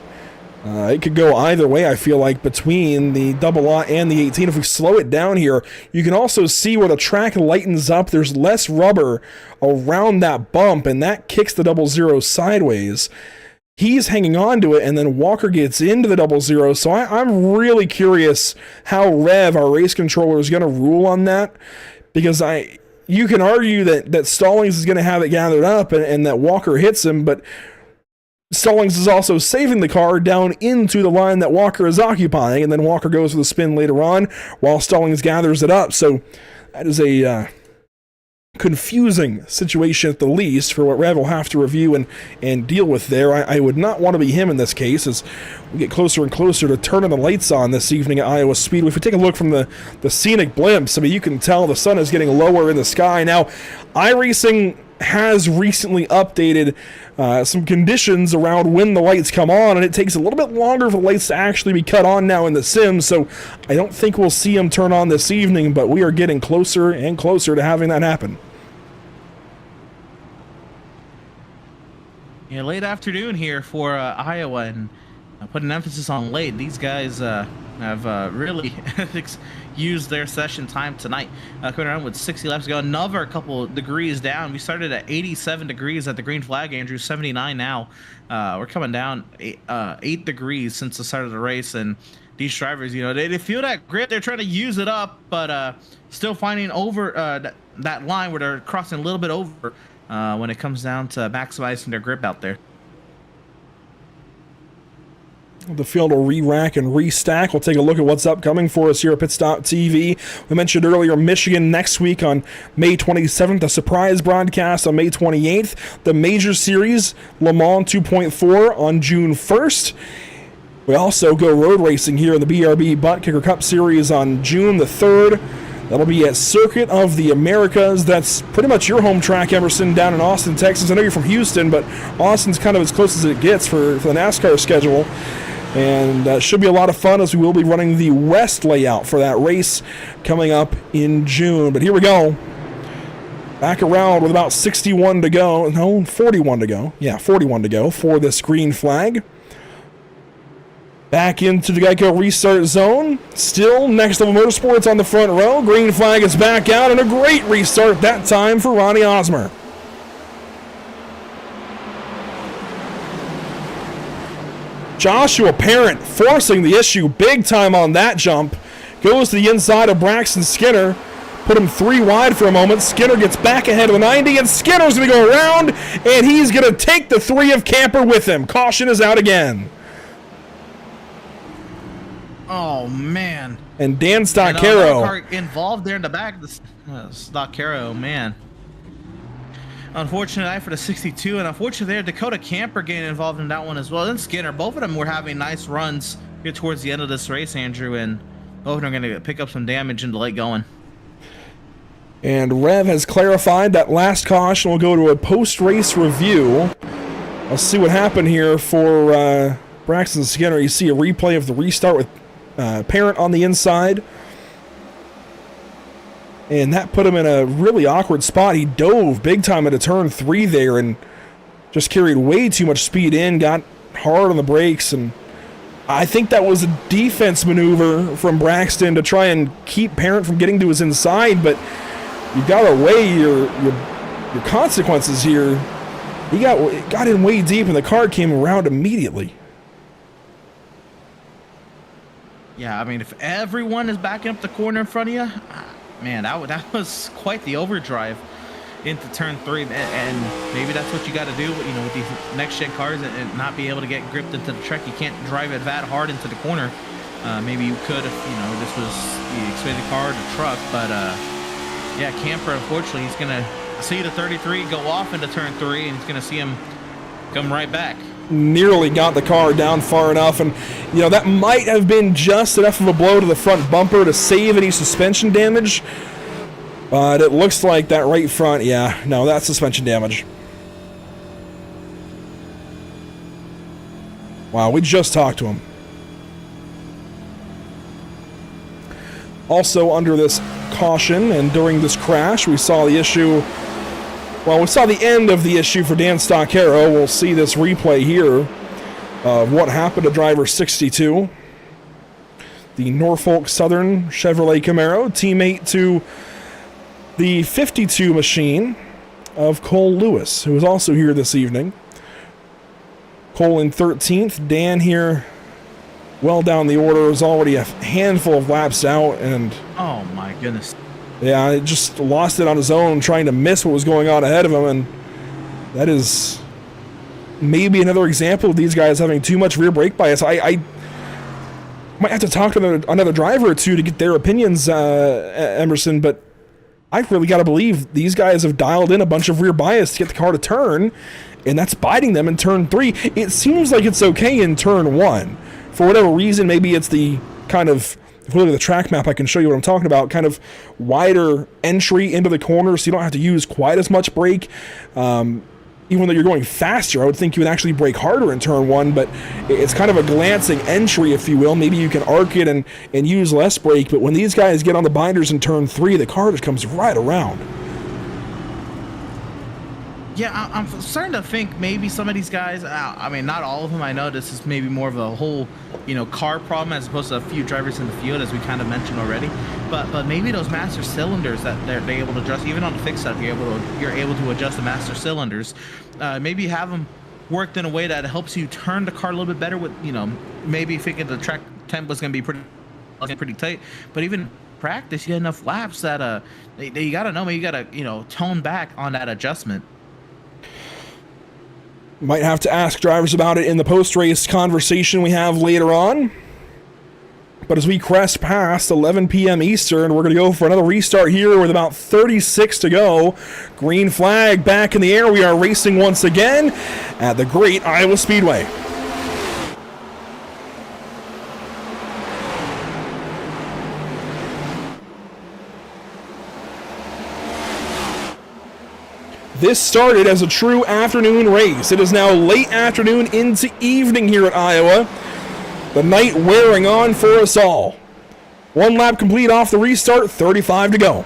It could go either way, I feel like, between the double lot and the 18. If we slow it down here, you can also see where the track lightens up. There's less rubber around that bump, and that kicks the 00 sideways. He's hanging on to it, and then Walker gets into the 00. So I'm really curious how Rev, our race controller, is going to rule on that, because you can argue that Stallings is going to have it gathered up and that Walker hits him, but Stallings is also saving the car down into the line that Walker is occupying, and then Walker goes with a spin later on while Stallings gathers it up. So that is a confusing situation at the least for what Rev will have to review and deal with there. I would not want to be him in this case as we get closer and closer to turning the lights on this evening at Iowa Speedway. If we take a look from the scenic blimps, I mean, you can tell the sun is getting lower in the sky. Now, iRacing has recently updated some conditions around when the lights come on, and it takes a little bit longer for the lights to actually be cut on now in the sim, so I don't think we'll see them turn on this evening, but we are getting closer and closer to having that happen. Yeah, late afternoon here for Iowa, and put an emphasis on late. These guys have really used their session time tonight. Coming around with 60 laps to go, another couple degrees down. We started at 87 degrees at the green flag, Andrew, 79 now. We're coming down 8 degrees since the start of the race, and these drivers, they feel that grip. They're trying to use it up, but still finding over that line where they're crossing a little bit over when it comes down to maximizing their grip out there. The field will re-rack and restack. We'll take a look at what's upcoming for us here at Pit Stop TV. We mentioned earlier Michigan next week on May 27th, a surprise broadcast on May 28th, the Major Series Le Mans 2.4 on June 1st. We also go road racing here in the BRB Buttkicker Cup Series on June the 3rd. That'll be at Circuit of the Americas. That's pretty much your home track, Emerson, down in Austin, Texas. I know you're from Houston, but Austin's kind of as close as it gets for the NASCAR schedule. And should be a lot of fun as we will be running the West layout for that race coming up in June. But here we go. Back around with about 61 to go. No, 41 to go. Yeah, 41 to go for this green flag. Back into the Geico restart zone. Still Next Level Motorsports on the front row. Green flag is back out, and a great restart that time for Ronnie Osmer. Joshua Parent forcing the issue big time on that jump. Goes to the inside of Braxton Skinner. Put him 3 wide for a moment. Skinner gets back ahead of the 90, and Skinner's going to go around, and he's going to take the 3 of Camper with him. Caution is out again. Oh, man. And Dan Stoccaro involved there in the back. Stoccaro, man. Unfortunate night for the 62, and unfortunately there, Dakota Camper getting involved in that one as well. Then Skinner, both of them were having nice runs here towards the end of this race, Andrew, and both of them are going to pick up some damage in the late going. And Rev has clarified that last caution will go to a post-race review. Let's see what happened here for Braxton Skinner. You see a replay of the restart with Parent on the inside. And that put him in a really awkward spot. He dove big time into turn 3 there and just carried way too much speed in, got hard on the brakes, and I think that was a defense maneuver from Braxton to try and keep Parent from getting to his inside, but you've got to weigh your consequences here. He got in way deep, and the car came around immediately. Yeah, I mean, if everyone is backing up the corner in front of you, man, that was quite the overdrive into turn 3, and maybe that's what you got to do, you know, with these next gen cars and not be able to get gripped into the track. You can't drive it that hard into the corner. Maybe you could if, you know, this was the Xfinity car or the truck, but yeah, Camper, unfortunately, he's gonna see the 33 go off into turn 3, and he's gonna see him come right back. Nearly got the car down far enough, and you know that might have been just enough of a blow to the front bumper to save any suspension damage, but it looks like that right front, yeah, no, that's suspension damage. Wow, we just talked to him. Also under this caution and during this crash, we saw the issue. Well, we saw the end of the issue for Dan Stockero. We'll see this replay here of what happened to driver 62. The Norfolk Southern Chevrolet Camaro, teammate to the 52 machine of Cole Lewis, who was also here this evening. Cole in 13th. Dan here well down the order, is already a handful of laps out, and oh my goodness. Yeah, it just lost it on his own, trying to miss what was going on ahead of him, and that is maybe another example of these guys having too much rear brake bias. I might have to talk to another driver or two to get their opinions, Emerson, but I've really got to believe these guys have dialed in a bunch of rear bias to get the car to turn, and that's biting them in turn 3. It seems like it's okay in turn 1. For whatever reason, maybe it's the kind of, if we look at the track map, I can show you what I'm talking about, kind of wider entry into the corner so you don't have to use quite as much brake. Even though you're going faster, I would think you would actually brake harder in turn 1, but it's kind of a glancing entry, if you will. Maybe you can arc it and use less brake, but when these guys get on the binders in turn 3, the car just comes right around. Yeah, I'm starting to think maybe some of these guys, I mean, not all of them, I know this is maybe more of a whole, you know, car problem as opposed to a few drivers in the field, as we kind of mentioned already, but maybe those master cylinders that they're able to adjust, even on the fixed side, you're able to adjust the master cylinders, maybe have them worked in a way that helps you turn the car a little bit better with, you know, maybe thinking the track tempo is going to be pretty tight, but even practice, you get enough laps that you got to know, maybe you got to, you know, tone back on that adjustment. Might have to ask drivers about it in the post-race conversation we have later on. But as we crest past 11 p.m. Eastern, we're going to go for another restart here with about 36 to go. Green flag back in the air. We are racing once again at the Great Iowa Speedway. This started as a true afternoon race. It is now late afternoon into evening here at Iowa. The night wearing on for us all. 1 lap complete off the restart, 35 to go.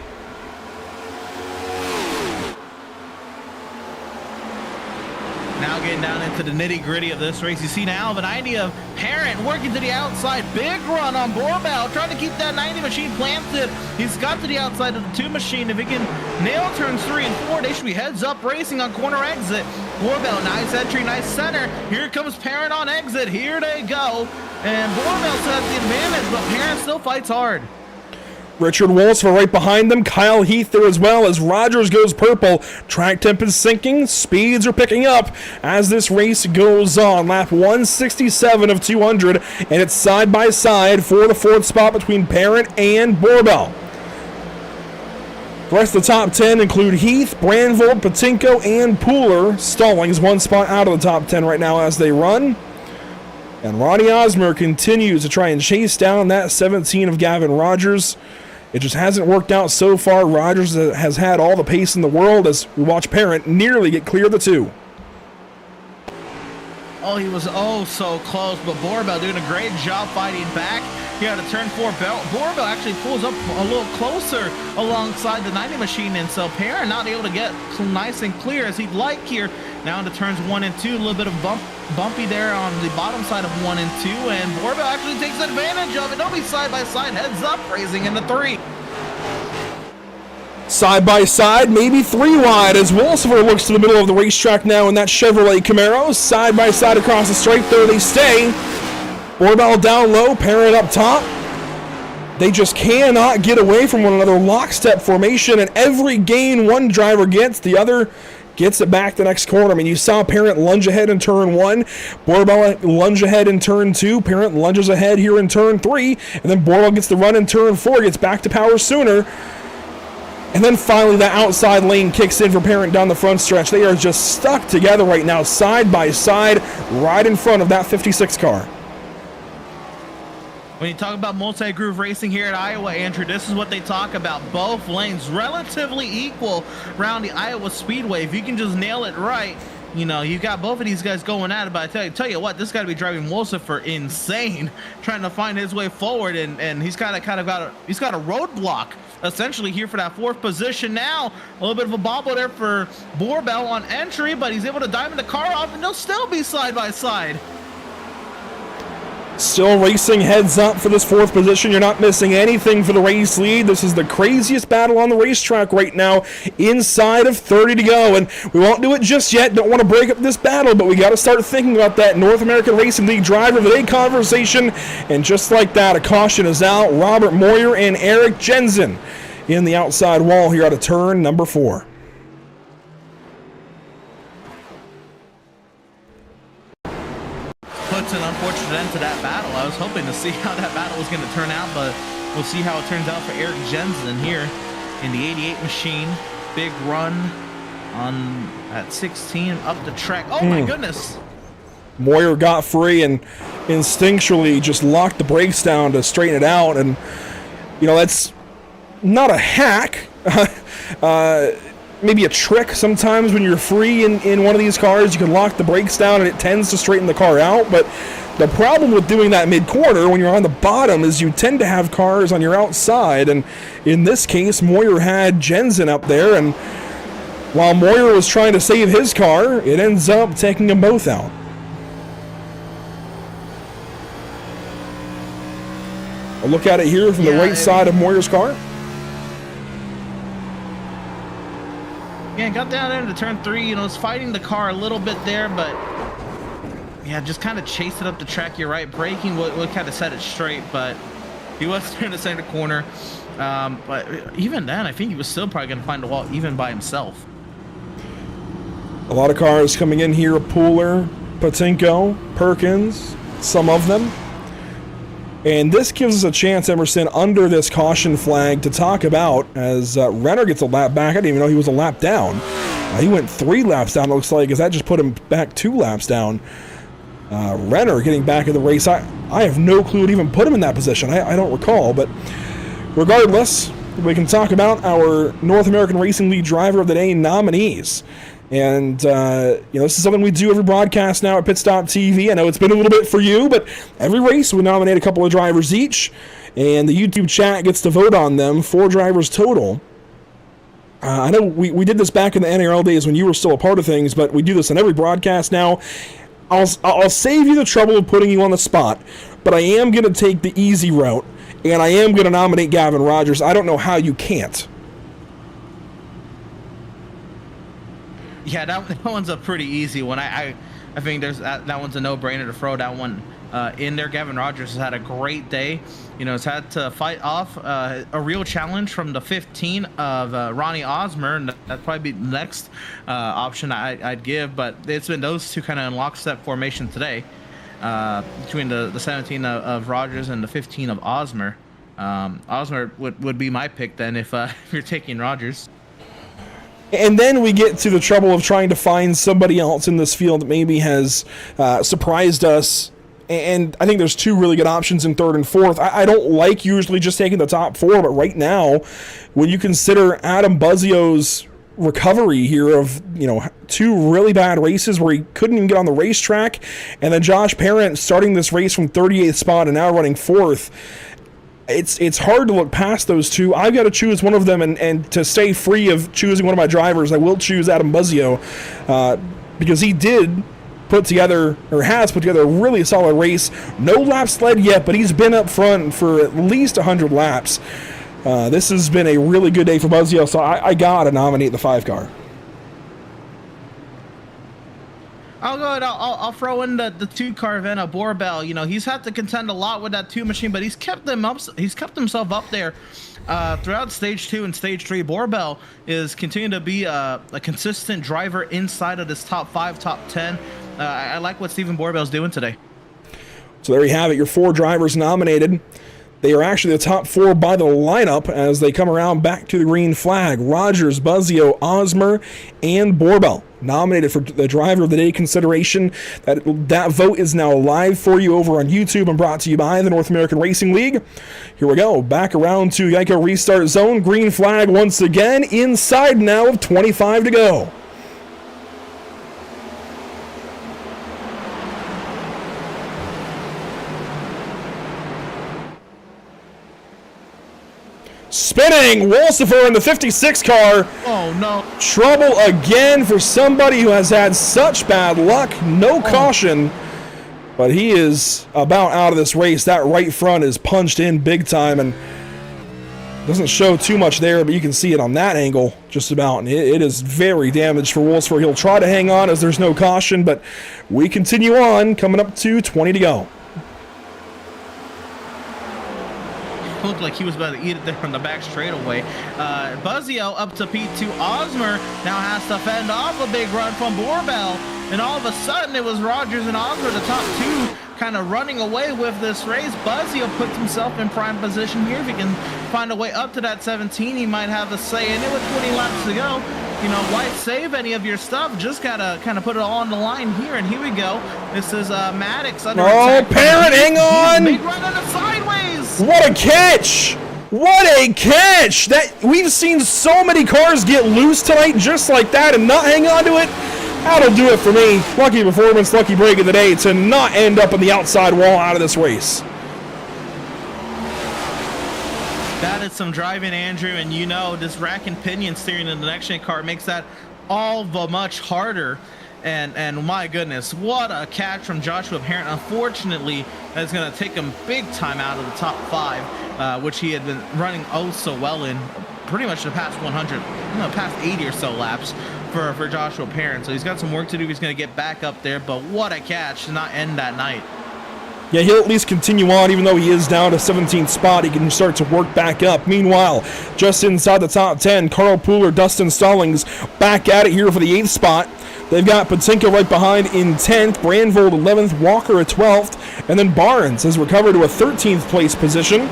Now getting down into the nitty-gritty of this race. You see now the 90 of Parent working to the outside. Big run on Borbell, trying to keep that 90 machine planted. He's got to the outside of the 2 machine. If he can nail turns 3 and 4, they should be heads up racing on corner exit. Borbell, nice entry, nice center. Here comes Parent on exit. Here they go. And Borbell still has the advantage, but Parent still fights hard. Richard Wolfsver right behind them. Kyle Heath there as well as Rogers goes purple. Track temp is sinking. Speeds are picking up as this race goes on. Lap 167 of 200, and it's side by side for the 4th spot between Parent and Borbell. The rest of the top 10 include Heath, Brandvold, Patinko, and Pooler. Stallings 1 spot out of the top 10 right now as they run. And Ronnie Osmer continues to try and chase down that 17 of Gavin Rogers. It just hasn't worked out so far. Rogers has had all the pace in the world as we watch Parent nearly get clear of the 2. Oh, he was so close, but Borbell doing a great job fighting back. Here at a turn 4, Borbell actually pulls up a little closer alongside the 90 machine, and so Parent not able to get nice and clear as he'd like here. Now into turns 1 and 2, a little bit of bumpy there on the bottom side of 1 and 2, and Borbell actually takes advantage of it. They'll be side by side, heads up racing into 3. Side by side, maybe 3 wide as Wolsifer looks to the middle of the racetrack now in that Chevrolet Camaro. Side by side across the stripe, there they stay. Borbell down low, Parent up top. They just cannot get away from one another. Lockstep formation, and every gain one driver gets, the other gets it back the next corner. I mean, you saw Parent lunge ahead in turn 1, Borbell lunge ahead in turn 2, Parent lunges ahead here in turn 3, and then Borbell gets the run in turn 4, gets back to power sooner. And then finally that outside lane kicks in for Parent down the front stretch. They are just stuck together right now, side by side, right in front of that 56 car. When you talk about multi-groove racing here at Iowa, Andrew, this is what they talk about. Both lanes relatively equal around the Iowa Speedway. If you can just nail it right, you know, you got both of these guys going at it. But I tell you what, this got to be driving Wolsifer insane, trying to find his way forward, and he's got a roadblock essentially here for that 4th position now. A little bit of a bobble there for Borbell on entry, but he's able to diamond the car off, and they'll still be side by side. Still racing heads up for this 4th position. You're not missing anything for the race lead. This is the craziest battle on the racetrack right now. Inside of 30 to go, and we won't do it just yet. Don't want to break up this battle, but we got to start thinking about that North American Racing League Driver of the Day conversation. And just like that, a caution is out. Robert Moyer and Eric Jensen in the outside wall here out of turn number 4. Puts an unfortunate end to that battle. I was hoping to see how that battle was going to turn out, but we'll see how it turns out for Eric Jensen here in the 88 machine. Big run on at 16 up the track. Oh my goodness. Moyer got free and instinctually just locked the brakes down to straighten it out. And, you know, that's not a hack. Maybe a trick sometimes when you're free in one of these cars. You can lock the brakes down and it tends to straighten the car out. But the problem with doing that mid-corner when you're on the bottom is you tend to have cars on your outside. And in this case, Moyer had Jensen up there. And while Moyer was trying to save his car, it ends up taking them both out. A look at it here from the right side of Moyer's car. Yeah, got down into turn 3, you know, was fighting the car a little bit there, but yeah, just kind of chased it up the track. You're right, braking would kind of set it straight, but he was trying to center corner. But even then, I think he was still probably going to find the wall even by himself. A lot of cars coming in here, Pooler, Patinko, Perkins, some of them. And this gives us a chance, Emerson, under this caution flag to talk about as Renner gets a lap back. I didn't even know he was a lap down. He went 3 laps down, it looks like, because that just put him back 2 laps down. Renner getting back in the race. I have no clue what even put him in that position. I don't recall, but regardless, we can talk about our North American Racing League Driver of the Day nominees. And, you know, this is something we do every broadcast now at Pit Stop TV. I know it's been a little bit for you, but every race we nominate a couple of drivers each, and the YouTube chat gets to vote on them, 4 drivers total. I know we did this back in the NRL days when you were still a part of things, but we do this on every broadcast now. I'll save you the trouble of putting you on the spot, but I am going to take the easy route, and I am going to nominate Gavin Rogers. I don't know how you can't. Yeah, that one's a pretty easy one. I think there's that one's a no-brainer to throw that one in there. Gavin Rogers has had a great day. You know, has had to fight off a real challenge from the 15 of Ronnie Osmer, and that'd probably be the next option I'd give. But it's been those two kind of in lockstep formation today, between the 17 of Rogers and the 15 of Osmer. Osmer would be my pick then if you're taking Rogers. And then we get to the trouble of trying to find somebody else in this field that maybe has surprised us. And I think there's 2 really good options in 3rd and 4th. I don't like usually just taking the top 4, but right now, when you consider Adam Buzzio's recovery here of, you know, 2 really bad races where he couldn't even get on the racetrack, and then Josh Parent starting this race from 38th spot and now running 4th, it's hard to look past those 2. I've got to choose one of them, and to stay free of choosing one of my drivers, I will choose Adam Buzzio, because he did put together, or has put together, a really solid race. No laps led yet, but he's been up front for at least 100 laps. This has been a really good day for Buzzio, so I got to nominate the 5 car. I'll go ahead. I'll throw in the 2-car Venna Borbell. You know, he's had to contend a lot with that 2 machine, but he's kept himself up there throughout stage 2 and stage 3. Borbell is continuing to be a consistent driver inside of this top 5, top 10. I like what Stephen Borbell's doing today. So there you have it, your 4 drivers nominated. They are actually the top 4 by the lineup as they come around back to the green flag. Rogers, Buzzio, Osmer, and Borbell nominated for the driver of the day consideration. That vote is now live for you over on YouTube and brought to you by the North American Racing League. Here we go, back around to Geico restart zone. Green flag once again, inside now of 25 to go. Spinning, Wolsifer in the 56 car. Oh, no. Trouble again for somebody who has had such bad luck. No caution, but he is about out of this race. That right front is punched in big time and doesn't show too much there, but you can see it on that angle just about. And it is very damaged for Wolsifer. He'll try to hang on as there's no caution, but we continue on, coming up to 20 to go. Looked like he was about to eat it there on the back straightaway. Buzzio up to P2. Osmer now has to fend off a big run from Borbell. And all of a sudden, it was Rogers and Osmer, the top 2, kind of running away with this race. Buzzio puts himself in prime position here. If he can find a way up to that 17, he might have a say in it with 20 laps to go. You know, why save any of your stuff? Just gotta kind of put it all on the line here. And here we go. This is Maddox under attack. Parrott, hang on! Big run on the sideways! What a catch! What a catch! That we've seen so many cars get loose tonight just like that and not hang on to it. That'll do it for me. Lucky performance, lucky break of the day to not end up on the outside wall out of this race. That is some driving, Andrew, and you know this rack and pinion steering in the next gen car makes that all the much harder. And my goodness, what a catch from Joshua Parent. Unfortunately, that's going to take him big time out of the top 5, which he had been running oh so well in pretty much the past 100, past 80 or so laps for Joshua Parent. So he's got some work to do. He's going to get back up there, but what a catch to not end that night. Yeah, he'll at least continue on, even though he is down to 17th spot. He can start to work back up. Meanwhile, just inside the top 10, Carl Pooler, Dustin Stallings back at it here for the 8th spot. They've got Patinka right behind in 10th, Brandvold 11th, Walker at 12th, and then Barnes has recovered to a 13th place position.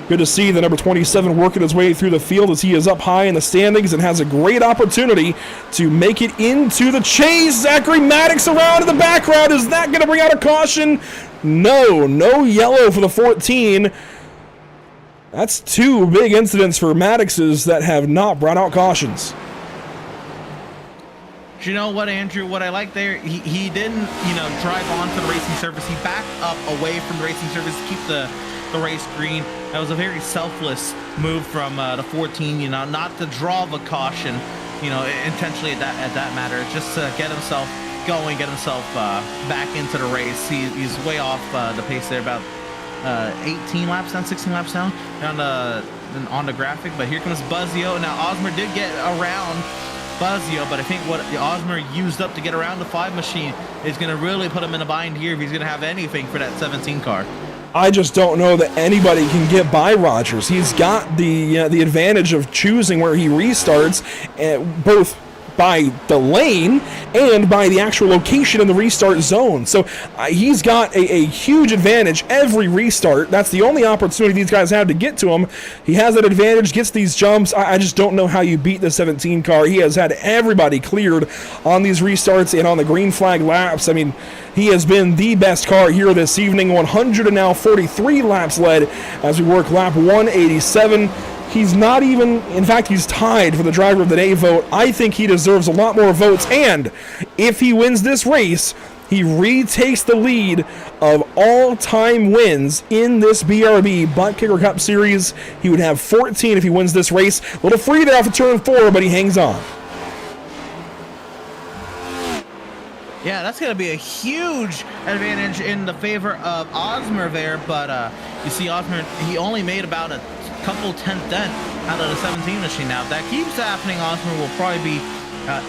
Good to see the number 27 working his way through the field as he is up high in the standings and has a great opportunity to make it into the chase. Zachary Maddox around in the background. Is that going to bring out a caution? No yellow for the 14. That's 2 big incidents for Maddox's that have not brought out cautions. You know what, Andrew? What I like there, he didn't, drive onto the racing surface. He backed up away from the racing surface to keep the race green. That was a very selfless move from the 14, not to draw the caution, intentionally at that matter, just to get himself going, get himself back into the race. He's way off the pace there, about 18 laps down, 16 laps down on the graphic. But here comes Buzzio. Now Osmer did get around Buzzio, but I think what Osmer used up to get around the 5 machine is going to really put him in a bind here if he's going to have anything for that 17 car. I just don't know that anybody can get by Rogers. He's got the advantage of choosing where he restarts, both by the lane and by the actual location in the restart zone. So he's got a huge advantage every restart. That's the only opportunity these guys have to get to him. He has that advantage, gets these jumps. I just don't know how you beat the 17 car. He has had everybody cleared on these restarts and on the green flag laps. I mean, he has been the best car here this evening. 143 laps led as we work lap 187. He's not even, in fact, he's tied for the driver of the day vote. I think he deserves a lot more votes, and if he wins this race, he retakes the lead of all-time wins in this BRB Buttkicker Cup Series. He would have 14 if he wins this race. A little free there off of turn 4, but he hangs on. Yeah, that's going to be a huge advantage in the favor of Osmer there, but you see Osmer, he only made about a couple 10th dent out of the 17 machine. Now, if that keeps happening, Osmer will probably be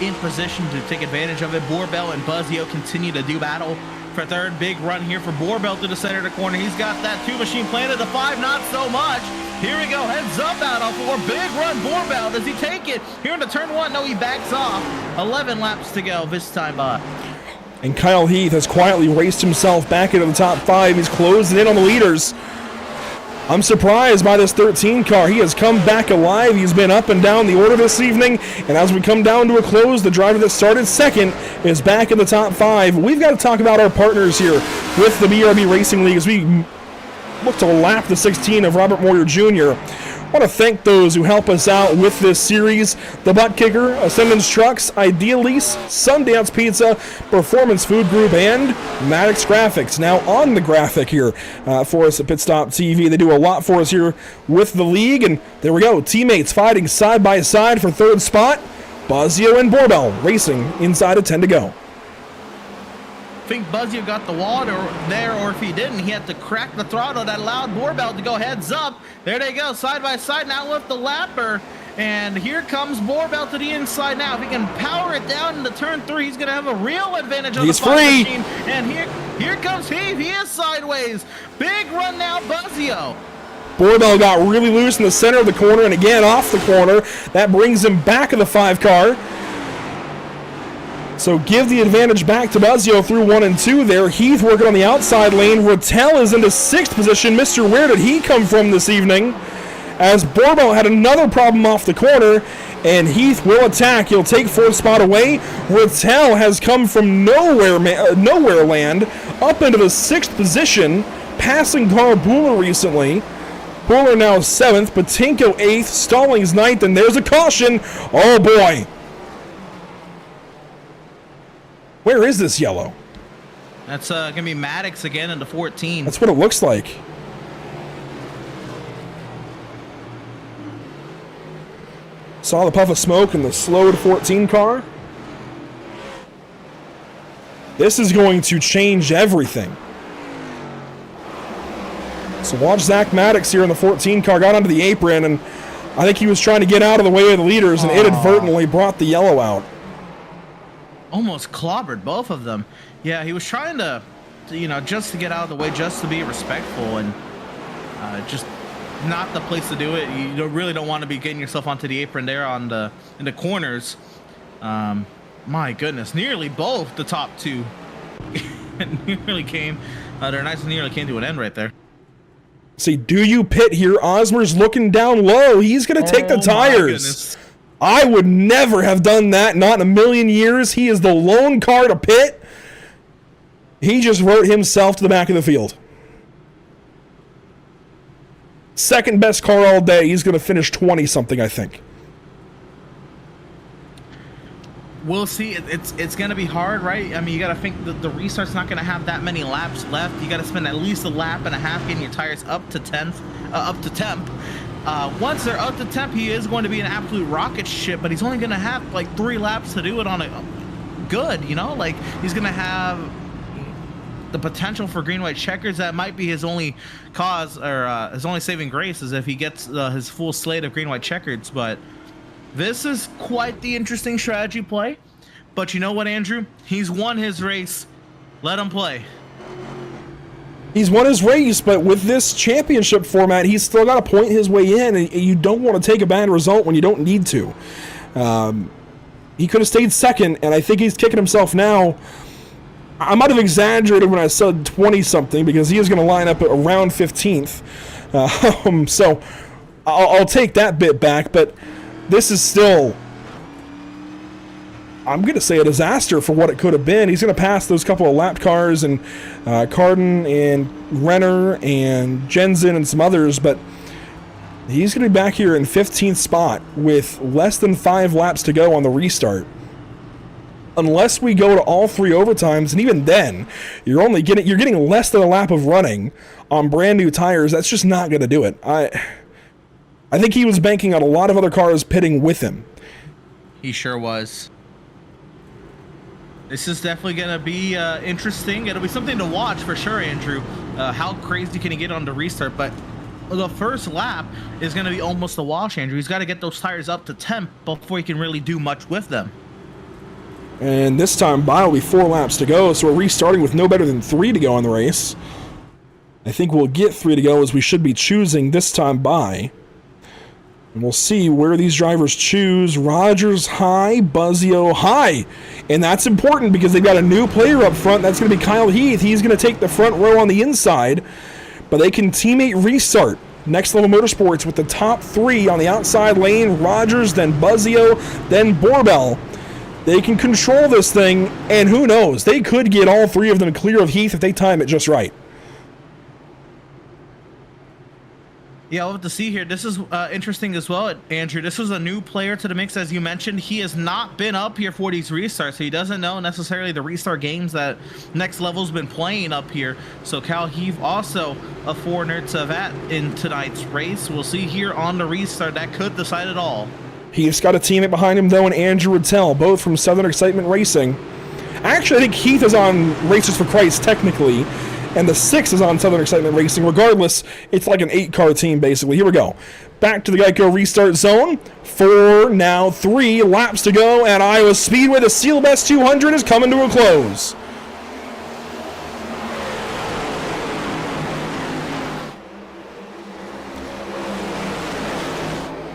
in position to take advantage of it. Boorbell and Buzzio continue to do battle for third. Big run here for Boorbell to the center of the corner. He's got that 2 machine planted. The 5, not so much. Here we go, heads up out of 4. Big run, Boorbell. Does he take it? Here into turn 1, no, he backs off. 11 laps to go this time by. And Kyle Heath has quietly raced himself back into the top 5. He's closing in on the leaders. I'm surprised by this 13 car. He has come back alive. He's been up and down the order this evening. And as we come down to a close, the driver that started second is back in the top 5. We've got to talk about our partners here with the BRB Racing League as we look to lap the 16 of Robert Moyer Jr. I want to thank those who help us out with this series: the Buttkicker, Ascendance Trucks, Ideal Lease, Sundance Pizza, Performance Food Group, and Maddox Graphics. Now on the graphic here for us at Pit Stop TV. They do a lot for us here with the league, and there we go. Teammates fighting side by side for third spot. Buzzio and Boorbell racing inside of 10 to go. I think Buzzio got the water there, or if he didn't, he had to crack the throttle that allowed Boorbell to go heads up. There they go, side by side now with the lapper. And here comes Boorbell to the inside now. If he can power it down into turn 3, he's going to have a real advantage on the 5 machine. And here comes Heath. He is sideways. Big run now, Buzzio. Boorbell got really loose in the center of the corner, and again off the corner. That brings him back in the 5 car. So give the advantage back to Buzzio through 1 and 2 there. Heath working on the outside lane. Rattel is into 6th position. Mr. Where did he come from this evening? As Boorbell had another problem off the corner, and Heath will attack. He'll take 4th spot away. Rattel has come from nowhere land up into the 6th position, passing Carl Buehler recently. Buehler now 7th, Patinko 8th, Stallings 9th, and there's a caution. Oh boy. Where is this yellow? That's going to be Maddox again into 14. That's what it looks like. Saw the puff of smoke in the slowed 14 car. This is going to change everything. So watch Zach Maddox here in the 14 car. Got onto the apron, and I think he was trying to get out of the way of the leaders and inadvertently brought the yellow out. Almost clobbered both of them. Yeah, he was trying to, just to get out of the way, just to be respectful, and just not the place to do it. You really don't want to be getting yourself onto the apron there in the corners. My goodness, nearly both the top 2 nearly came. Nearly came to an end right there. See, do you pit here? Osmer's looking down low. He's going to take the tires. I would never have done that, not in a million years. He is the lone car to pit. He just wrote himself to the back of the field. Second best car all day. He's going to finish 20-something, I think. We'll see. It's going to be hard, right? I mean, you got to think that the restart's not going to have that many laps left. You got to spend at least a lap and a half getting your tires up to temp. Once they're up to temp, he is going to be an absolute rocket ship, but he's only going to have like 3 laps to do it on a good, like he's going to have the potential for green white checkers. That might be his only cause, or his only saving grace, is if he gets his full slate of green white checkers. But this is quite the interesting strategy play. But you know what, Andrew? He's won his race. Let him play. He's won his race, but with this championship format, he's still got to point his way in, and you don't want to take a bad result when you don't need to. He could have stayed second, and I think he's kicking himself now. I might have exaggerated when I said 20-something, because he is going to line up at around 15th. So I'll take that bit back, but this is still, I'm going to say, a disaster for what it could have been. He's going to pass those couple of lap cars and Carden and Renner and Jensen and some others, but he's going to be back here in 15th spot with less than 5 laps to go on the restart. Unless we go to all 3 overtimes, and even then, you're getting less than a lap of running on brand new tires. That's just not going to do it. I think he was banking on a lot of other cars pitting with him. He sure was. This is definitely going to be interesting. It'll be something to watch for sure, Andrew. How crazy can he get on the restart? But the first lap is going to be almost a wash, Andrew. He's got to get those tires up to temp before he can really do much with them. And this time by will be 4 laps to go, so we're restarting with no better than 3 to go in the race. I think we'll get 3 to go as we should be choosing this time by. And we'll see where these drivers choose. Rogers high, Buzzio high. And that's important because they've got a new player up front. That's going to be Kyle Heath. He's going to take the front row on the inside. But they can teammate restart Next Level Motorsports with the top 3 on the outside lane. Rogers, then Buzzio, then Borbell. They can control this thing, and who knows? They could get all 3 of them clear of Heath if they time it just right. Yeah, we'll have to see here. This is interesting as well, Andrew. This is a new player to the mix, as you mentioned. He has not been up here for these restarts, so he doesn't know necessarily the restart games that Next Level's been playing up here. So Cal Heath, also a foreigner to that in tonight's race. We'll see here on the restart. That could decide it all. Heath's got a teammate behind him, though, and Andrew Rittell, both from Southern Excitement Racing. Actually, I think Heath is on Racers for Christ, technically, and the 6 is on Southern Excitement Racing. Regardless, it's like an 8-car team, basically. Here we go. Back to the Geico restart zone. 4, now 3 laps to go at Iowa Speedway. The Seal Best 200 is coming to a close.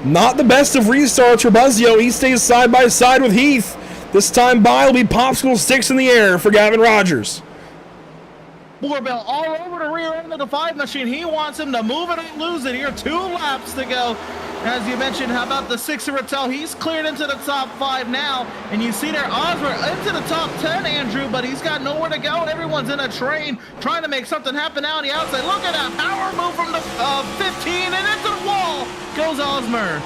Not the best of restarts for Buzzio. He stays side by side with Heath. This time by will be Popsicle Sticks in the air for Gavin Rogers. Borbell all over the rear end of the 5 machine. He wants him to move it and lose it here. 2 laps to go. As you mentioned, how about the 6 of Rattel? He's cleared into the top 5 now. And you see there, Osborne into the top 10, Andrew, but he's got nowhere to go. Everyone's in a train trying to make something happen out on the outside. Look at that power move from the 15 and into the wall goes Osmer.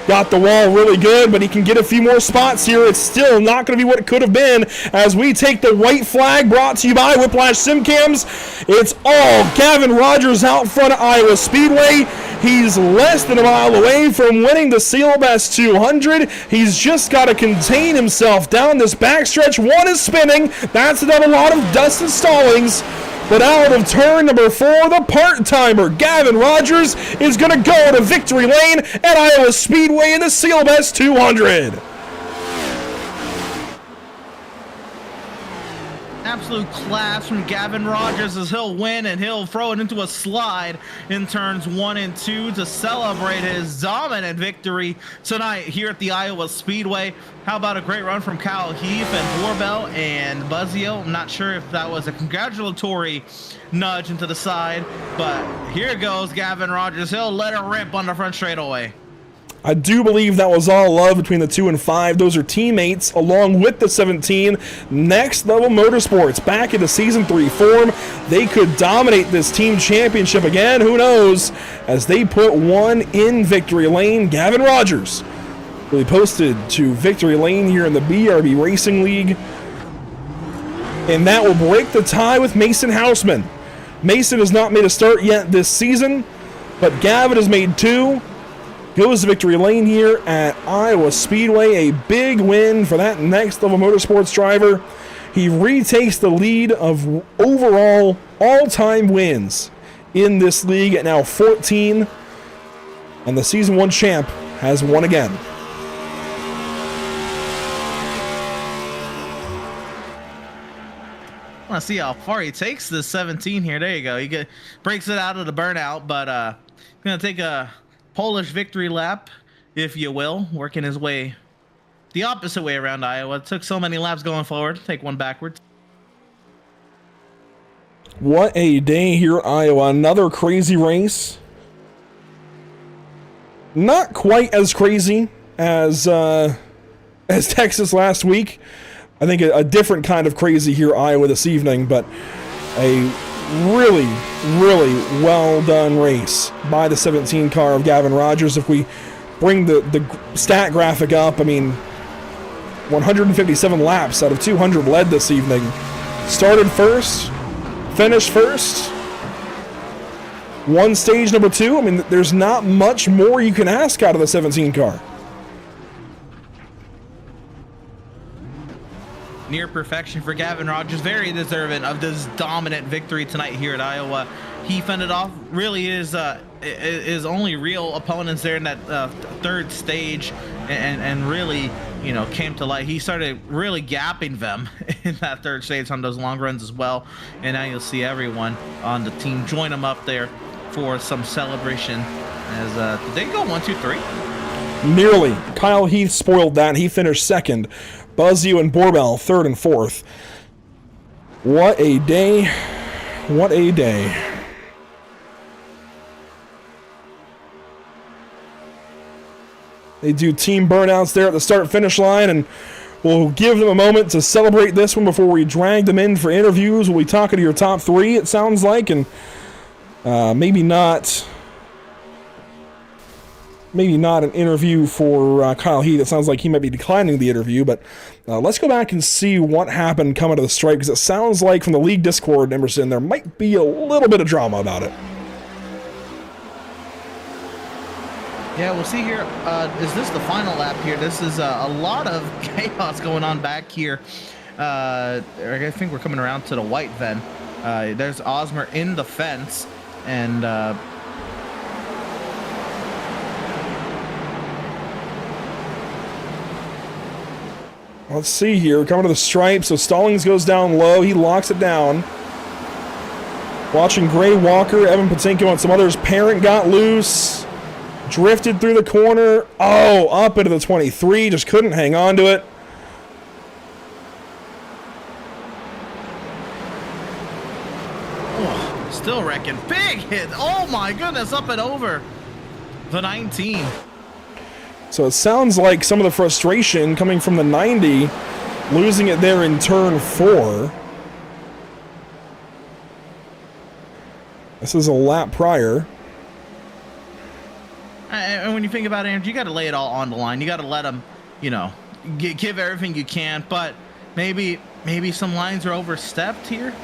Got the wall really good, but he can get a few more spots here. It's still not going to be what it could have been as we take the white flag brought to you by Whiplash Simcams. It's all Gavin Rogers out front of Iowa Speedway. He's less than a mile away from winning the Seal Best 200. He's just got to contain himself down this backstretch. 1 is spinning. That's done a lot of dust and stallings. But out of turn number 4, the part-timer, Gavin Rogers, is going to go to victory lane at Iowa Speedway in the Seal Best 200. Absolute class from Gavin Rogers as he'll win, and he'll throw it into a slide in turns 1 and 2 to celebrate his dominant victory tonight here at the Iowa Speedway. How about a great run from Kyle Heath and Borbell and Buzzio? I'm not sure if that was a congratulatory nudge into the side, but here goes Gavin Rogers. He'll let it rip on the front straightaway. I do believe that was all love between the 2 and 5. Those are teammates along with the 17. Next Level Motorsports back into Season 3 form. They could dominate this team championship again. Who knows? As they put 1 in victory lane. Gavin Rogers will be posted to victory lane here in the BRB Racing League. And that will break the tie with Mason Houseman. Mason has not made a start yet this season, but Gavin has made 2. Goes to victory lane here at Iowa Speedway. A big win for that Next Level Motorsports driver. He retakes the lead of overall all-time wins in this league at now 14. And the Season 1 champ has won again. I want to see how far he takes this 17 here. There you go. He breaks it out of the burnout, but going to take a Polish victory lap, if you will, working his way the opposite way around Iowa. It took so many laps going forward. Take 1 backwards. What a day here at Iowa. Another crazy race. Not quite as crazy as Texas last week. I think a different kind of crazy here at Iowa this evening, but a really, really well done race by the 17 car of Gavin Rogers. If we bring the stat graphic up, I mean, 157 laps out of 200 led this evening. Started first, finished first, won stage number 2. I mean, there's not much more you can ask out of the 17 car. near perfection for Gavin Rogers. Very deserving of this dominant victory tonight here at Iowa. He fended off really his only real opponents there in that third stage, and really, you know, came to light. He started really gapping them in that third stage on those long runs as well. And now you'll see everyone on the team join him up there for some celebration. As did they go 1, 2, 3? Nearly. Kyle Heath spoiled that. He finished second. Buzzio and Borbell third and fourth. What a day. What a day. They do team burnouts there at the start-finish line, and we'll give them a moment to celebrate this one before we drag them in for interviews. We'll be talking to your top three, it sounds like, and maybe not an interview for Kyle Heath. It sounds like he might be declining the interview, but let's go back and see what happened coming to the stripe, because it sounds like from the league Discord, Emerson, there might be a little bit of drama about it. Yeah, we'll see here. Is this the final lap here? This is a lot of chaos going on back here. I think we're coming around to the white ven. There's Osmer in the fence, and let's see here. We're coming to the stripe, so Stallings goes down low. He locks it down. Watching Gray Walker, Evan Patinko, and some others. Parent got loose. Drifted through the corner. Oh, up into the 23. Just couldn't hang on to it. oh, still wrecking. Big hit. Oh my goodness, up and over the 19. So it sounds like some of the frustration coming from the 90, losing it there in turn 4. This is a lap prior. And when you think about it, Andrew, you got to lay it all on the line. You got to let them, you know, give everything you can. But maybe some lines are overstepped here.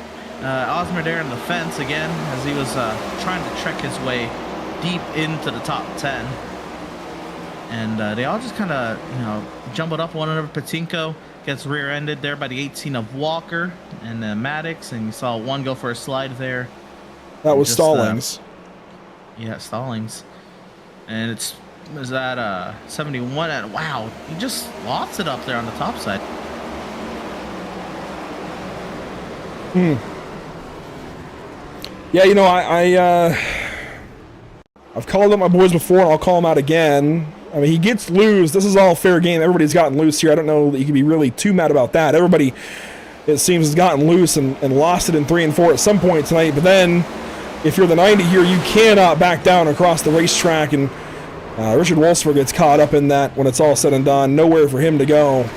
Osmer there in the fence again as he was trying to trek his way deep into the top 10. And they all just kind of, you know, jumbled up one another. Patinko gets rear-ended there by the 18 of Walker and Maddox. And you saw one go for a slide there. That was Stallings. Yeah, Stallings. And was that 71? And wow, he just lost it up there on the top side. Yeah, you know, I've called out my boys before, and I'll call them out again. I mean, he gets loose. This is all fair game. Everybody's gotten loose here. I don't know that you can be really too mad about that. Everybody, it seems, has gotten loose and lost it in 3 and 4 at some point tonight. But then, if you're the 90 here, you cannot back down across the racetrack, and Richard Wolfsburg gets caught up in that when it's all said and done. Nowhere for him to go,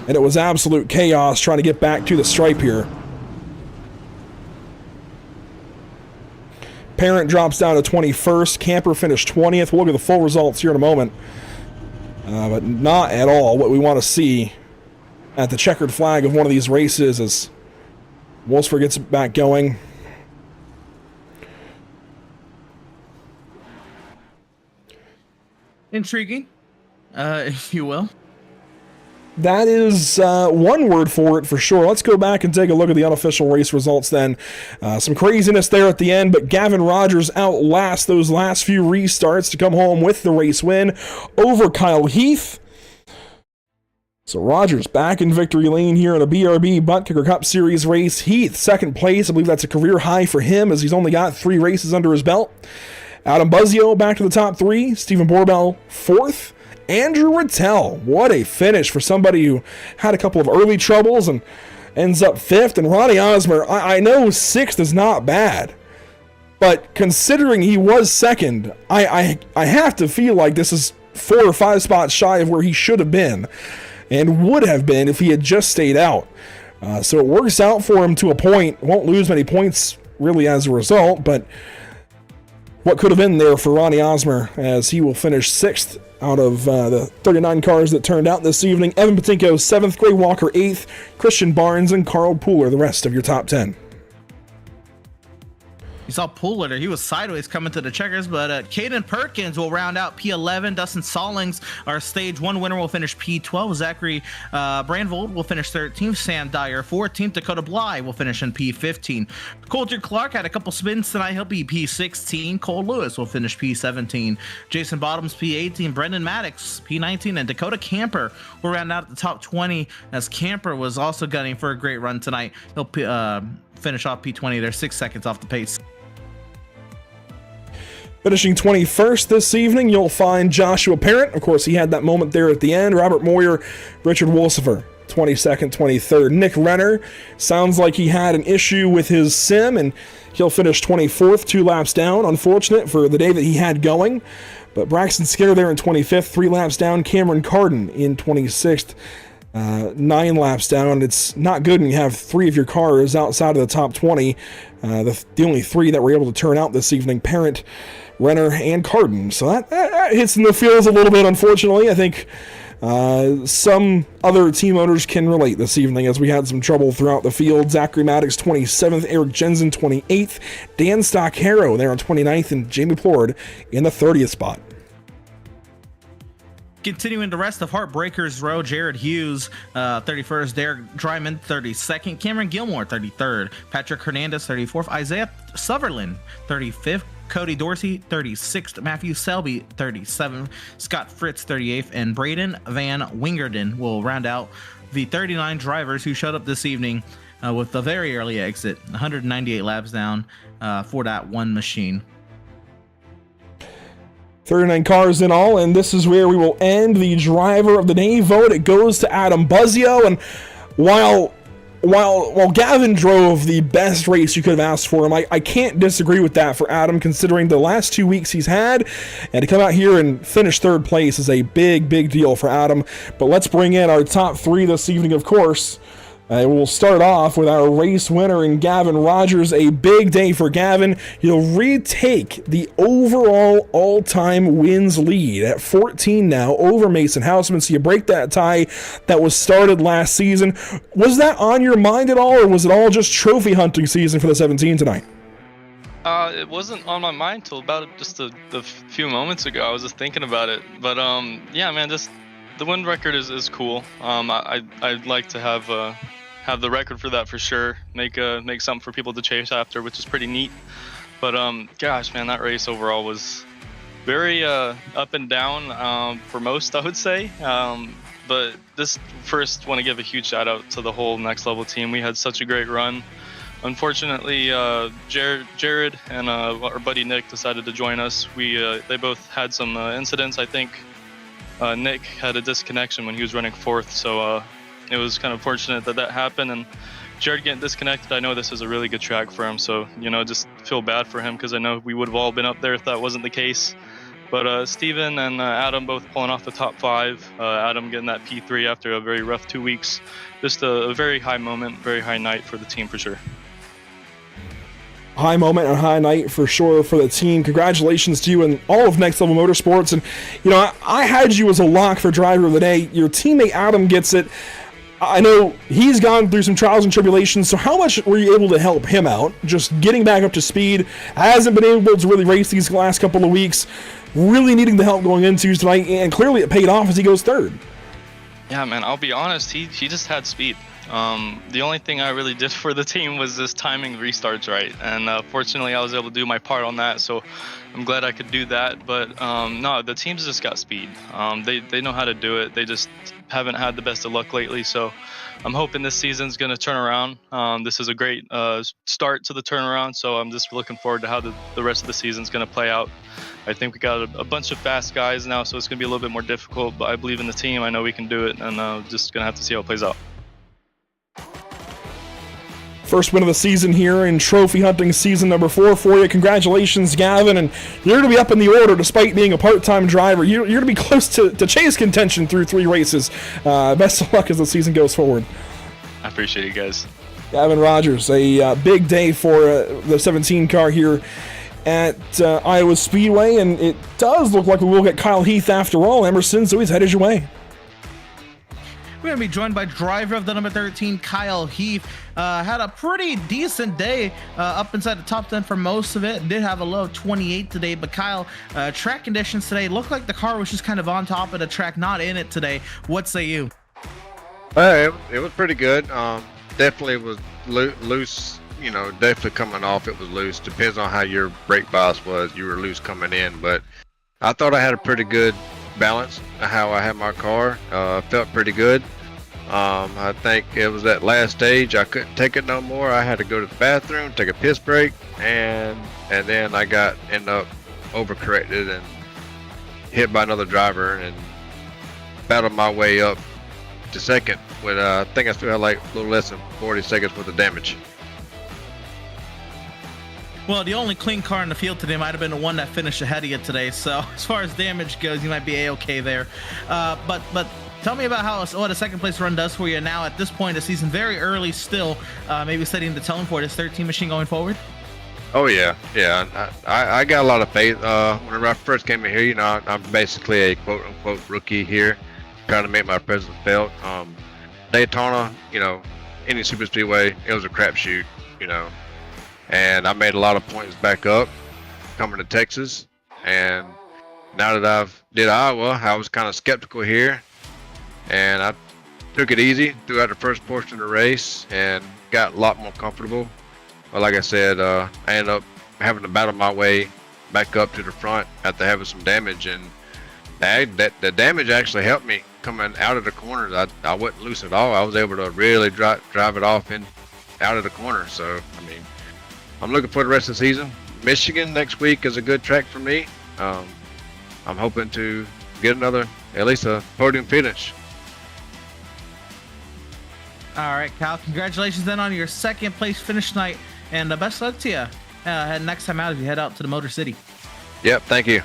and it was absolute chaos trying to get back to the stripe here. Parent drops down to 21st. Camper finished 20th. We'll look at the full results here in a moment, but not at all what we want to see at the checkered flag of one of these races as Wolfsburg gets back going. Intriguing, if you will. That is one word for it for sure. Let's go back and take a look at the unofficial race results then. Some craziness there at the end, but Gavin Rogers outlasts those last few restarts to come home with the race win over Kyle Heath. So Rogers back in victory lane here in a BRB Buttkicker Cup Series race. Heath, second place. I believe that's a career high for him as he's only got 3 races under his belt. Adam Buzzio back to the top 3. Stephen Borbell, 4th. Andrew Rattel, what a finish for somebody who had a couple of early troubles and ends up 5th. And Ronnie Osmer, I know 6th is not bad, but considering he was 2nd, I have to feel like this is 4 or 5 spots shy of where he should have been and would have been if he had just stayed out. So it works out for him to a point. Won't lose many points really as a result, but what could have been there for Ronnie Osmer as he will finish 6th out of the 39 cars that turned out this evening. Evan Patinko 7th, Gray Walker 8th, Christian Barnes and Carl Pooler the rest of your top 10. You saw Pooliter. He was sideways coming to the checkers, but Caden Perkins will round out P11. Dustin Stallings, our stage 1 winner, will finish P12. Zachary Brandvold will finish 13th. Sam Dyer 14th. Dakota Bly will finish in P15. Coulter Clark had a couple spins tonight. He'll be P16. Cole Lewis will finish P17. Jason Bottoms P18. Brendan Maddox P19. And Dakota Camper will round out the top 20, as Camper was also gunning for a great run tonight. He'll finish off P20. They're 6 seconds off the pace. Finishing 21st this evening, you'll find Joshua Parent. Of course, he had that moment there at the end. Robert Moyer, Richard Wolsifer, 22nd, 23rd. Nick Renner, sounds like he had an issue with his sim, and he'll finish 24th, 2 laps down. Unfortunate for the day that he had going. But Braxton Skinner there in 25th, 3 laps down. Cameron Carden in 26th, 9 laps down. It's not good when you have 3 of your cars outside of the top 20. The only 3 that were able to turn out this evening, Parent, Renner, and Carden. So that hits in the feels a little bit, unfortunately. I think some other team owners can relate this evening, as we had some trouble throughout the field. Zachary Maddox 27th, Eric Jensen 28th, Dan Stock-Harrow there on 29th, and Jamie Plord in the 30th spot. Continuing the rest of Heartbreakers Row, Jared Hughes, 31st, Derek Dryman, 32nd, Cameron Gilmore, 33rd, Patrick Hernandez, 34th, Isaiah Sutherland, 35th, Cody Dorsey, 36th, Matthew Selby, 37th, Scott Fritz, 38th, and Braden Van Wingerden will round out the 39 drivers who showed up this evening with a very early exit, 198 laps down for that one machine. 39 cars in all, and this is where we will end the driver of the day vote. It goes to Adam Buzzio, and while Gavin drove the best race you could have asked for him, I can't disagree with that for Adam, considering the last 2 weeks he's had, and to come out here and finish 3rd place is a big deal for Adam. But let's bring in our top 3 this evening, of course. We'll start off with our race winner in Gavin Rogers. A big day for Gavin. He'll retake the overall all-time wins lead at 14 now over Mason Houseman. So you break that tie that was started last season. Was that on your mind at all, or was it all just trophy hunting season for the 17 tonight? It wasn't on my mind till about just a few moments ago. I was just thinking about it. But yeah, man, just the win record is cool. I'd like to have the record for that for sure. Make something for people to chase after, which is pretty neat. But gosh, man, that race overall was very up and down for most, I would say. But this first, want to give a huge shout out to the whole Next Level team. We had such a great run. Unfortunately, Jared and our buddy Nick decided to join us. They both had some incidents. I think Nick had a disconnection when he was running 4th, so it was kind of fortunate that happened. And Jared getting disconnected, I know this is a really good track for him, so just feel bad for him, because I know we would have all been up there if that wasn't the case. But Steven and Adam both pulling off the top 5. Adam getting that P3 after a very rough 2 weeks. Just a very high moment, very high night for the team for sure. High moment and high night for sure for the team. Congratulations to you and all of Next Level Motorsports. And I had you as a lock for driver of the day. Your teammate Adam gets it. I know he's gone through some trials and tribulations, so how much were you able to help him out? Just getting back up to speed, hasn't been able to really race these last couple of weeks, really needing the help going into tonight, and clearly it paid off as he goes 3rd. Yeah, man, I'll be honest, he just had speed. The only thing I really did for the team was this timing restarts right, and fortunately I was able to do my part on that, so I'm glad I could do that. But no, the team's just got speed. They know how to do it. They just haven't had the best of luck lately, so I'm hoping this season's going to turn around. This is a great start to the turnaround, so I'm just looking forward to how the rest of the season's going to play out. I think we got a bunch of fast guys now, so it's going to be a little bit more difficult, but I believe in the team. I know we can do it, and just going to have to see how it plays out. First win of the season here in trophy hunting season number 4 for you. Congratulations, Gavin, and you're going to be up in the order despite being a part-time driver. You're going to be close to chase contention through 3 races. Best of luck as the season goes forward. I appreciate you guys. Gavin Rogers, a big day for the 17 car here at Iowa Speedway, and it does look like we will get Kyle Heath after all, Emerson, so he's headed your way. We going to be joined by driver of the number 13, Kyle Heath. Had a pretty decent day up inside the top 10 for most of it. Did have a low of 28 today, but Kyle, track conditions today looked like the car was just kind of on top of the track, not in it today. What say you? It was pretty good. Definitely was loose, you know, definitely coming off it was loose. Depends on how your brake bias was. You were loose coming in, but I thought I had a pretty good balance of how I had my car. Felt pretty good. I think it was that last stage I couldn't take it no more. I had to go to the bathroom, take a piss break, and then I ended up overcorrected and hit by another driver and battled my way up to second with I think I still had like a little less than 40 seconds worth of damage. Well, the only clean car in the field today might have been the one that finished ahead of you today. So as far as damage goes, you might be a-okay there. But tell me about what a second place run does for you now at this point of the season, very early still, maybe setting the tone for this 13 machine going forward. Oh yeah. I got a lot of faith. Whenever I first came in here, you know, I'm basically a quote unquote rookie here, trying to make my presence felt. Daytona, you know, any super speedway, it was a crapshoot, you know. And I made a lot of points back up coming to Texas. And now that I've did Iowa, I was kind of skeptical here. And I took it easy throughout the first portion of the race and got a lot more comfortable. But like I said, I ended up having to battle my way back up to the front after having some damage. And the damage actually helped me coming out of the corners. I wasn't loose at all. I was able to really drive it off and out of the corner. So, I mean, I'm looking for the rest of the season. Michigan next week is a good track for me. I'm hoping to get at least a podium finish. All right, Kyle, congratulations then on your second place finish tonight, and best luck to you next time out as you head out to the Motor City. Yep, thank you.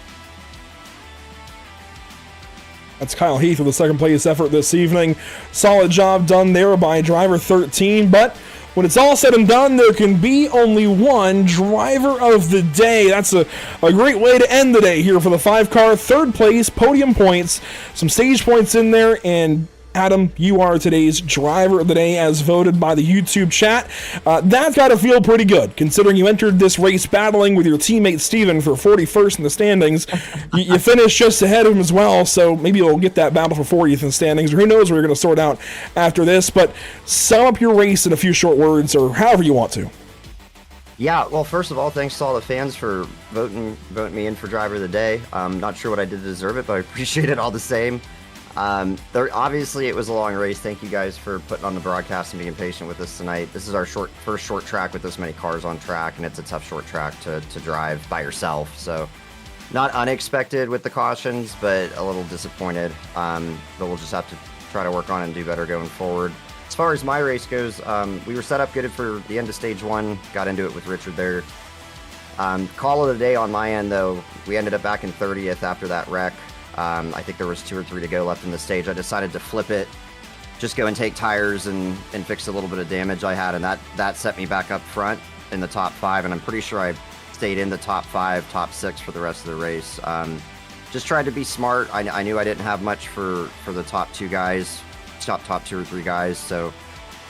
That's Kyle Heath with the second place effort this evening. Solid job done there by driver 13, but when it's all said and done, there can be only one driver of the day. That's a great way to end the day here for the 5-car, third place, podium points, some stage points in there, and Adam, you are today's driver of the day as voted by the YouTube chat. That's got to feel pretty good, considering you entered this race battling with your teammate Steven for 41st in the standings. You finished just ahead of him as well, so maybe you'll get that battle for 40th in the standings, or who knows where you're going to sort out after this. But sum up your race in a few short words, or however you want to. Yeah, well, first of all, thanks to all the fans for voting me in for driver of the day. I'm not sure what I did to deserve it, but I appreciate it all the same. Obviously it was a long race. Thank you guys for putting on the broadcast and being patient with us tonight. This is our first short track with this many cars on track, and it's a tough short track to drive by yourself. So not unexpected with the cautions, but a little disappointed. But we'll just have to try to work on it and do better going forward. As far as my race goes, we were set up good for the end of stage 1. Got into it with Richard there. Call of the day on my end, though, we ended up back in 30th after that wreck. I think there was 2 or 3 to go left in the stage. I decided to flip it, just go and take tires and fix a little bit of damage I had, and that set me back up front in the top 5, and I'm pretty sure I stayed in the top 5, top 6 for the rest of the race. Just tried to be smart. I knew I didn't have much for the top 2 guys, top 2 or 3 guys, so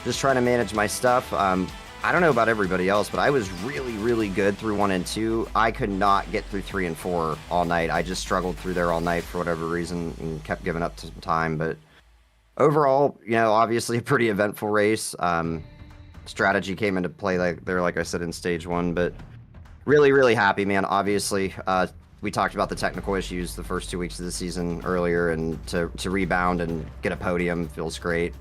just trying to manage my stuff. I don't know about everybody else, but I was really, really good through 1 and 2. I could not get through 3 and 4 all night. I just struggled through there all night for whatever reason and kept giving up some time. But overall, you know, obviously a pretty eventful race. Strategy came into play like I said, in stage 1, but really, really happy, man. Obviously, we talked about the technical issues the first 2 weeks of the season earlier, and to rebound and get a podium feels great.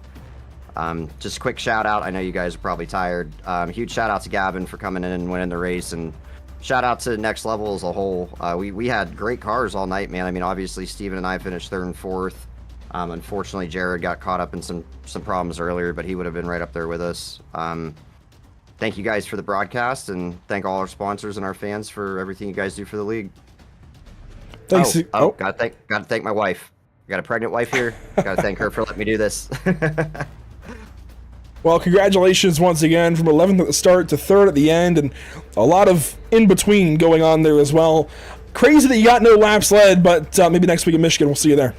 Just a quick shout out. I know you guys are probably tired. Huge shout out to Gavin for coming in and winning the race, and shout out to Next Level as a whole. We had great cars all night, man. I mean, obviously Steven and I finished 3rd and 4th. Unfortunately, Jared got caught up in some problems earlier, but he would have been right up there with us. Thank you guys for the broadcast, and thank all our sponsors and our fans for everything you guys do for the league. Thanks. Gotta thank my wife. I got a pregnant wife here. Gotta thank her for letting me do this. Well, congratulations once again from 11th at the start to 3rd at the end, and a lot of in-between going on there as well. Crazy that you got no laps led, but maybe next week in Michigan we'll see you there.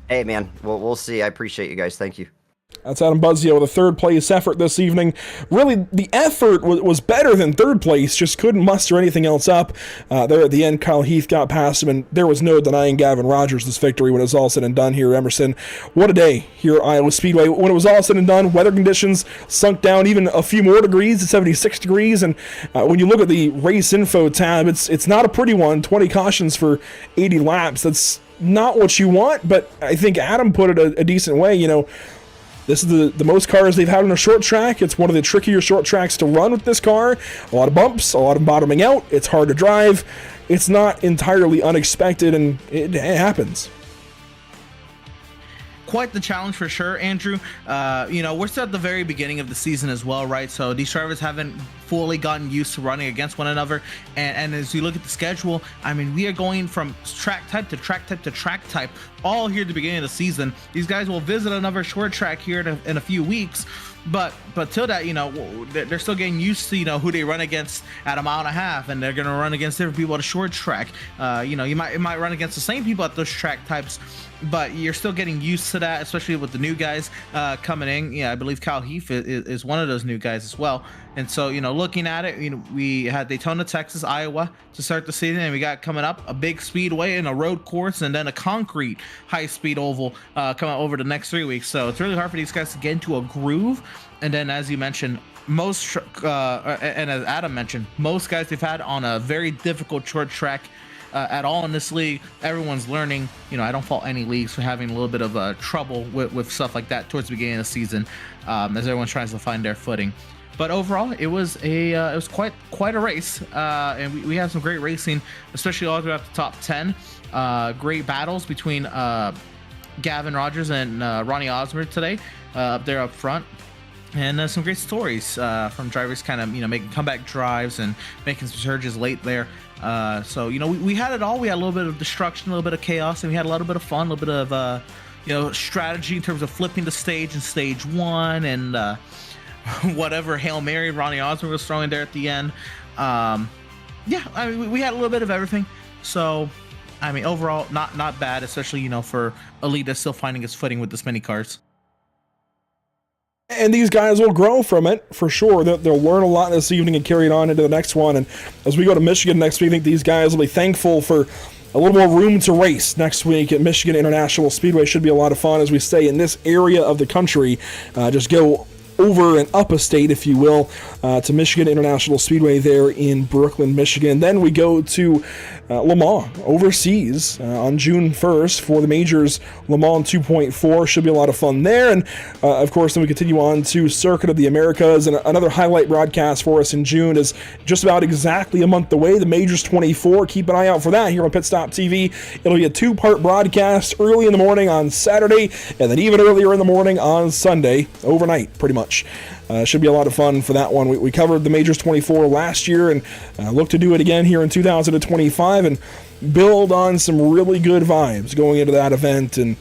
Hey, man, we'll see. I appreciate you guys. Thank you. That's Adam Buzzio with a third place effort this evening. Really, the effort was better than third place, just couldn't muster anything else up. There at the end, Kyle Heath got past him, and there was no denying Gavin Rogers this victory when it was all said and done here, Emerson. What a day here at Iowa Speedway. When it was all said and done, weather conditions sunk down even a few more degrees to 76 degrees, and when you look at the race info tab, it's not a pretty one. 20 cautions for 80 laps. That's not what you want, but I think Adam put it a decent way. This is the most cars they've had on a short track. It's one of the trickier short tracks to run with this car. A lot of bumps, a lot of bottoming out. It's hard to drive. It's not entirely unexpected, and it happens. Quite the challenge for sure, Andrew. We're still at the very beginning of the season as well, right? So these drivers haven't fully gotten used to running against one another. And as you look at the schedule, I mean, we are going from track type to track type to track type all here at the beginning of the season. These guys will visit another short track here in a few weeks. But till that, they're still getting used to, who they run against at a mile and a half, and they're going to run against different people at a short track. You might run against the same people at those track types, but you're still getting used to that, especially with the new guys coming in. Yeah, I believe Kyle Heath is one of those new guys as well. And so, looking at it, we had Daytona, Texas, Iowa to start the season, and we got coming up a big speedway and a road course, and then a concrete high-speed oval coming over the next 3 weeks. So it's really hard for these guys to get into a groove. And then, as you mentioned, and as Adam mentioned, most guys they've had on a very difficult short track at all in this league. Everyone's learning. I don't fault any leagues for having a little bit of trouble with stuff like that towards the beginning of the season, as everyone tries to find their footing. But overall, it was quite a race, and we had some great racing, especially all throughout the top 10. Great battles between Gavin Rogers and Ronnie Osmer today up there up front. And some great stories from drivers kind of, making comeback drives and making some surges late there. So, we had it all. We had a little bit of destruction, a little bit of chaos, and we had a little bit of fun, a little bit of, strategy in terms of flipping the stage in stage one and whatever Hail Mary Ronnie Osmer was throwing there at the end. We had a little bit of everything. So, overall, not bad, especially, for a league that's still finding its footing with this many cars. And these guys will grow from it, for sure. They'll learn a lot this evening and carry it on into the next one. And as we go to Michigan next week, I think these guys will be thankful for a little more room to race next week at Michigan International Speedway. Should be a lot of fun as we stay in this area of the country. Just go over and up a state, if you will, to Michigan International Speedway there in Brooklyn, Michigan. Then we go to Le Mans overseas on June 1st for the majors. Le Mans 2.4 should be a lot of fun there. And of course, then we continue on to Circuit of the Americas, and another highlight broadcast for us in June is just about exactly a month away. The Majors 24. Keep an eye out for that here on Pit Stop TV. It'll be a two-part broadcast early in the morning on Saturday, and then even earlier in the morning on Sunday, overnight, pretty much. Should be a lot of fun for that one. We covered the Majors 24 last year and look to do it again here in 2025 and build on some really good vibes going into that event. And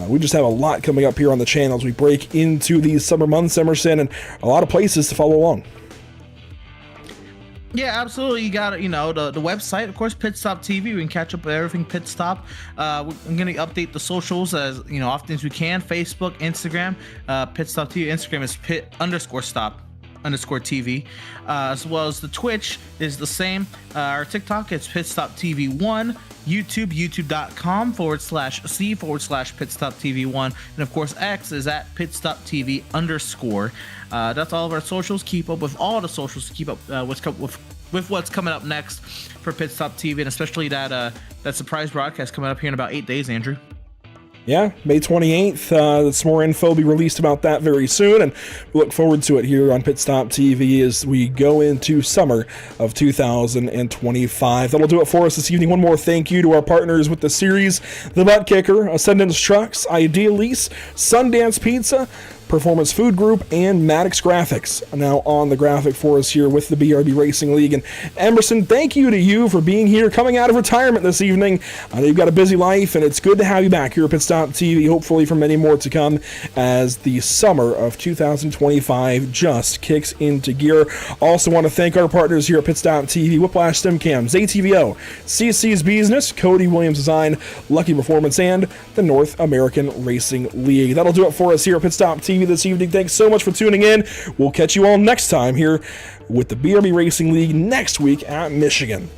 we just have a lot coming up here on the channel as we break into these summer months, Emerson, and a lot of places to follow along. Yeah, absolutely. You got, the website, of course, Pit Stop TV. We can catch up with everything Pit Stop. I'm going to update the socials as, often as we can. Facebook, Instagram, Pit Stop TV. Instagram is pit_stop_TV. As well as the Twitch is the same. Our TikTok, it's Pit Stop TV 1. YouTube, youtube.com/C/PitStopTV1. And of course, X is at PitStopTV_. That's all of our socials. Keep up with all the socials to keep up with what's coming up next for Pit Stop TV, and especially that surprise broadcast coming up here in about 8 days, Andrew. Yeah, May 28th. Some more info will be released about that very soon, and we look forward to it here on Pit Stop TV as we go into summer of 2025. That'll do it for us this evening. One more thank you to our partners with the series, the Buttkicker, Ascendance Trucks, Ideal Lease, Sundance Pizza, Performance Food Group, and Maddox Graphics now on the graphic for us here with the BRB Racing League. And Emerson, thank you to you for being here, coming out of retirement this evening. I know you've got a busy life, and it's good to have you back here at Pit Stop TV, hopefully for many more to come as the summer of 2025 just kicks into gear. Also want to thank our partners here at Pit Stop TV, Whiplash StemCams, ATVO, CC's Business, Cody Williams Design, Lucky Performance, and the North American Racing League. That'll do it for us here at Pit Stop TV. TV this evening. Thanks so much for tuning in. We'll catch you all next time here with the BRB Racing League next week at Michigan.